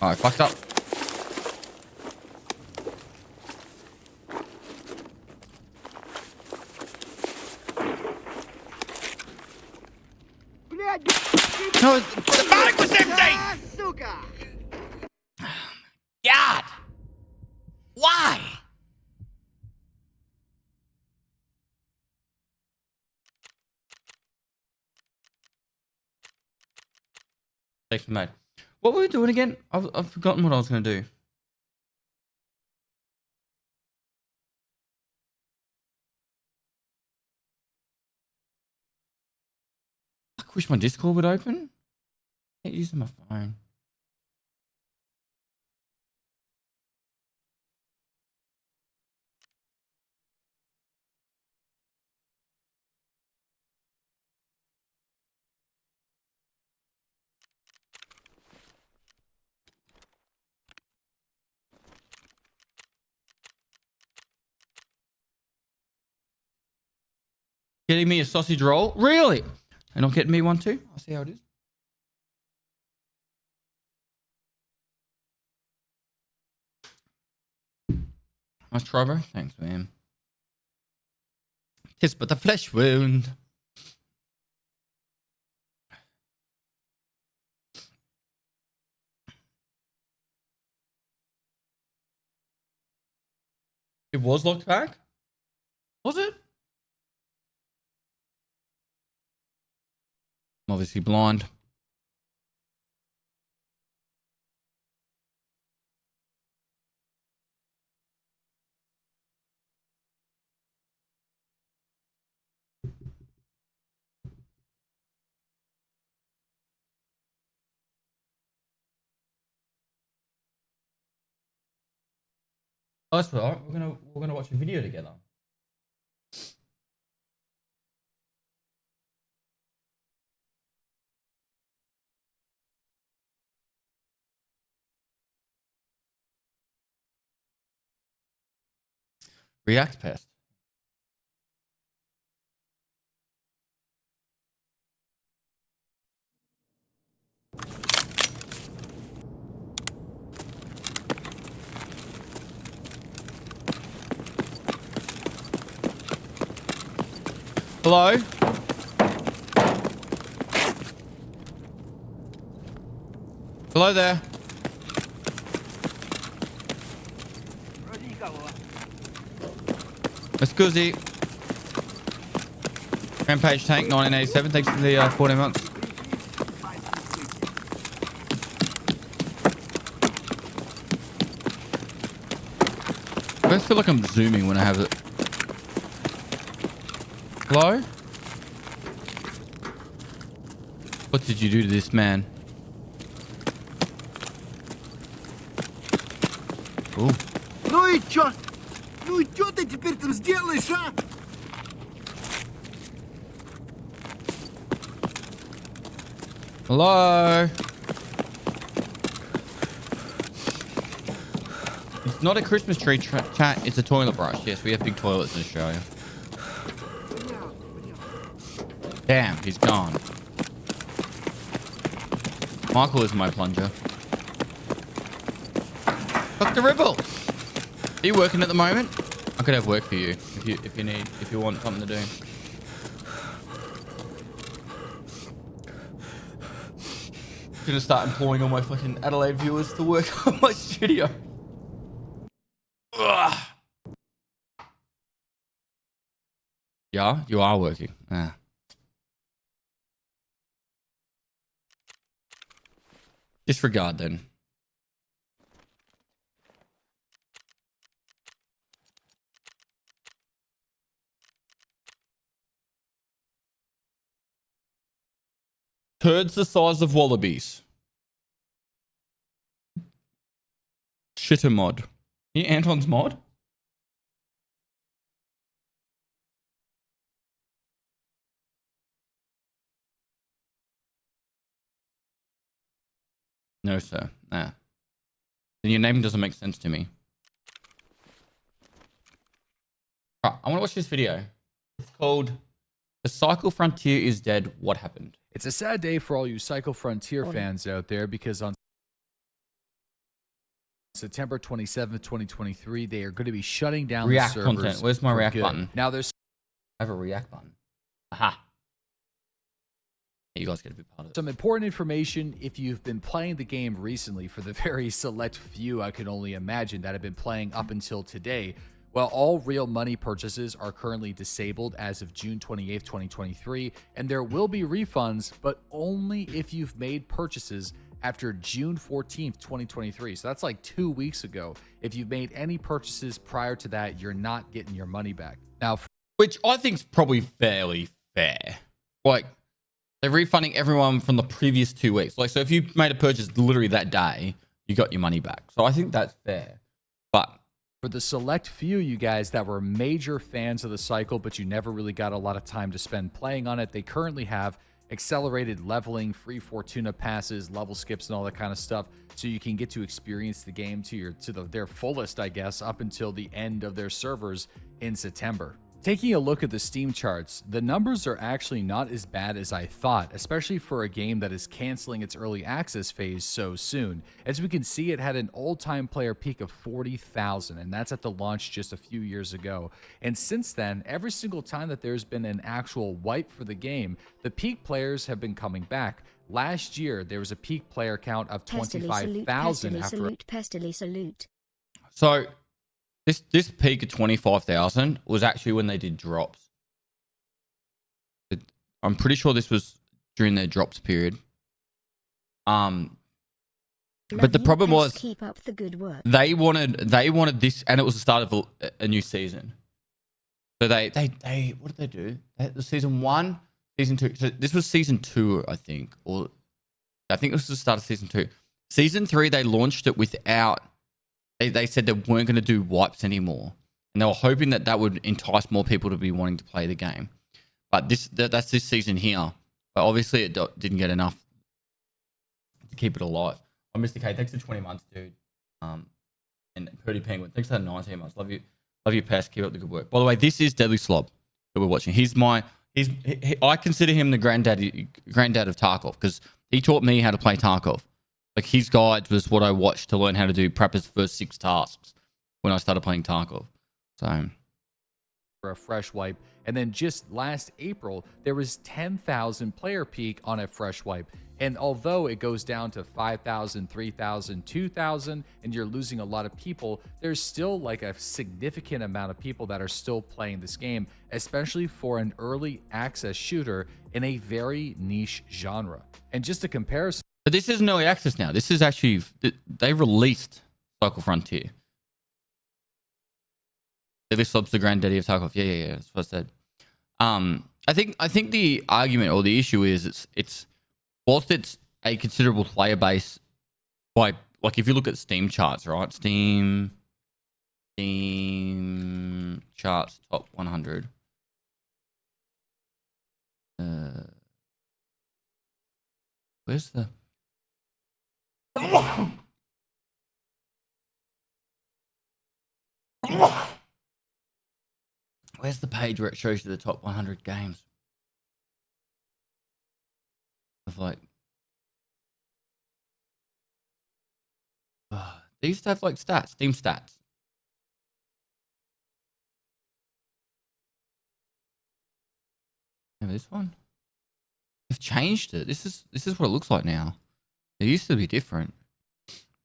Oh, I fucked up. No, the bag was empty! God! Why? Thanks, mate. What were we doing again? I've forgotten what I was going to do. I wish my Discord would open. I can't use my phone. Getting me a sausage roll? Really? And not getting me one too? I'll see how it is. Nice try, bro. Thanks, man. Tis but a flesh wound. It was locked back? Was it? I'm obviously blind. Oh, that's right. We're gonna watch a video together. React Pest. Hello? Hello there. Excuse. Rampage Tank 1987. Thanks for the 14 months. I feel like I'm zooming when I have it. Hello? What did you do to this man? Ooh. Ну и чё? Ну и чё ты теперь там сделаешь, а? Hello? It's not a Christmas tree chat, it's a toilet brush. Yes, we have big toilets in Australia. Damn, he's gone. Michael is my plunger. Dr. Ribble! Are you working at the moment? I could have work for you if you want something to do. I'm gonna start employing all my fucking Adelaide viewers to work on my studio. Ugh. Yeah, you are working. Ah. Disregard then. turds the size of wallabies. Shitter mod. Yeah, Anton's mod? No, sir. Nah. Then your name doesn't make sense to me. Right, I want to watch this video. It's called The Cycle Frontier is Dead. What happened? It's a sad day for all you Cycle Frontier fans out there because on September 27th, 2023, they are going to be shutting down React the servers. content. Where's my for react good. button? Now there's I have a react button. Aha. You guys get to be part of it. some important information if you've been playing the game recently. For the very select few, I can only imagine, that have been playing up until today. Well, all real money purchases are currently disabled as of June 28th, 2023, and there will be refunds, but only if you've made purchases after June 14th, 2023. So that's like 2 weeks ago. If you've made any purchases prior to that, you're not getting your money back. Now, Which I think is probably fairly fair. Like, they're refunding everyone from the previous 2 weeks. Like, so if you made a purchase literally that day, you got your money back. So I think that's fair. But for the select few you guys that were major fans of the cycle, but you never really got a lot of time to spend playing on it, they currently have accelerated leveling, free Fortuna passes, level skips, and all that kind of stuff, so you can get to experience the game to their fullest, I guess, up until the end of their servers in September. Taking a look at the Steam charts, the numbers are actually not as bad as I thought, especially for a game that is canceling its early access phase so soon. As we can see, it had an all-time player peak of 40,000, and that's at the launch just a few years ago. And since then, every single time that there's been an actual wipe for the game, the peak players have been coming back. Last year, there was a peak player count of 25,000 after... Pestily salute. so this peak of 25,000 was actually when they did drops. I'm pretty sure this was during their drops period. But the problem was, keep up the good work. they wanted this, and it was the start of a new season. So they what did they do? The season 1, season 2. So this was season 2, I think, or I think it was the start of season 2. Season 3, they launched it without. They said they weren't going to do wipes anymore, and they were hoping that that would entice more people to be wanting to play the game. But that's this season here. But obviously, it didn't get enough to keep it alive. Oh, Mr. K, thanks for 20 months, dude. And Purdy Penguin, thanks for 19 months. Love you, Pest. Keep up the good work. By the way, this is Deadly Slob that we're watching. I consider him the granddad of Tarkov, because he taught me how to play Tarkov. Like, his guides was what I watched to learn how to do Prepper's first 6 tasks when I started playing Tarkov. So, for a fresh wipe. And then just last April, there was 10,000 player peak on a fresh wipe. And although it goes down to 5,000, 3,000, 2,000, and you're losing a lot of people, there's still like a significant amount of people that are still playing this game, especially for an early access shooter in a very niche genre. And just a comparison. but this isn't early access now. This is actually, they released Cycle Frontier. Deadly Slob's the granddaddy of Tarkov. Yeah. That's what I said. I think the argument or the issue is it's whilst it's a considerable player base, like if you look at Steam charts, right? Steam charts top 100. Where's the? Where's the page where it shows you the top 100 games? Of like, they used to have like stats, Steam stats. Remember this one? They've changed it. This is what it looks like now. It used to be different.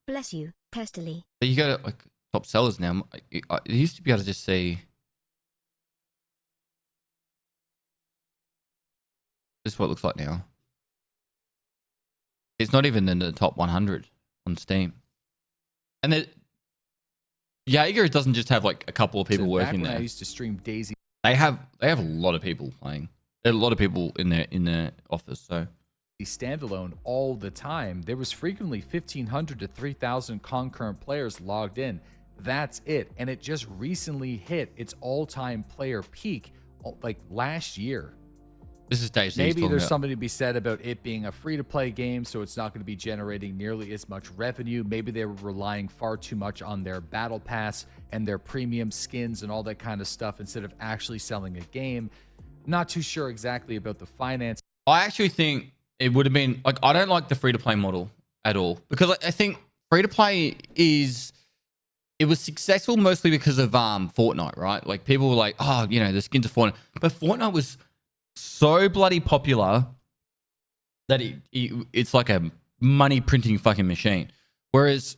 Bless you, Pestily. But you go to like top sellers now. It used to be able to just see. This is what it looks like now. It's not even in the top 100 on Steam. And then Jaeger doesn't just have like a couple of people working there. I used to stream Daisy. They have a lot of people playing. There are a lot of people in their office. So standalone all the time. There was frequently 1,500 to 3,000 concurrent players logged in. That's it. And it just recently hit its all-time player peak like last year. This is Daisy. Maybe there's something to be said about it being a free-to-play game, so it's not going to be generating nearly as much revenue. Maybe they were relying far too much on their battle pass and their premium skins and all that kind of stuff instead of actually selling a game. Not too sure exactly about the finance. I actually think it would have been like, I don't like the free-to-play model at all, because I think free-to-play it was successful mostly because of Fortnite, right? Like people were like, oh, you know, the skins of Fortnite, but Fortnite was so bloody popular that it's like a money printing fucking machine. Whereas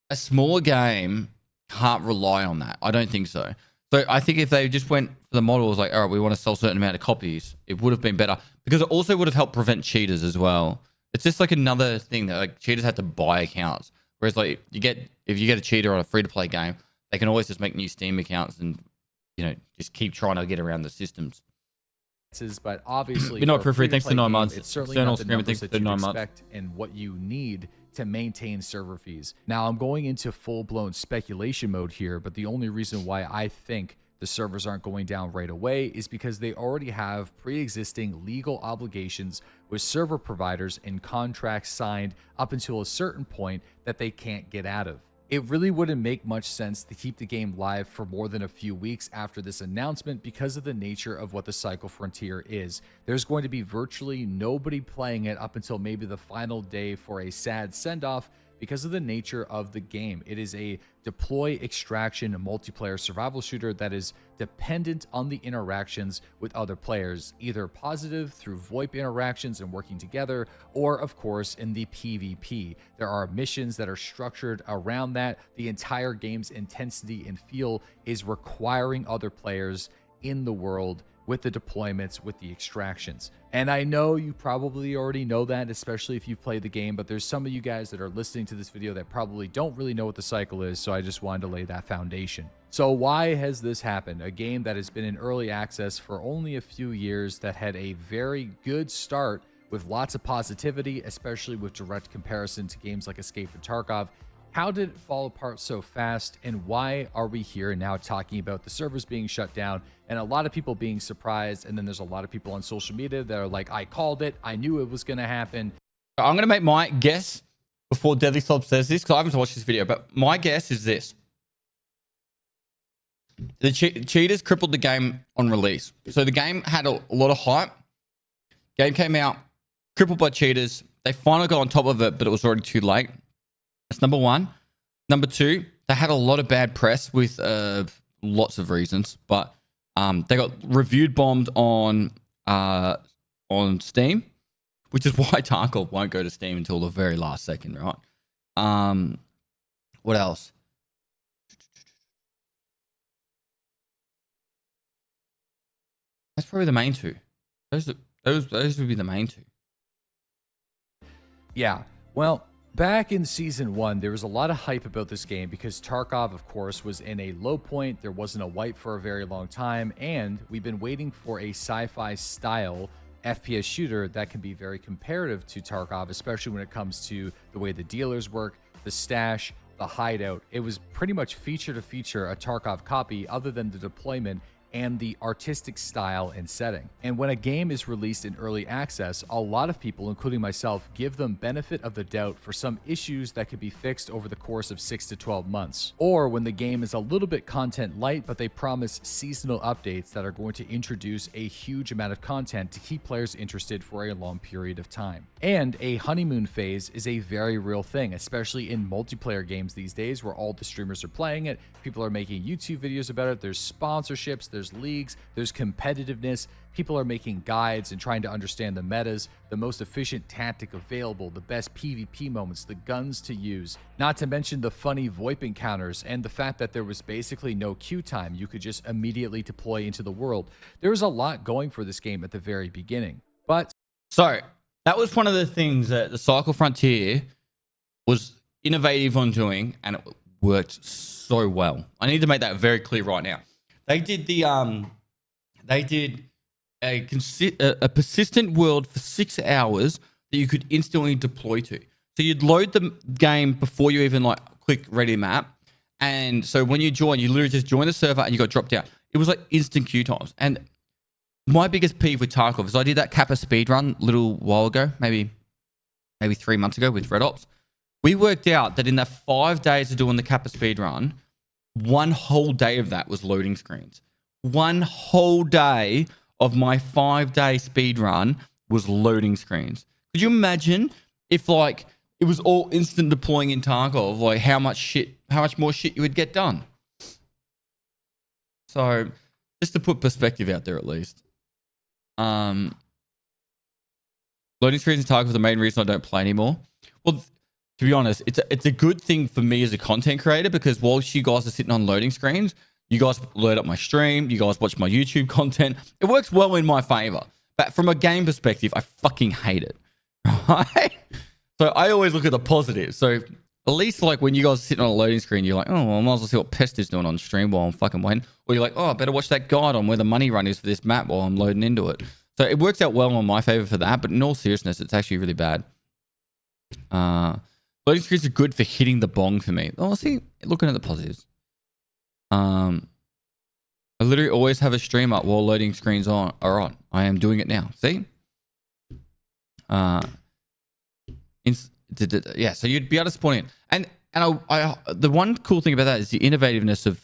a smaller game can't rely on that. I don't think so. So I think if they just went for the model, was like, all right, we want to sell a certain amount of copies, it would have been better, because it also would have helped prevent cheaters as well. It's just like another thing that like cheaters had to buy accounts. Whereas like if you get a cheater on a free to play game, they can always just make new Steam accounts and, you know, just keep trying to get around the systems. But obviously, You're not proofread. Thanks for 9 months. It's certainly External not the streaming. numbers Thanks that for you 9 months. expect and what you need to maintain server fees. Now, I'm going into full-blown speculation mode here, but the only reason why I think the servers aren't going down right away is because they already have pre-existing legal obligations with server providers and contracts signed up until a certain point that they can't get out of. It really wouldn't make much sense to keep the game live for more than a few weeks after this announcement because of the nature of what the Cycle Frontier is. There's going to be virtually nobody playing it up until maybe the final day for a sad send-off because of the nature of the game. It is a deploy, extraction, multiplayer survival shooter that is dependent on the interactions with other players, either positive through VoIP interactions and working together, or of course in the PvP. There are missions that are structured around that. The entire game's intensity and feel is requiring other players in the world with the deployments, with the extractions. And I know you probably already know that, especially if you've played the game, but there's some of you guys that are listening to this video that probably don't really know what the cycle is, so I just wanted to lay that foundation. So why has this happened? A game that has been in early access for only a few years, that had a very good start with lots of positivity, especially with direct comparison to games like Escape from Tarkov. How did it fall apart so fast, and why are we here now talking about the servers being shut down and a lot of people being surprised? And then there's a lot of people on social media that are like, I called it, I knew it was going to happen. I'm going to make my guess before Deadly Slob says this, because I haven't watched this video, but my guess is this. The cheaters crippled the game on release. So the game had a lot of hype. Game came out, crippled by cheaters. They finally got on top of it, but it was already too late. That's number one. Number two, they had a lot of bad press with lots of reasons, but they got reviewed bombed on Steam, which is why Tarkov won't go to Steam until the very last second, right? What else? That's probably the main two. Those would be the main two. Yeah, well, back in Season 1, there was a lot of hype about this game because Tarkov, of course, was in a low point. There wasn't a wipe for a very long time, and we've been waiting for a sci-fi style FPS shooter that can be very comparative to Tarkov, especially when it comes to the way the dealers work, the stash, the hideout. It was pretty much feature to feature a Tarkov copy other than the deployment and the artistic style and setting. And when a game is released in early access, a lot of people, including myself, give them benefit of the doubt for some issues that could be fixed over the course of 6 to 12 months. Or when the game is a little bit content light, but they promise seasonal updates that are going to introduce a huge amount of content to keep players interested for a long period of time. And a honeymoon phase is a very real thing, especially in multiplayer games these days where all the streamers are playing it, people are making YouTube videos about it, there's sponsorships, there's leagues, there's competitiveness, people are making guides and trying to understand the metas, the most efficient tactic available, the best PvP moments, the guns to use, not to mention the funny VoIP encounters and the fact that there was basically no queue time. You could just immediately deploy into the world. There was a lot going for this game at the very beginning. But so that was one of the things that the Cycle Frontier was innovative on doing, and it worked so well. I need to make that very clear right now. They did a persistent world for 6 hours that you could instantly deploy to. So you'd load the game before you even like click ready map. And so when you join, you literally just join the server and you got dropped out. It was like instant queue times. And my biggest peeve with Tarkov is I did that Kappa speed run a little while ago, maybe 3 months ago with Red Ops. We worked out that in the 5 days of doing the Kappa speed run, one whole day of that was loading screens. One whole day of my 5-day speed run was loading screens. Could you imagine if like it was all instant deploying in Tarkov, like how much more shit you would get done? So just to put perspective out there at least. Loading screens in Tarkov are the main reason I don't play anymore. Well, to be honest, it's a good thing for me as a content creator because whilst you guys are sitting on loading screens, you guys load up my stream, you guys watch my YouTube content. It works well in my favor. But from a game perspective, I fucking hate it. Right? So I always look at the positives. So at least like when you guys are sitting on a loading screen, you're like, oh, well, I might as well see what Pest is doing on stream while I'm fucking waiting. Or you're like, oh, I better watch that guide on where the money run is for this map while I'm loading into it. So it works out well on my favor for that. But in all seriousness, it's actually really bad. Loading screens are good for hitting the bong for me. Oh, see, looking at the positives. I literally always have a stream up while loading screens are on. I am doing it now. See? Yeah, so you'd be able to spawn in. And I the one cool thing about that is the innovativeness of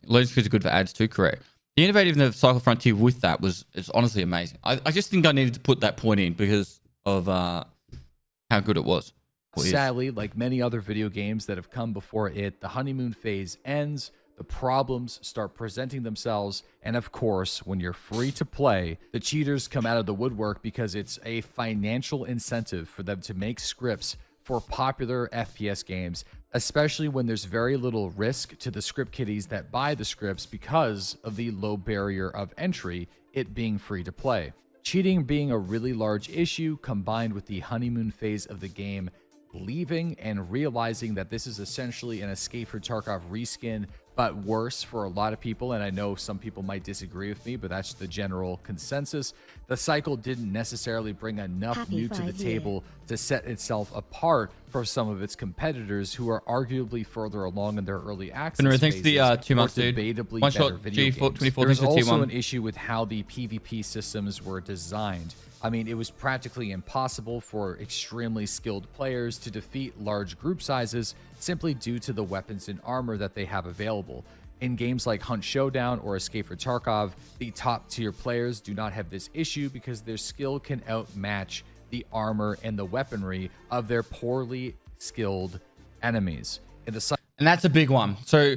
loading screens are good for ads too, correct? The innovativeness of Cycle Frontier with that is honestly amazing. I just think I needed to put that point in because of how good it was. Sadly, like many other video games that have come before it, the honeymoon phase ends, the problems start presenting themselves, and of course, when you're free to play, the cheaters come out of the woodwork because it's a financial incentive for them to make scripts for popular FPS games, especially when there's very little risk to the script kiddies that buy the scripts because of the low barrier of entry, it being free to play. Cheating being a really large issue combined with the honeymoon phase of the game leaving and realizing that this is essentially an Escape from Tarkov reskin, but worse for a lot of people, and I know some people might disagree with me, but that's the general consensus. The cycle didn't necessarily bring enough new to the table to set itself apart from some of its competitors who are arguably further along in their early access phases. Thanks to the 2 months, dude. Debatably One better shot, video games. G24, There's thanks to also T1. an issue with how the PvP systems were designed. I mean, it was practically impossible for extremely skilled players to defeat large group sizes simply due to the weapons and armor that they have available. In games like Hunt Showdown or Escape from Tarkov, the top tier players do not have this issue because their skill can outmatch the armor and the weaponry of their poorly skilled enemies. And that's a big one. So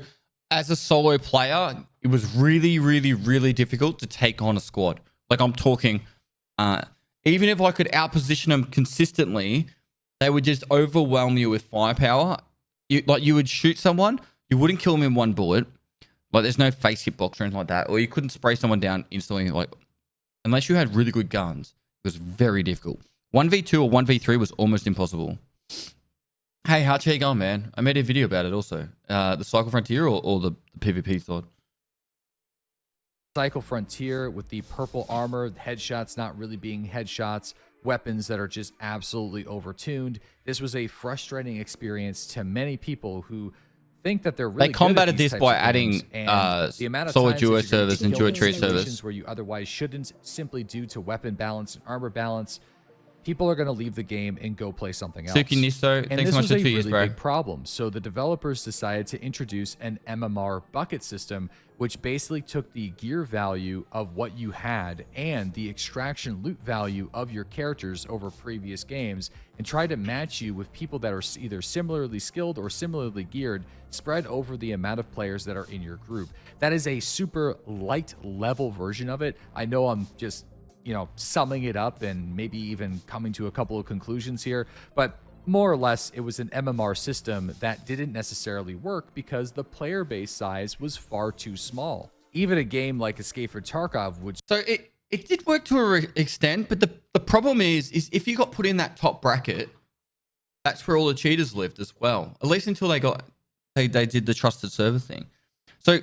as a solo player, it was really, really, really difficult to take on a squad. Like I'm talking, even if I could outposition them consistently, they would just overwhelm you with firepower. You would shoot someone, you wouldn't kill them in one bullet. Like there's no face hitbox or anything like that. Or you couldn't spray someone down instantly. Like unless you had really good guns, it was very difficult. 1v2 or 1v3 was almost impossible. Hey, how you going, man? I made a video about it also. The Cycle Frontier or the PvP side? Cycle Frontier with the purple armor, headshots not really being headshots, weapons that are just absolutely overtuned. This was a frustrating experience to many people who think that they're really They combated good at this by adding the amount of solo times duo that you're gonna service and kill duo in tree service. situations where you otherwise shouldn't, simply due to weapon balance and armor balance, people are going to leave the game and go play something else. Suki Nisto, And thanks this so much was for a 2 years, really bro. big problem. So the developers decided to introduce an MMR bucket system, which basically took the gear value of what you had and the extraction loot value of your characters over previous games and tried to match you with people that are either similarly skilled or similarly geared, spread over the amount of players that are in your group. That is a super light level version of it. I know I'm just, summing it up and maybe even coming to a couple of conclusions here, but more or less, it was an MMR system that didn't necessarily work because the player base size was far too small. Even a game like Escape from Tarkov would... So it did work to an extent, but the problem is if you got put in that top bracket, that's where all the cheaters lived as well. At least until they did the trusted server thing. So,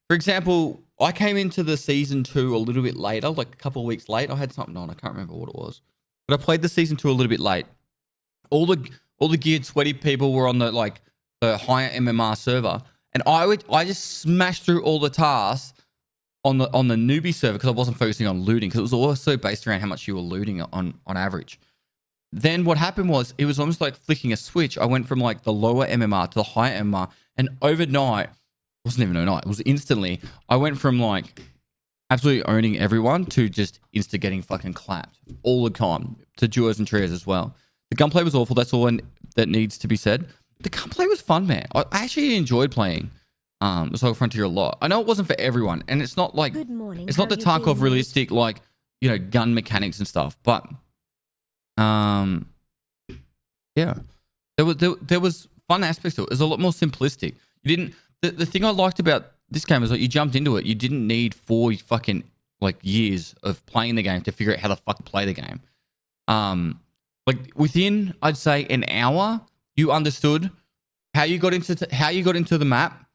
for example, I came into the season 2 a little bit later, like a couple of weeks late. I had something on. I can't remember what it was. but I played the season 2 a little bit late. All the geared sweaty people were on the higher MMR server, and I just smashed through all the tasks on the newbie server because I wasn't focusing on looting, because it was also based around how much you were looting on average. Then what happened was, it was almost like flicking a switch. I went from like the lower MMR to the higher MMR, and overnight, it wasn't even overnight, it was instantly, I went from like absolutely owning everyone to just insta getting fucking clapped all the time, to duos and trios as well. The gunplay was awful. That's all that needs to be said. The gunplay was fun, man. I actually enjoyed playing Assault Frontier a lot. I know it wasn't for everyone, and it's not like, Good morning. it's not the Tarkov realistic, like, you know, gun mechanics and stuff, but yeah, there was fun aspects to it. It was a lot more simplistic. You didn't, the thing I liked about this game was like, you jumped into it. You didn't need 4 fucking like years of playing the game to figure out how to fucking play the game. Like within, I'd say, an hour, you understood how you got into the map,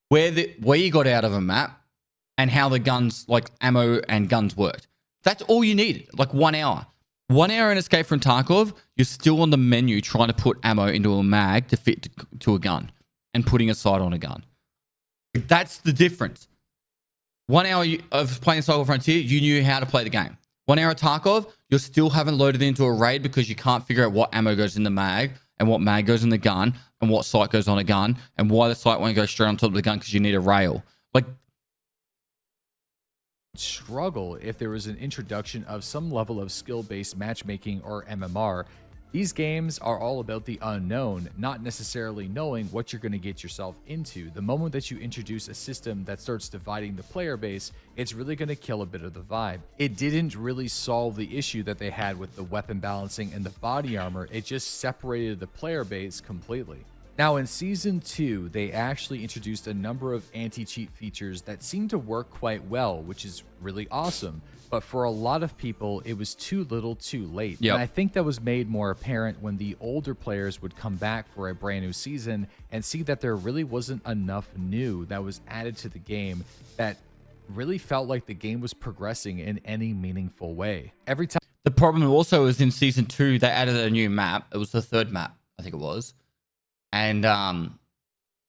where you got out of a map, and how the guns, like ammo and guns, worked. That's all you needed. Like 1 hour. 1 hour in Escape from Tarkov, you're still on the menu trying to put ammo into a mag to fit to a gun, and putting a sight on a gun. That's the difference. 1 hour of playing Assault Frontier, you knew how to play the game. 1 hour of Tarkov, you still haven't loaded into a raid because you can't figure out what ammo goes in the mag, and what mag goes in the gun, and what sight goes on a gun, and why the sight won't go straight on top of the gun because you need a rail. Like, struggle if there was an introduction of some level of skill-based matchmaking or MMR. These games are all about the unknown, not necessarily knowing what you're going to get yourself into. The moment that you introduce a system that starts dividing the player base, it's really going to kill a bit of the vibe. It didn't really solve the issue that they had with the weapon balancing and the body armor. It just separated the player base completely. Now in Season 2, they actually introduced a number of anti-cheat features that seem to work quite well, which is really awesome. But for a lot of people, it was too little too late. Yep. And I think that was made more apparent when the older players would come back for a brand new season and see that there really wasn't enough new that was added to the game that really felt like the game was progressing in any meaningful way. Every time. the problem also is in Season 2, they added a new map. It was the 3rd map, I think it was. And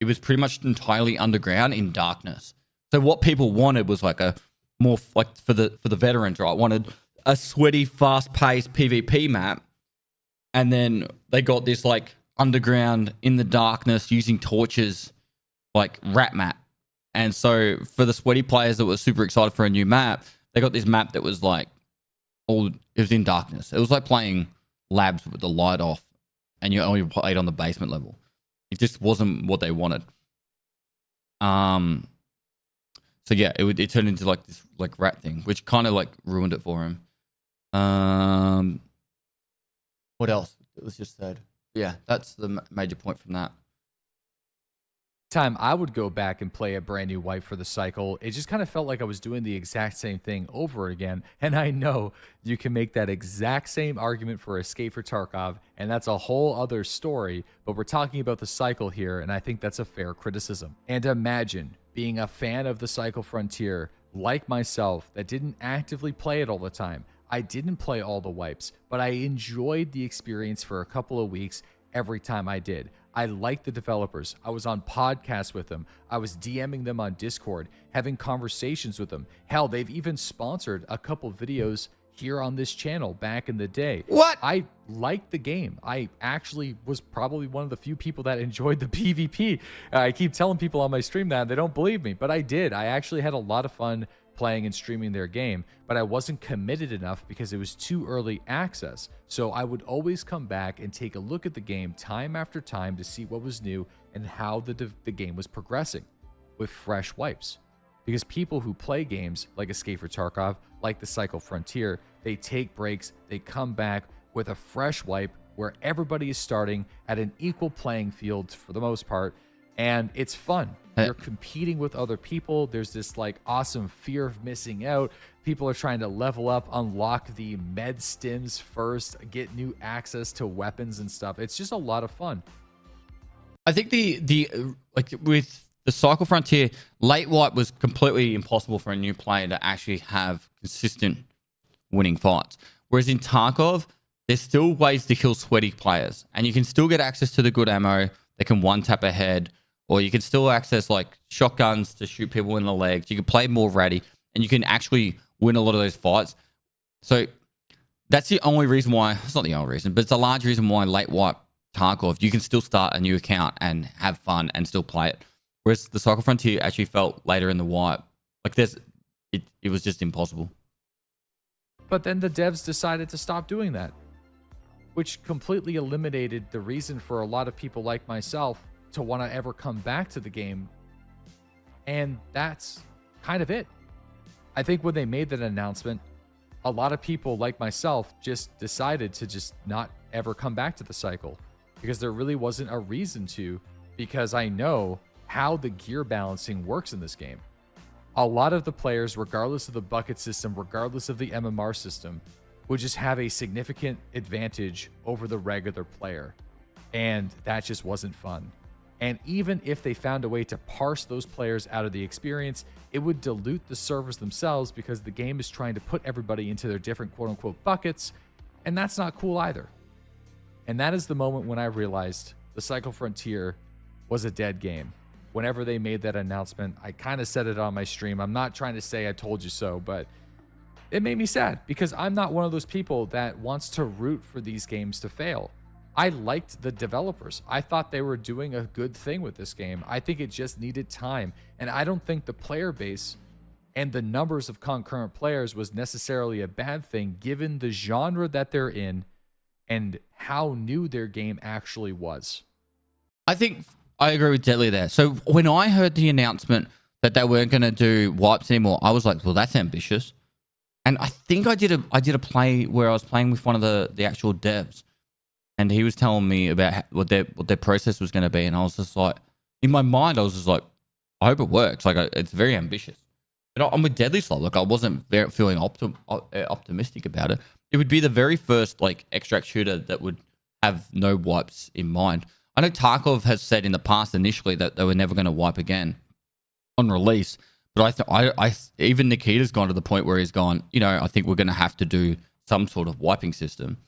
it was pretty much entirely underground in darkness. So what people wanted was like a more, like for the veterans, right? Wanted a sweaty, fast-paced PvP map, and then they got this like underground in the darkness using torches, like rat map. And so for the sweaty players that were super excited for a new map, they got this map that was like it was in darkness. It was like playing labs with the light off, and you only played on the basement level. It just wasn't what they wanted. So yeah, it turned into like this like rat thing, which kind of like ruined it for him. What else? It was just said. Yeah, that's the major point from that. Time I would go back and play a brand new wipe for the cycle, it just kind of felt like I was doing the exact same thing over again. And I know you can make that exact same argument for Escape for Tarkov, and that's a whole other story, but we're talking about the cycle here, and I think that's a fair criticism. And imagine being a fan of the Cycle Frontier, like myself, that didn't actively play it all the time. I didn't play all the wipes, but I enjoyed the experience for a couple of weeks every time I did. I liked the developers. I was on podcasts with them. I was DMing them on Discord, having conversations with them. Hell, they've even sponsored a couple videos here on this channel back in the day. What? I liked the game. I actually was probably one of the few people that enjoyed the PvP. I keep telling people on my stream that, and they don't believe me, but I did. I actually had a lot of fun playing and streaming their game, but I wasn't committed enough because it was too early access. So I would always come back and take a look at the game time after time to see what was new and how the game was progressing with fresh wipes. Because people who play games like Escape for Tarkov, like the Cycle Frontier, they take breaks, they come back with a fresh wipe where everybody is starting at an equal playing field for the most part, and it's fun. You're competing with other people. There's this like awesome fear of missing out. People are trying to level up, unlock the med stims first, get new access to weapons and stuff. It's just a lot of fun. I think the like with the Cycle Frontier, late wipe was completely impossible for a new player to actually have consistent winning fights. Whereas in Tarkov, there's still ways to kill sweaty players, and you can still get access to the good ammo that can one tap ahead, or you can still access like shotguns to shoot people in the legs. You can play more ratty, and you can actually win a lot of those fights. So that's the only reason why. It's not the only reason, but it's a large reason why late wipe Tarkov, you can still start a new account and have fun and still play it. Whereas the Cycle Frontier actually felt later in the wipe like it was just impossible. But then the devs decided to stop doing that, which completely eliminated the reason for a lot of people like myself to want to ever come back to the game. And that's kind of it. I think when they made that announcement, a lot of people like myself just decided to just not ever come back to the cycle because there really wasn't a reason to, because I know how the gear balancing works in this game. A lot of the players, regardless of the bucket system, regardless of the MMR system, would just have a significant advantage over the regular player. And that just wasn't fun. And even if they found a way to parse those players out of the experience, it would dilute the servers themselves because the game is trying to put everybody into their different quote-unquote buckets, and that's not cool either. And that is the moment when I realized the Cycle Frontier was a dead game. Whenever they made that announcement, I kind of said it on my stream. I'm not trying to say I told you so, but it made me sad because I'm not one of those people that wants to root for these games to fail. I liked the developers. I thought they were doing a good thing with this game. I think it just needed time. And I don't think the player base and the numbers of concurrent players was necessarily a bad thing given the genre that they're in and how new their game actually was. I think I agree with Deadly there. So when I heard the announcement that they weren't going to do wipes anymore, I was like, well, that's ambitious. And I think I did a play where I was playing with one of the actual devs, and he was telling me about what their process was going to be, and I was just like, in my mind, I was just like, I hope it works. Like, it's very ambitious. But I'm with Deadly Slot. Like, I wasn't feeling optimistic about it. It would be the very first like extract shooter that would have no wipes in mind. I know Tarkov has said in the past initially that they were never going to wipe again on release, but I even Nikita's gone to the point where he's gone, I think we're going to have to do some sort of wiping system.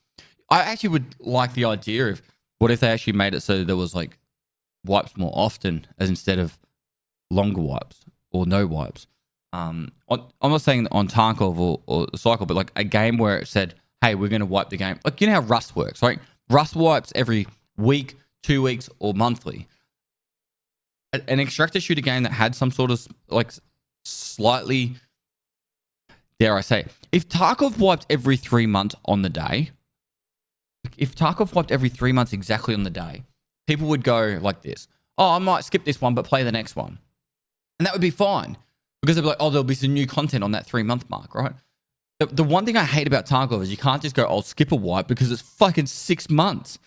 I actually would like the idea of what if they actually made it so there was like wipes more often as instead of longer wipes or no wipes. I'm not saying on Tarkov or the cycle, but like a game where it said, hey, we're going to wipe the game. Like, you know how Rust works, right? Rust wipes every week, 2 weeks, or monthly. An extractor shooter game that had some sort of like slightly, dare I say, if Tarkov wiped every 3 months on the day, if Tarkov wiped every 3 months exactly on the day, people would go like this. Oh, I might skip this one, but play the next one. And that would be fine. Because they'd be like, oh, there'll be some new content on that 3 month mark, right? The one thing I hate about Tarkov is you can't just go, I'll skip a wipe because it's fucking 6 months.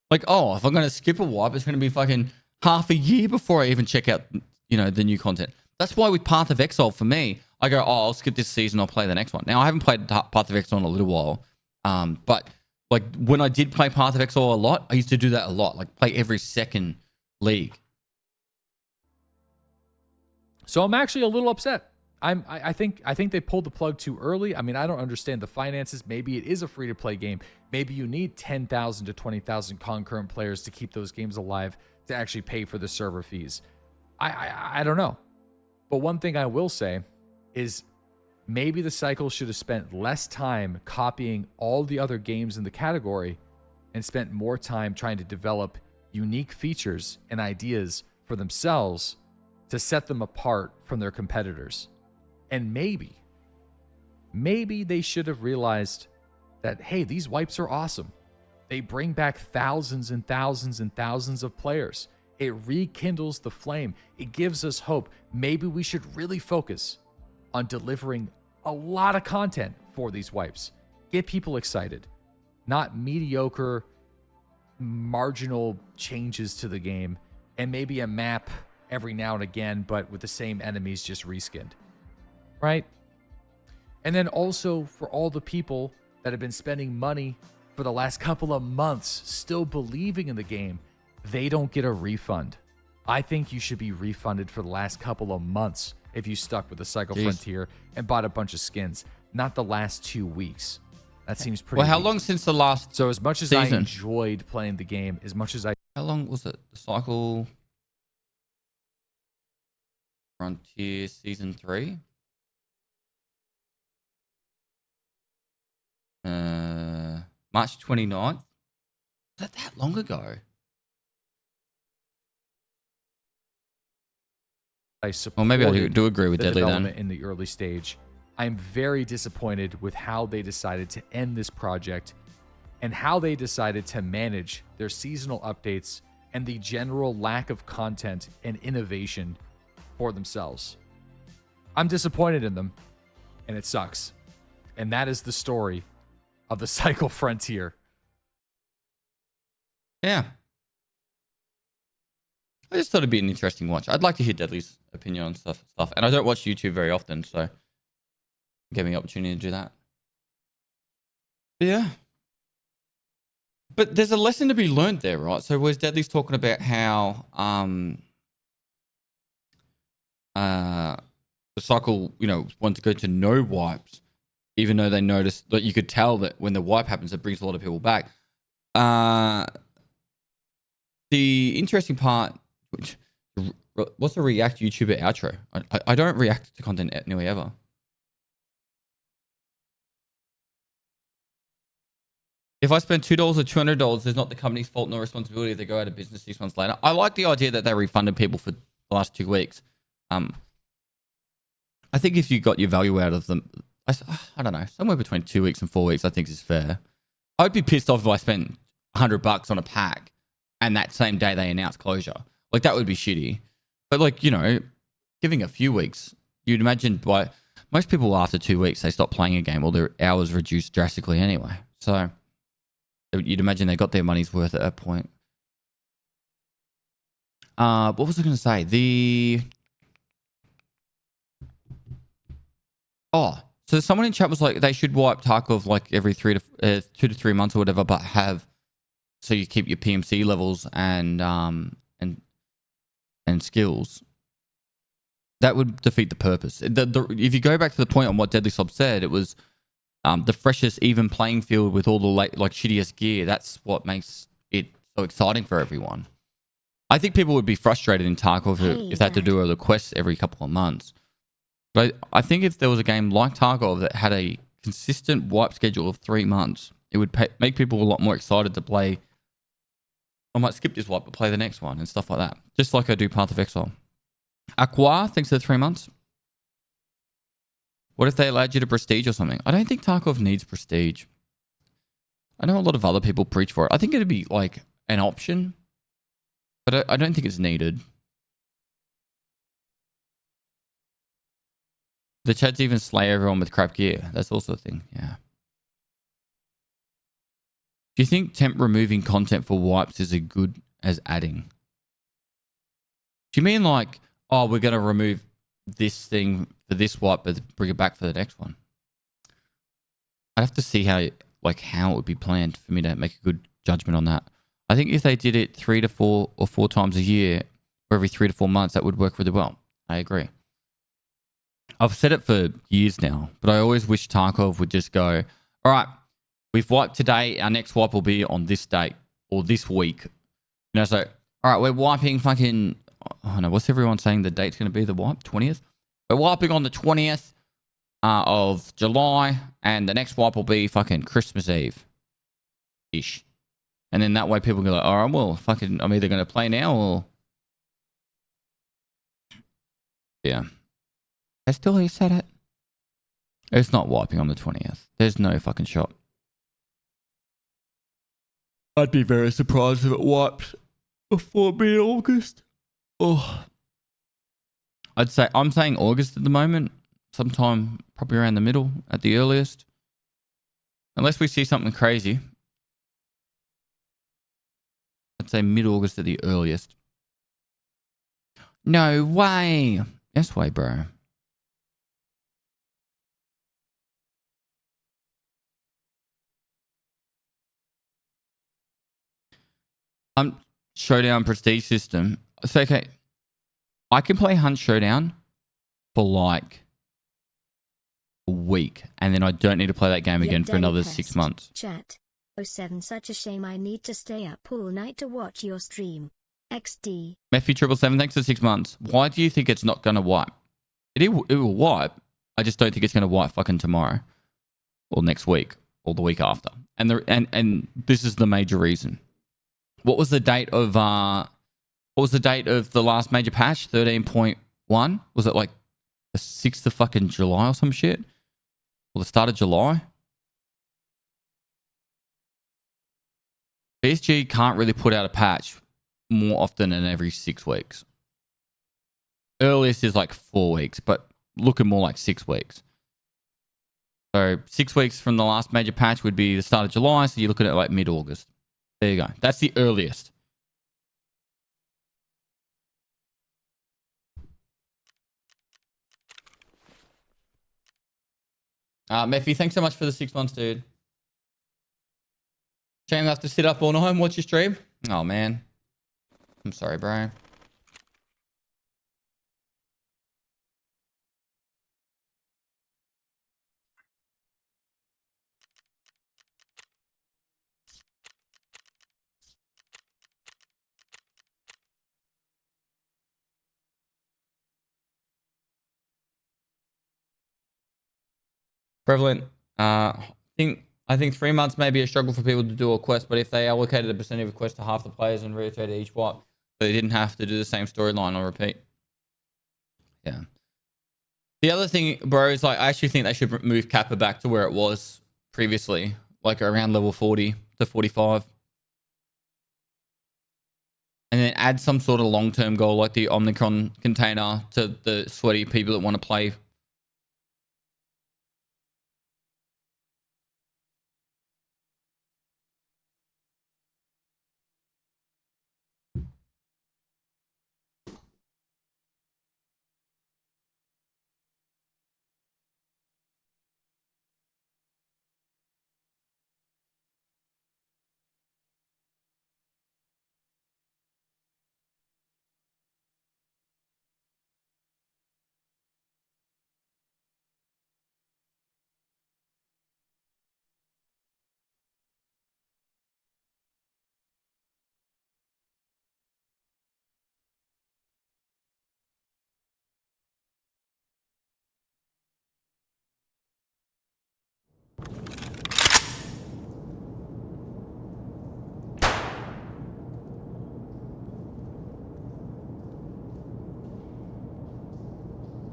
Like, oh, if I'm going to skip a wipe, it's going to be fucking half a year before I even check out, the new content. That's why with Path of Exile, for me, I go, oh, I'll skip this season, I'll play the next one. Now, I haven't played Path of Exile in a little while, but like when I did play Path of Exile a lot, I used to do that a lot, like play every second league. So I'm actually a little upset. I think they pulled the plug too early. I mean, I don't understand the finances. Maybe it is a free-to-play game. Maybe you need 10,000 to 20,000 concurrent players to keep those games alive to actually pay for the server fees. I don't know. But one thing I will say is maybe the cycle should have spent less time copying all the other games in the category and spent more time trying to develop unique features and ideas for themselves to set them apart from their competitors. And maybe they should have realized that, hey, these wipes are awesome. They bring back thousands and thousands and thousands of players. It rekindles the flame. It gives us hope. Maybe we should really focus on delivering a lot of content for these wipes. Get people excited. Not mediocre, marginal changes to the game. And maybe a map every now and again, but with the same enemies just reskinned. Right? And then also for all the people that have been spending money for the last couple of months still believing in the game, they don't get a refund. I think you should be refunded for the last couple of months if you stuck with the Cycle Frontier and bought a bunch of skins, not the last 2 weeks. That seems pretty. Well, how weak. long since the last? So as much as I season? enjoyed playing the game, as much as I How long was it? The cycle. Frontier season 3. March 29th. Was that long ago? supported Well, maybe I do agree with the Deadly development then. in the early stage. I am very disappointed with how they decided to end this project and how they decided to manage their seasonal updates and the general lack of content and innovation for themselves. I'm disappointed in them, and it sucks. And that is the story of the Cycle Frontier. Yeah. I just thought it'd be an interesting watch. I'd like to hear Deadly's opinion on stuff. And I don't watch YouTube very often, so give me the opportunity to do that. Yeah. But there's a lesson to be learned there, right? So whereas Deadly's talking about how the cycle, want to go to no wipes, even though they noticed that you could tell that when the wipe happens, it brings a lot of people back. The interesting part, what's the React YouTuber outro? I don't react to content nearly ever. If I spend $2 or $200, it's not the company's fault nor responsibility if they go out of business 6 months later. I like the idea that they refunded people for the last 2 weeks. I think if you got your value out of them, I don't know, somewhere between 2 weeks and 4 weeks, I think is fair. I'd be pissed off if I spent $100 on a pack and that same day they announced closure. Like, that would be shitty. But, like, giving a few weeks, you'd imagine by most people after 2 weeks, they stop playing a game or their hours reduced drastically anyway. So you'd imagine they got their money's worth at that point. What was I going to say? So someone in chat was like, they should wipe Tarkov like every 2 to 3 months or whatever, but so you keep your PMC levels and skills. That would defeat the purpose. If you go back to the point on what Deadly Sob said, it was the freshest, even playing field with all the shittiest gear. That's what makes it so exciting for everyone. I think people would be frustrated in Tarkov if they had to do the quests every couple of months. But I think if there was a game like Tarkov that had a consistent wipe schedule of 3 months, it would make people a lot more excited to play. I might skip this wipe, but play the next one and stuff like that. Just like I do Path of Exile. Aqua thinks they're 3 months. What if they allowed you to prestige or something? I don't think Tarkov needs prestige. I know a lot of other people preach for it. I think it'd be like an option, but I don't think it's needed. The chats even slay everyone with crap gear. That's also a thing, yeah. Do you think temp removing content for wipes is as good as adding? Do you mean like, we're going to remove this thing for this wipe, but bring it back for the next one? I'd have to see how it would be planned for me to make a good judgment on that. I think if they did it 3 to 4 or 4 times a year, or every 3 to 4 months, that would work really well. I agree. I've said it for years now, but I always wish Tarkov would just go, all right, we've wiped today. Our next wipe will be on this date or this week. So, all right, we're wiping fucking, what's everyone saying the date's going to be, the wipe? 20th? We're wiping on the 20th of July, and the next wipe will be fucking Christmas Eve-ish. And then that way people go like, all right, well, fucking, I'm either going to play now or... Yeah. I still said it. It's not wiping on the 20th. There's no fucking shot. I'd be very surprised if it wipes before mid-August. Oh. I'm saying August at the moment. Sometime probably around the middle at the earliest. Unless we see something crazy. I'd say mid-August at the earliest. No way. Yes way, bro. Showdown prestige system. So, okay. I can play Hunt Showdown for like a week, and then I don't need to play that game again for another 6 months. Chat. 07 such a shame I need to stay up all night to watch your stream. XD. Mephi777, thanks for 6 months. Why do you think it's not going to wipe? It will wipe. I just don't think it's going to wipe fucking tomorrow or next week or the week after. And this is the major reason. What was the date of the last major patch? 13.1? Was it like the 6th of fucking July or some shit? Or the start of July? BSG can't really put out a patch more often than every 6 weeks. Earliest is like 4 weeks, but looking more like 6 weeks. So 6 weeks from the last major patch would be the start of July, so you're looking at like mid-August. There you go. That's the earliest. Mephi, thanks so much for the 6 months, dude. Shame I have to sit up all night and watch your stream. Oh, man. I'm sorry, bro. Prevalent. I think 3 months may be a struggle for people to do a quest, but if they allocated a percentage of a quest to half the players and rotated each wipe, they didn't have to do the same storyline or repeat. Yeah. The other thing, bro, is like I actually think they should move Kappa back to where it was previously, like around level 40 to 45. And then add some sort of long-term goal like the Omnicron container to the sweaty people that want to play.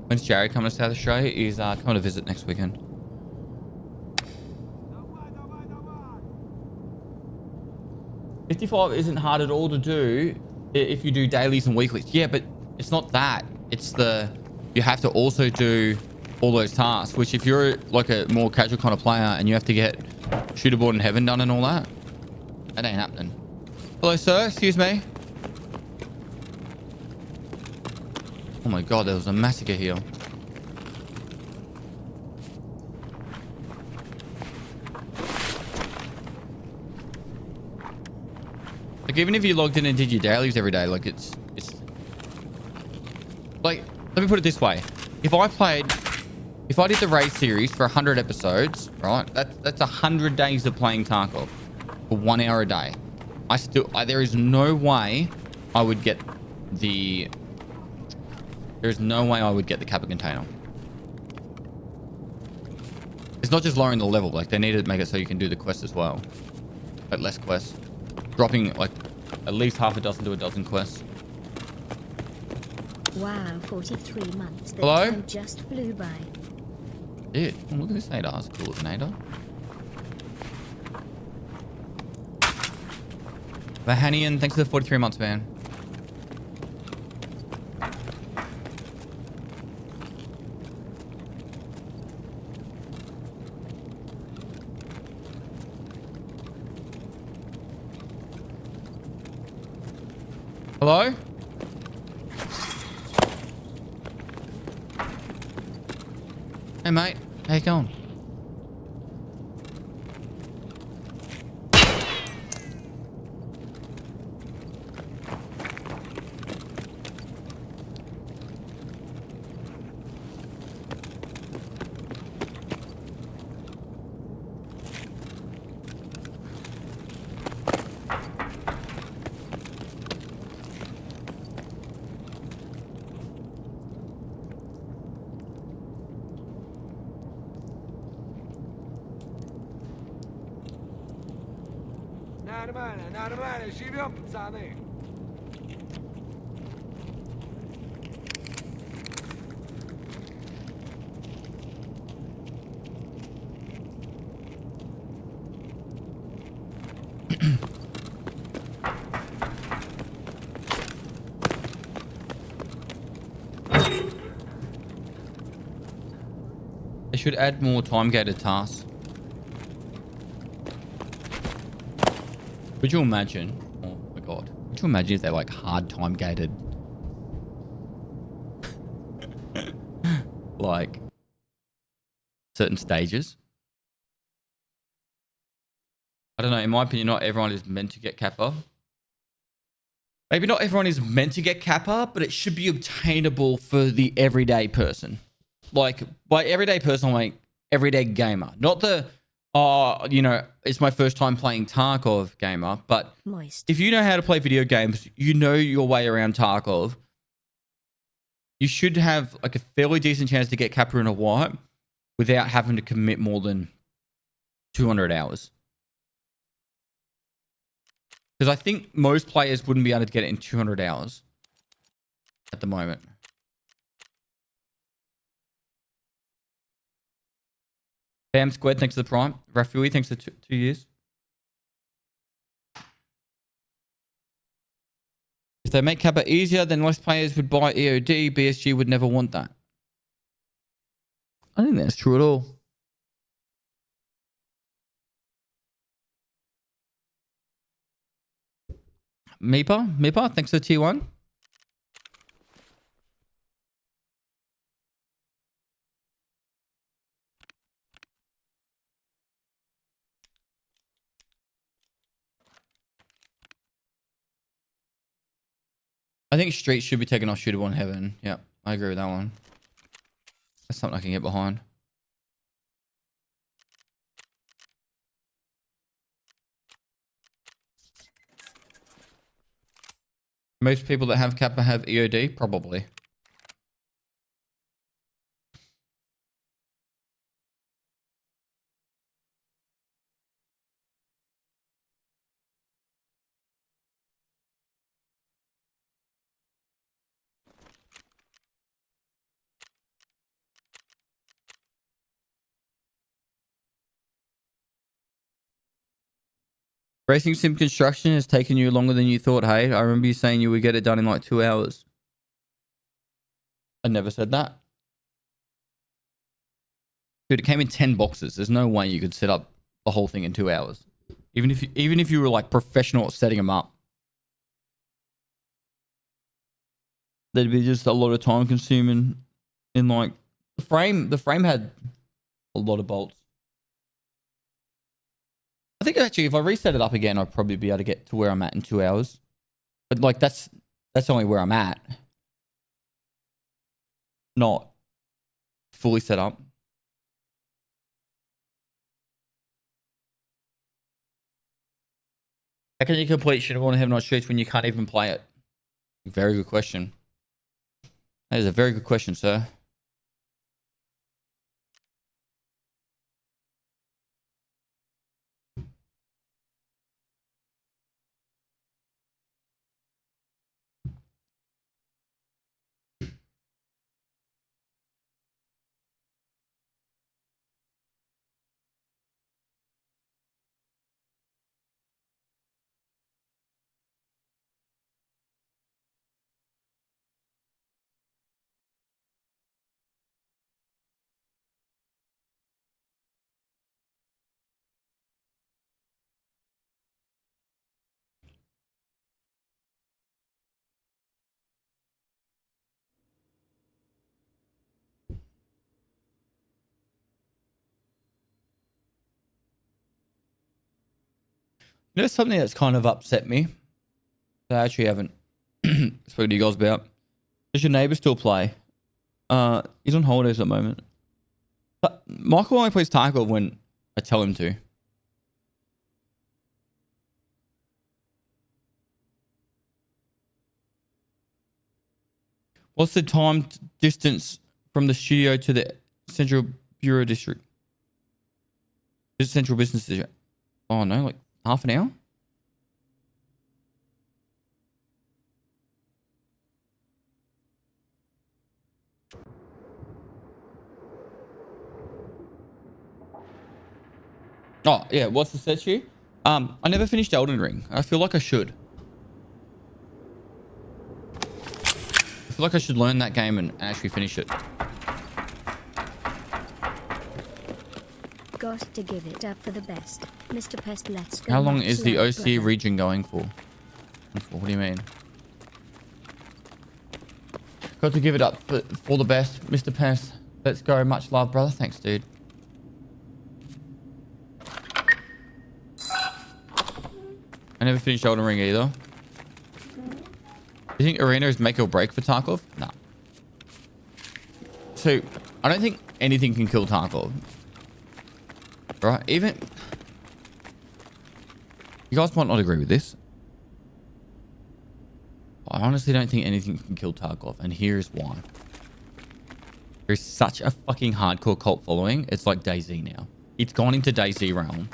When's Jared coming to South Australia? He's coming to visit next weekend. $55 isn't hard at all to do if you do dailies and weeklies. Yeah, but it's not that. It's you have to also do all those tasks, which if you're like a more casual kind of player and you have to get Shooterboard in Heaven done and all that, that ain't happening. Hello, sir. Excuse me. Oh my god, there was a massacre here. Like, even if you logged in and did your dailies every day, like, it's... Like, let me put it this way. If I did the raid series for 100 episodes, right? That's 100 days of playing Tarkov for 1 hour a day. There is no way I would get the... There's no way I would get the Kappa container. It's not just lowering the level. Like, they need to make it so you can do the quest as well. But less quests. Dropping, like, at least half a dozen to a dozen quests. Wow, 43 months. The Hello? time just flew by. Dude, oh, look at this Nadar. It's cool as an Nadar. Vahanian, thanks for the 43 months, man. Hello? Hey, mate. How you going? Нормально, нормально, живем, пацаны. They should add more time-gated tasks. Could you imagine? Oh my god. Could you imagine if they're like hard time-gated? Like certain stages? I don't know. In my opinion, not everyone is meant to get Kappa. Maybe not everyone is meant to get Kappa, but it should be obtainable for the everyday person. Like, by everyday person, I'm like everyday gamer. Not the, you know, it's my first time playing Tarkov gamer. But Moist. if you know how to play video games, you know your way around Tarkov, you should have like a fairly decent chance to get Kappa in a wipe without having to commit more than 200 hours. Because I think most players wouldn't be able to get it in 200 hours at the moment. Bam Squared, thanks to the Prime. Rafui, thanks for 2 years. If they make Kappa easier, then less players would buy EOD. BSG would never want that. I don't think that's true at all. Meepa, thanks for T1. I think Street should be taken off shootable in heaven. Yeah, I agree with that one. That's something I can get behind. Most people that have Kappa have EOD? Probably. Racing sim construction has taken you longer than you thought, hey? I remember you saying you would get it done in like 2 hours. I never said that. Dude, it came in 10 boxes. There's no way you could set up the whole thing in 2 hours. Even if you were like professional at setting them up. There'd be just a lot of time consuming in like the frame had a lot of bolts. I think actually if I reset it up again, I'd probably be able to get to where I'm at in 2 hours. But like that's only where I'm at. Not fully set up. How can you complete Shootable in Heaven on Streets when you can't even play it? Very good question. That is a very good question, sir. You know something that's kind of upset me? That I actually haven't spoken to you guys about. Does your neighbor still play? He's on holidays at the moment. But Michael only plays Tarkov when I tell him to. What's the time distance from the studio to the Central Bureau District? Central Business District. Oh no, like half an hour? Oh, yeah. What's the set here? I never finished Elden Ring. I feel like I should. I feel like I should learn that game and actually finish it. Got to give it up for the best. Mr. Pest, let's go. How long much is the love, OC brother. region going for? What do you mean? Got to give it up for the best, Mr. Pest. Let's go. Much love, brother. Thanks, dude. I never finished Elden Ring either. Do you think Arena is make or break for Tarkov? No. So, I don't think anything can kill Tarkov. Right? Even... You guys might not agree with this. I honestly don't think anything can kill Tarkov, and here's why. There's such a fucking hardcore cult following. It's like DayZ now. It's gone into DayZ realm.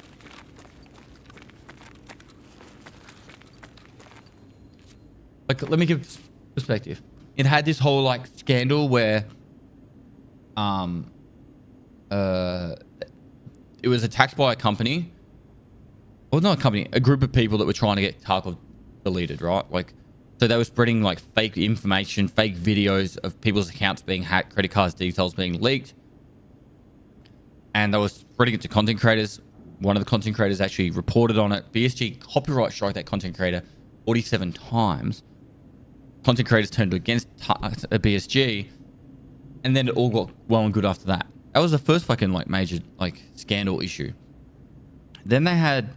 Like, let me give perspective. It had this whole like scandal where it was attacked by a company. Well, not a company, a group of people that were trying to get Tarkov deleted, right? Like, so they were spreading like fake information, fake videos of people's accounts being hacked, credit cards details being leaked. And they were spreading it to content creators. One of the content creators actually reported on it. BSG copyright strike that content creator 47 times. Content creators turned against BSG. And then it all got well and good after that. That was the first fucking like major like scandal issue. Then they had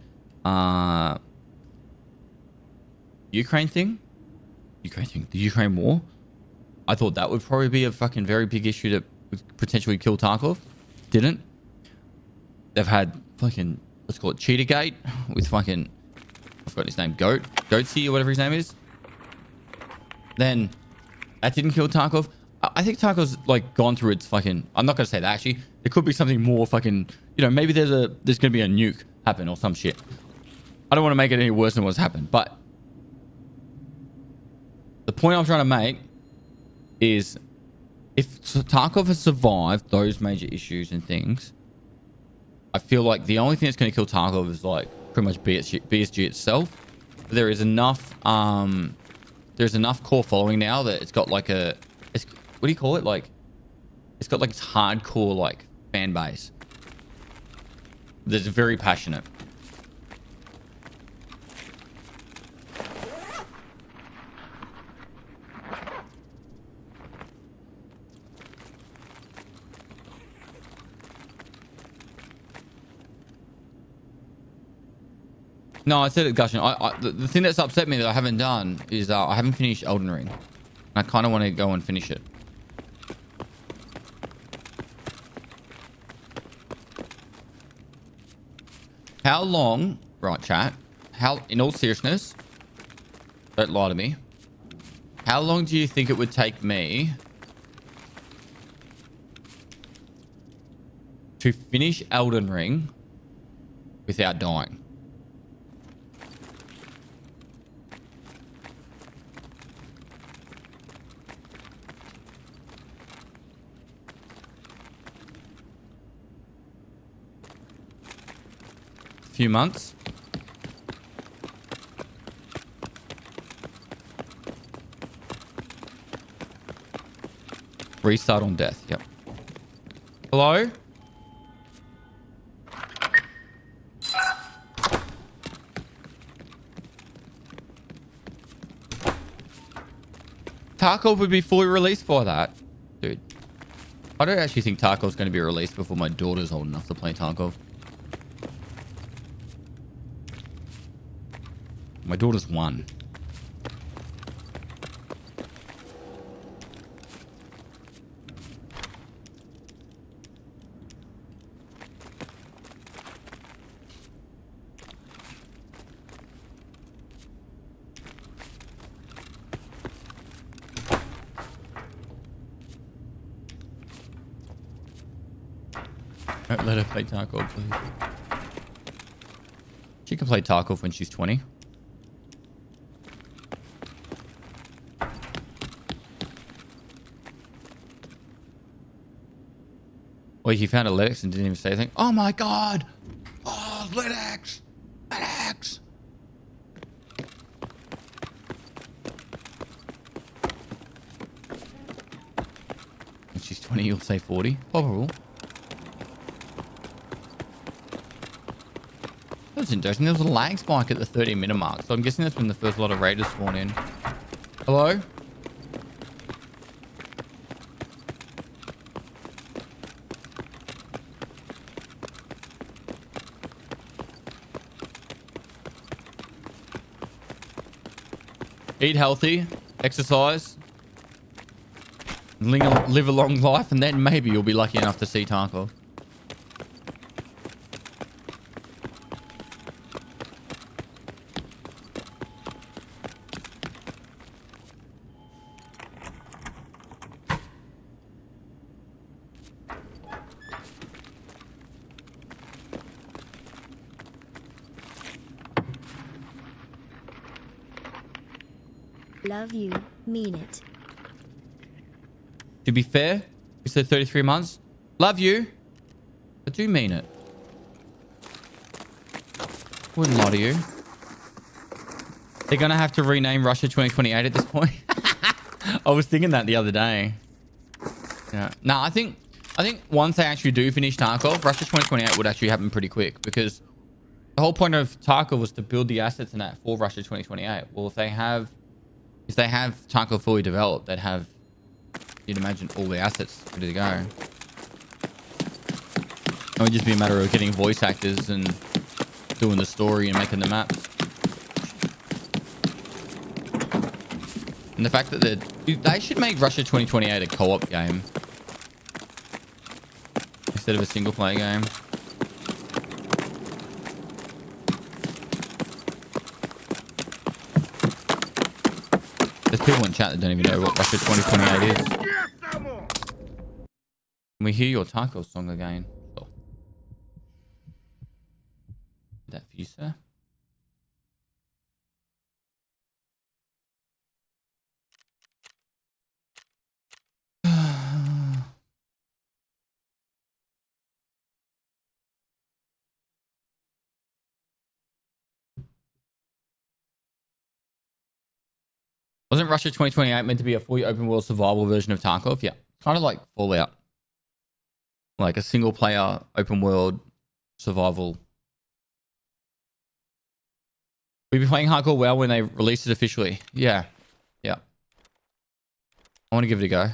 Ukraine thing. The Ukraine war. I thought that would probably be a fucking very big issue that would potentially kill Tarkov. Didn't. They've had fucking, let's call it Cheetahgate with fucking, I forgot his name, Goatsy or whatever his name is. Then that didn't kill Tarkov. I think Tarkov's like gone through its fucking, I'm not going to say that actually. There could be something more fucking, you know, maybe there's going to be a nuke happen or some shit. I don't want to make it any worse than what's happened, but the point I'm trying to make is if Tarkov has survived those major issues and things, I feel like the only thing that's going to kill Tarkov is like pretty much BSG itself. But there is enough, there's enough core following now that it's got like a, what do you call it? Like, it's got like its hardcore like fan base that's very passionate. No, I said it, Gushin. The thing that's upset me that I haven't done is I haven't finished Elden Ring. I kind of want to go and finish it. How long, right, chat? How, in all seriousness, don't lie to me. How long do you think it would take me to finish Elden Ring without dying? Few months. Restart on death. Yep. Hello? Tarkov would be fully released by that. Dude. I don't actually think Tarkov's going to be released before my daughter's old enough to play Tarkov. My daughter's 1. Don't let her play Tarkov, please. She can play Tarkov when she's 20. Well, he found a Lex and didn't even say anything. Oh my god! Oh, Charles, lead axe. Lead axe. If she's 20, you'll say 40. Probable. That was interesting. There was a lag spike at the 30-minute mark, so I'm guessing that's when the first lot of raiders spawn in. Hello? Eat healthy, exercise, live a long life, and then maybe you'll be lucky enough to see Tarkov. Love you, mean it. To be fair, you said 33 months. Love you. I do mean it. Wouldn't lie to you. They're going to have to rename Russia 2028 at this point. I was thinking that the other day. Yeah. No, I think once they actually do finish Tarkov, Russia 2028 would actually happen pretty quick, because the whole point of Tarkov was to build the assets in that for Russia 2028. Well, if they have Tarkov fully developed, they'd have, you'd imagine, all the assets ready to go. It would just be a matter of getting voice actors and doing the story and making the maps. And the fact that they should make Russia 2028 a co-op game instead of a single player game. There's people in chat that don't even know what Russia 2028 is. Can we hear your Tarkov song again? Sure. Is that for you, sir? Wasn't Russia 2028 meant to be a fully open world survival version of Tarkov? Yeah. Kind of like Fallout. Like a single player open world survival. We'll be playing Hardcore WoW when they release it officially. Yeah. Yeah. I want to give it a go.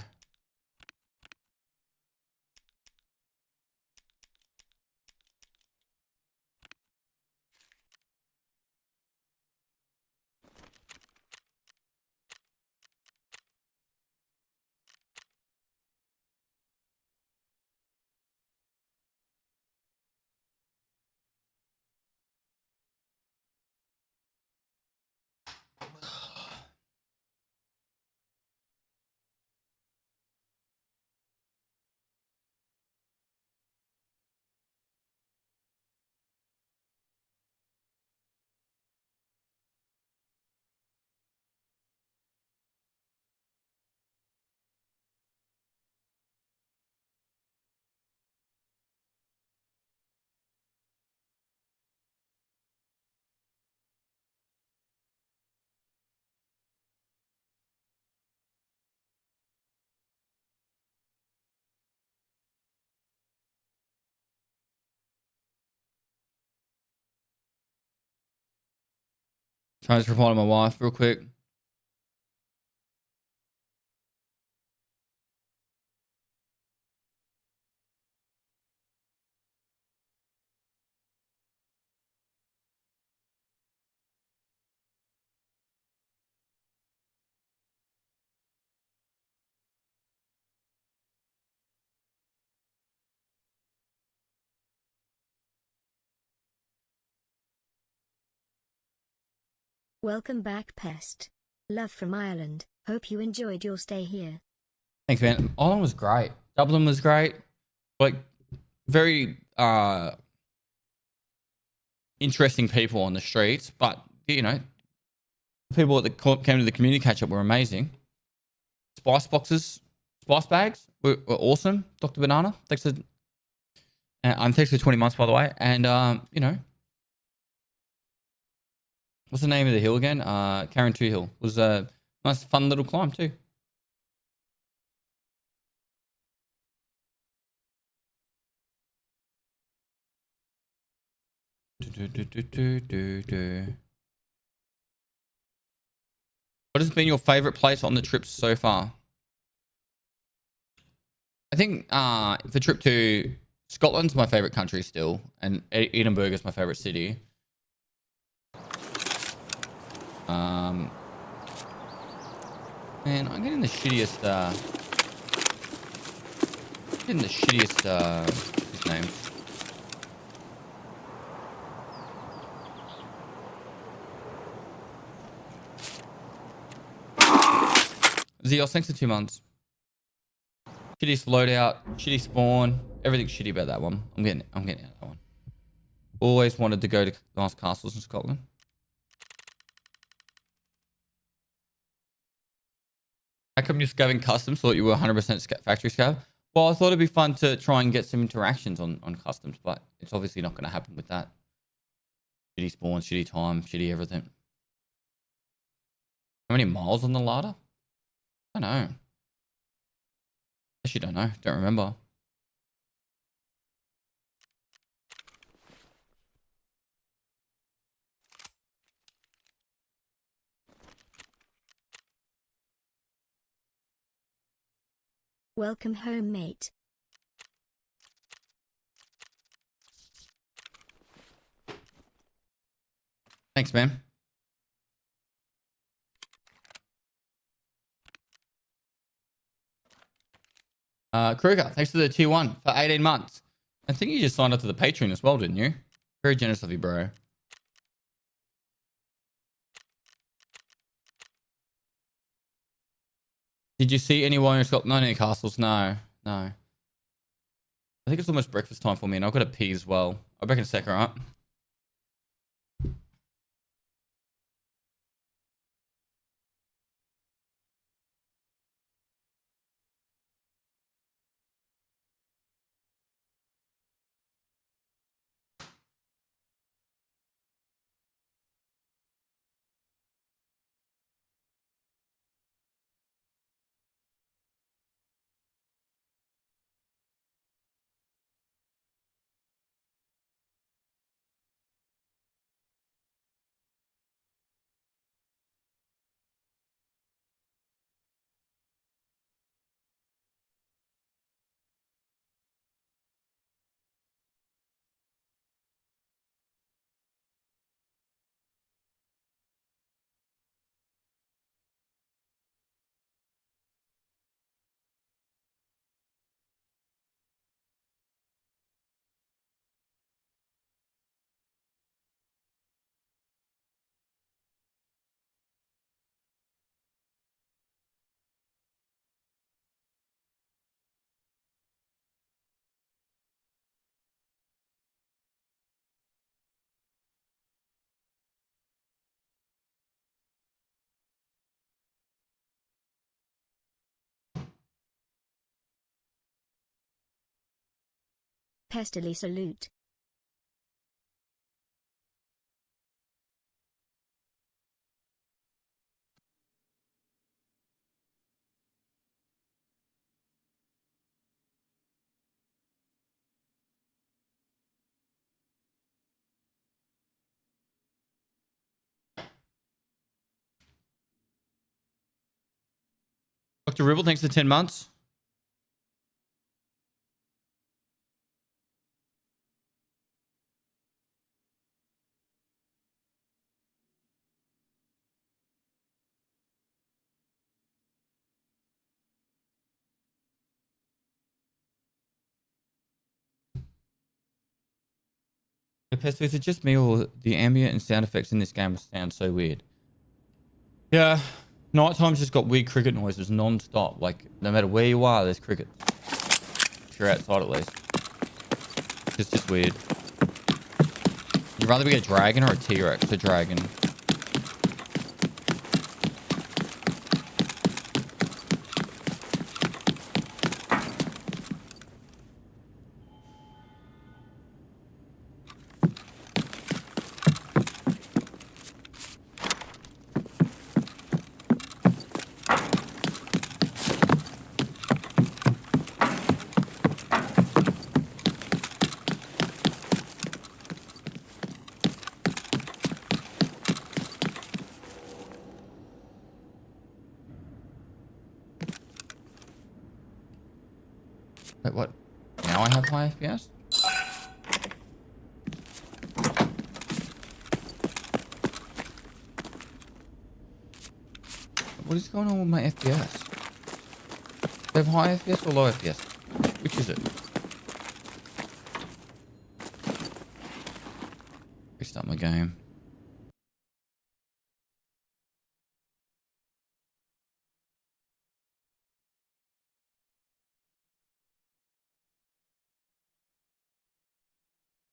Trying to just reply to my wife real quick. Welcome back, Pest. Love from Ireland. Hope you enjoyed your stay here. Thanks, man. Ireland was great. Dublin was great. Like, very interesting people on the streets. But, you know, the people that came to the community catch-up were amazing. Spice boxes, spice bags were awesome. Dr. Banana, thanks for 20 months, by the way. And, you know, What's the name of the hill again? Karen 2 Hill. Was a nice, fun little climb too. What has been your favorite place on the trips so far? I think for trip to Scotland's my favorite country still, and Edinburgh is my favorite city. Man, I'm getting the shittiest. His name. Zeos, thanks for 2 months. Shitty loadout, shitty spawn, everything's shitty about that one. I'm getting out of that one. Always wanted to go to nice castles in Scotland. How come you're scavving customs? Thought you were 100% factory scav? Well, I thought it'd be fun to try and get some interactions on customs, but it's obviously not going to happen with that. Shitty spawn, shitty time, shitty everything. How many miles on the ladder? I don't know. Actually, don't know. Don't remember. Welcome home, mate. Thanks, man. Kruger, thanks for the tier 1 for 18 months. I think you just signed up to the Patreon as well, didn't you? Very generous of you, bro. Did you see anyone who's got not any castles? No. I think it's almost breakfast time for me, and I've got to pee as well. I'll be back in a sec, alright? Pestily salute. Dr. Ribble, thanks for 10 months. Pestily, is it just me or the ambient and sound effects in this game sound so weird? Yeah, nighttime's just got weird cricket noises non-stop. Like, no matter where you are, there's crickets. If you're outside, at least. It's just weird. You'd rather be a dragon or a T-Rex? A dragon. high FPS? What is going on with my FPS? Do I have high FPS or low FPS? Which is it? Restart my game.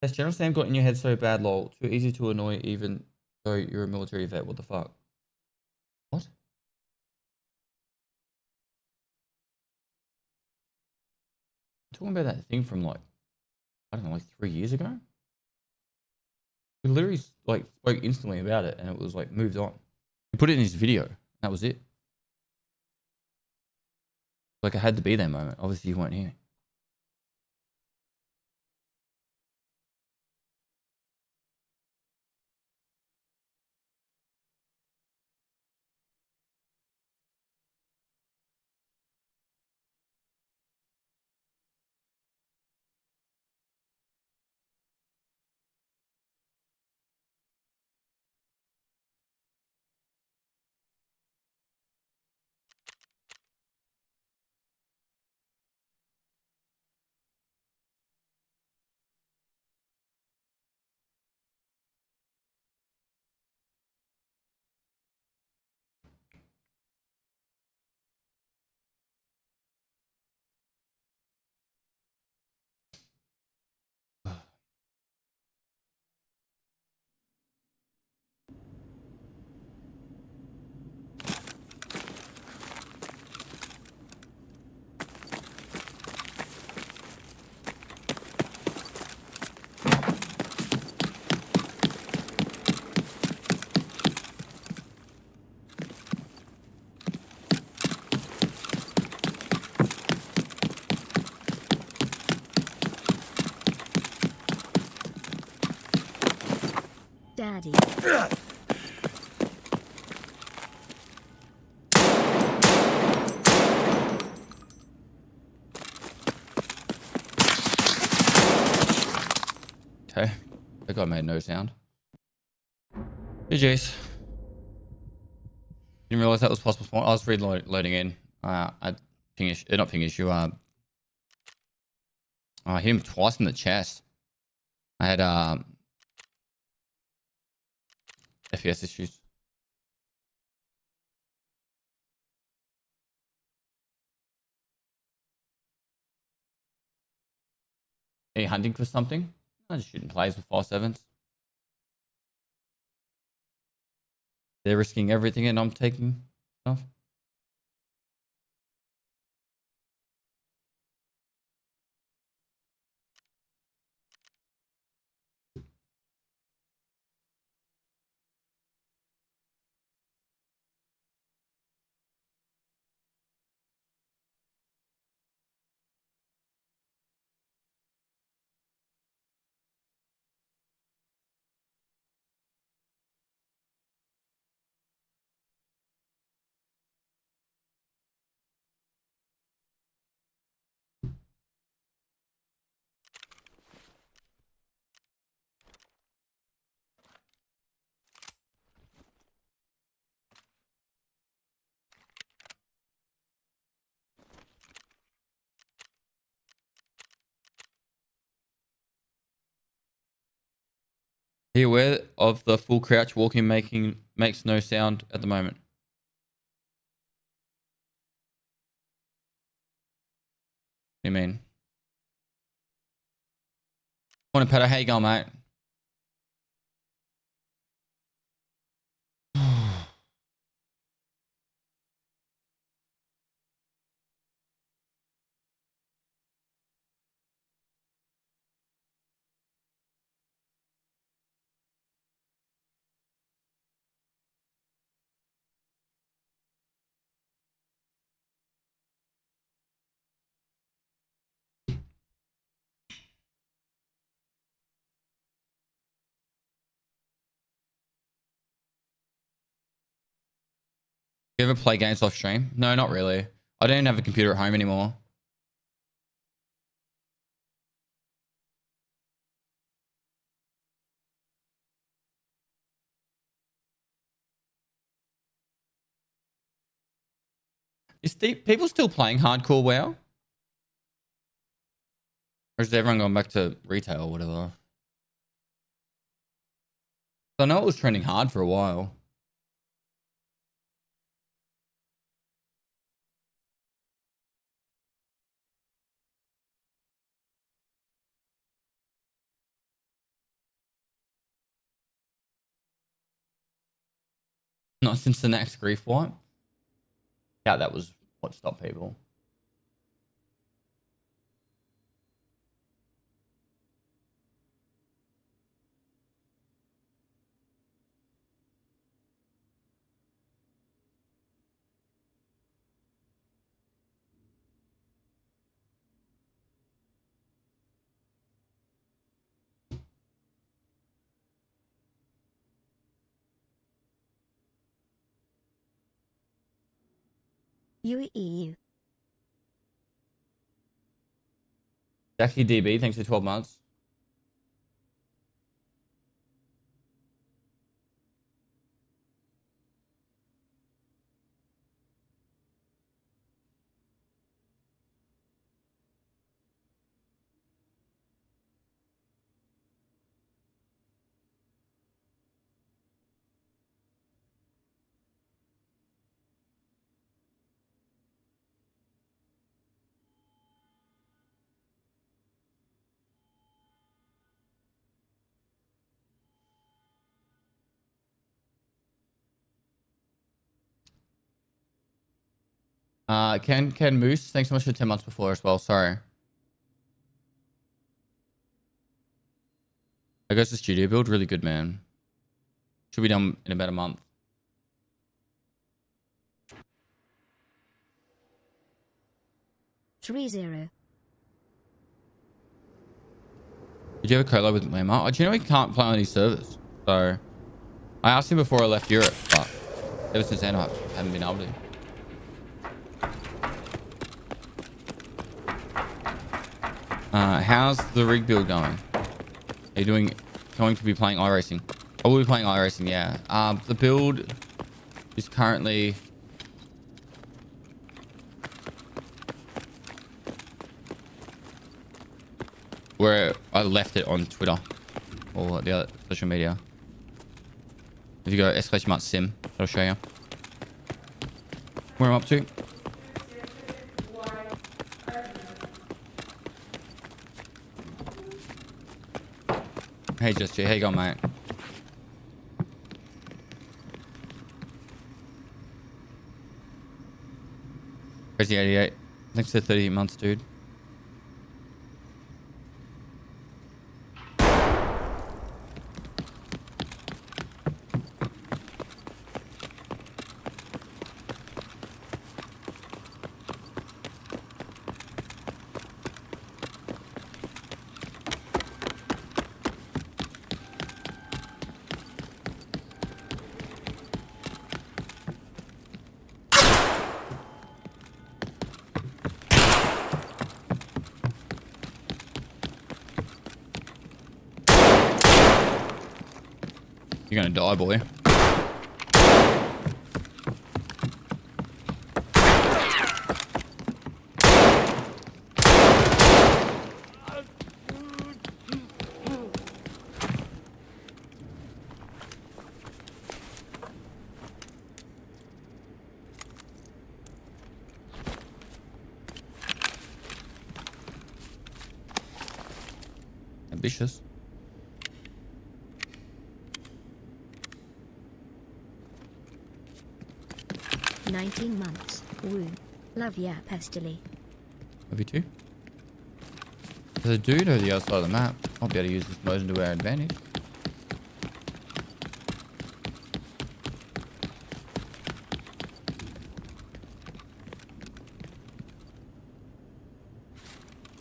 Has General Sam got in your head so bad, lol? Too easy to annoy even though you're a military vet. What the fuck? What? Talking about that thing from like, I don't know, like 3 years ago? He literally like spoke instantly about it and it was like moved on. He put it in his video. That was it. Like I had to be there moment. Obviously you weren't here. Daddy. Okay. That guy made no sound. GG's. Didn't realize that was possible spawn. I was loading in. I ping issue, not ping issue. I hit him twice in the chest. I had FPS issues. Are you hunting for something? I'm just shooting plays with 5.7s. They're risking everything and I'm taking stuff. Are you aware of the full crouch walking makes no sound at the moment? What do you mean? Morning, Pato. How you going, mate? You ever play games off stream? No, not really. I don't even have a computer at home anymore. Is people still playing hardcore WoW? Or is everyone going back to retail or whatever? I know it was trending hard for a while. Not since the next grief wipe. Yeah, that was what stopped people. UEU. Jackie DB, thanks for 12 months. Ken Moose, thanks so much for 10 months before as well. Sorry. I guess the studio build, really good, man. Should be done in about a month. 30. Did you have a collab with Mema? Oh, do you know he can't play on any servers? So I asked him before I left Europe, but ever since then I haven't been able to. How's the rig build going? Are you going to be playing iRacing? I will be playing iRacing, yeah. The build is currently where I left it on Twitter or the other social media. If you go !sim, I'll show you where I'm up to. Hey, Just G, how you going, mate? Crazy 88. Thanks for 38 months, dude. You're gonna die, boy. Ambitious. $19 months. Woo. Love ya, Pestily. Love you too. There's a dude over the other side of the map. I'll be able to use this motion to our advantage.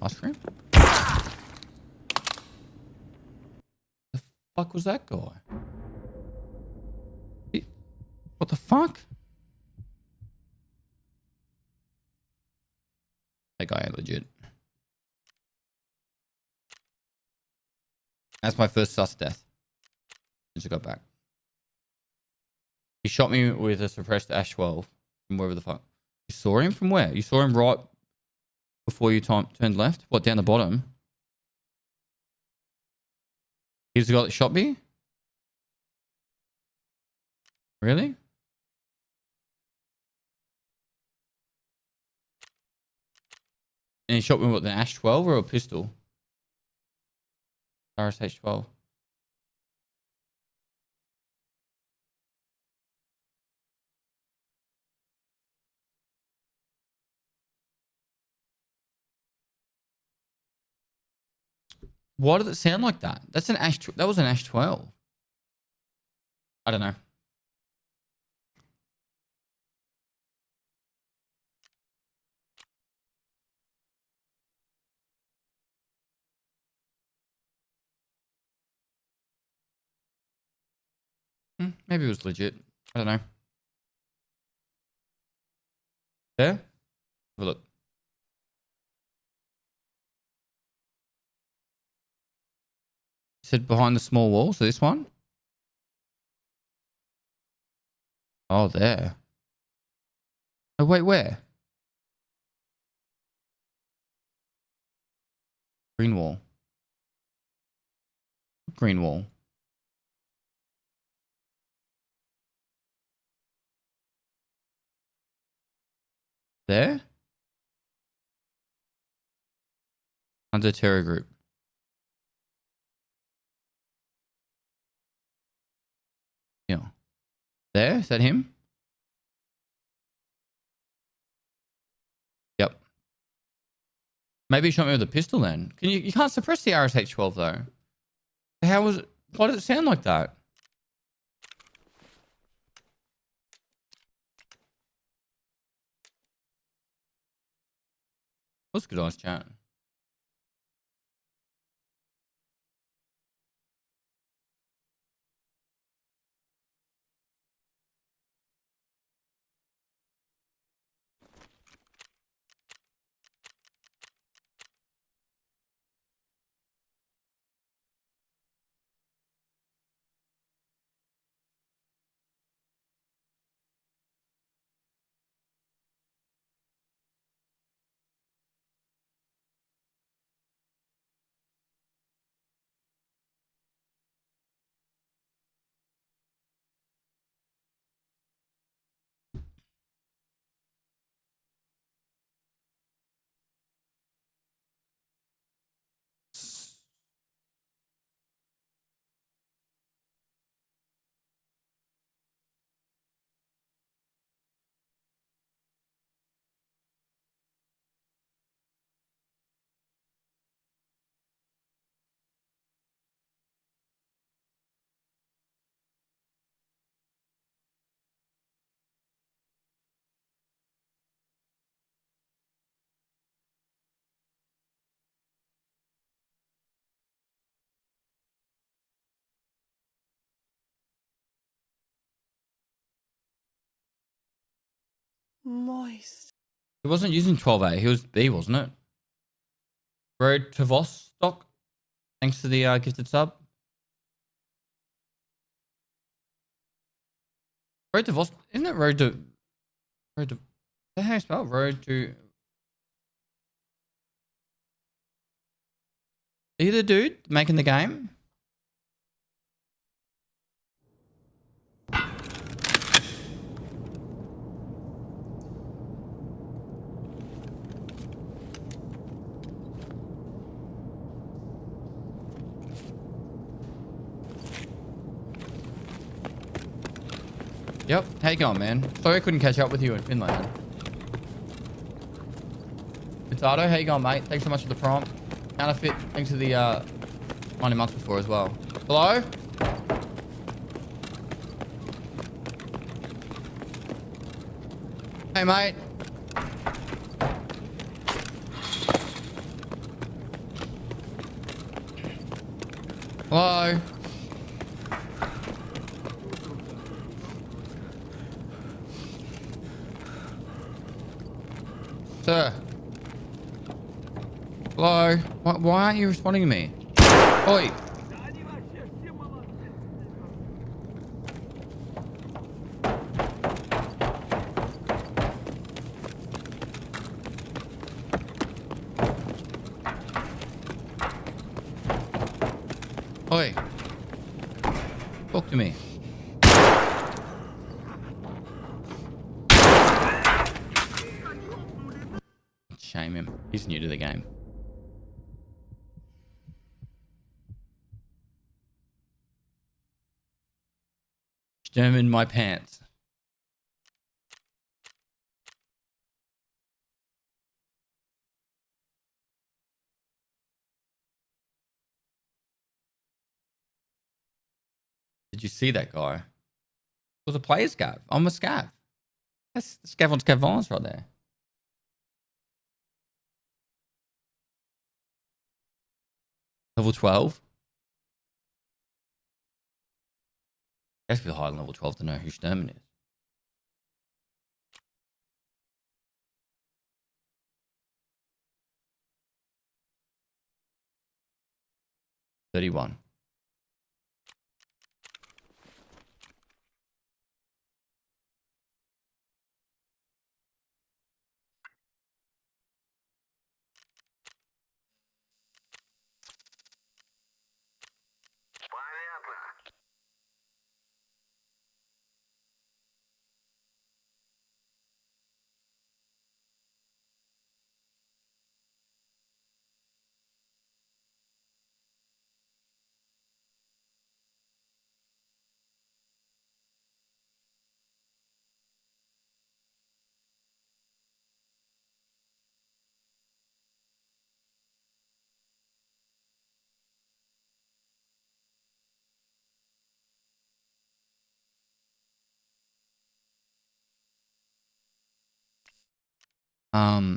Ice cream? The fuck was that guy? What the fuck? That guy ain't legit. That's my first sus death since I got back. He shot me with a suppressed Ash 12 from wherever the fuck. You saw him from where? You saw him right before you turned left? What, down the bottom? He's the guy that shot me? Really? And he shot me with an Ash 12 or a pistol? RSH 12. Why did it sound like that? That's an Ash. That was an Ash 12. I don't know. Maybe it was legit. I don't know. There? Have a look. It said behind the small wall. So this one? Oh, there. Oh, wait, where? Green wall. Green wall. There? Under terror group. Yeah. There? Is that him? Yep. Maybe he shot me with a pistol then. You can't suppress the RSH 12 though. How was it? Why did it sound like that? What's good, nice chat? Moist. He wasn't using 12A. He was B, wasn't it? Road to Vostok. Thanks to the gifted sub. Road to Vostok. Isn't it Road to... How do you spell it? Road to... Are you the dude making the game? Yep. How you going, man? Sorry I couldn't catch up with you in Finland. Potato, how you going, mate? Thanks so much for the prompt. Counterfeit, thanks for the 90 months before as well. Hello? Hey, mate. Hello? Sir. Hello? Why aren't you responding to me? Oi. Oi. Talk to me. Shame him. He's new to the game. Stem in my pants. Did you see that guy? It was a player scav. I'm a scav. That's scav on scav violence right there. Level 12. Has to be higher than level 12 to know who Sturman is. $31. I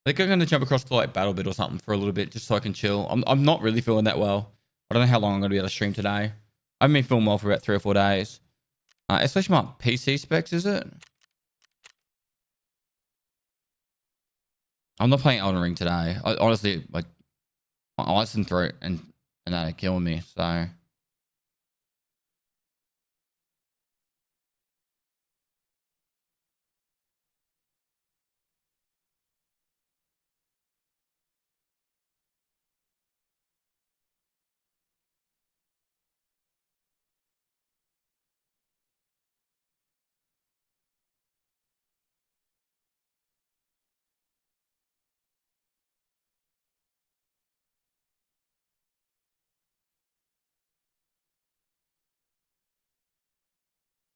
think I'm gonna jump across to like Battle Bit or something for a little bit just so I can chill. I'm not really feeling that well. I don't know how long I'm gonna be able to stream today. I haven't been feeling well for about 3 or 4 days. Especially my PC specs, is it? I'm not playing Elden Ring today. Honestly, like my eyes and throat and that are killing me. So I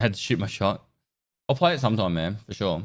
had to shoot my shot. I'll play it sometime, man, for sure.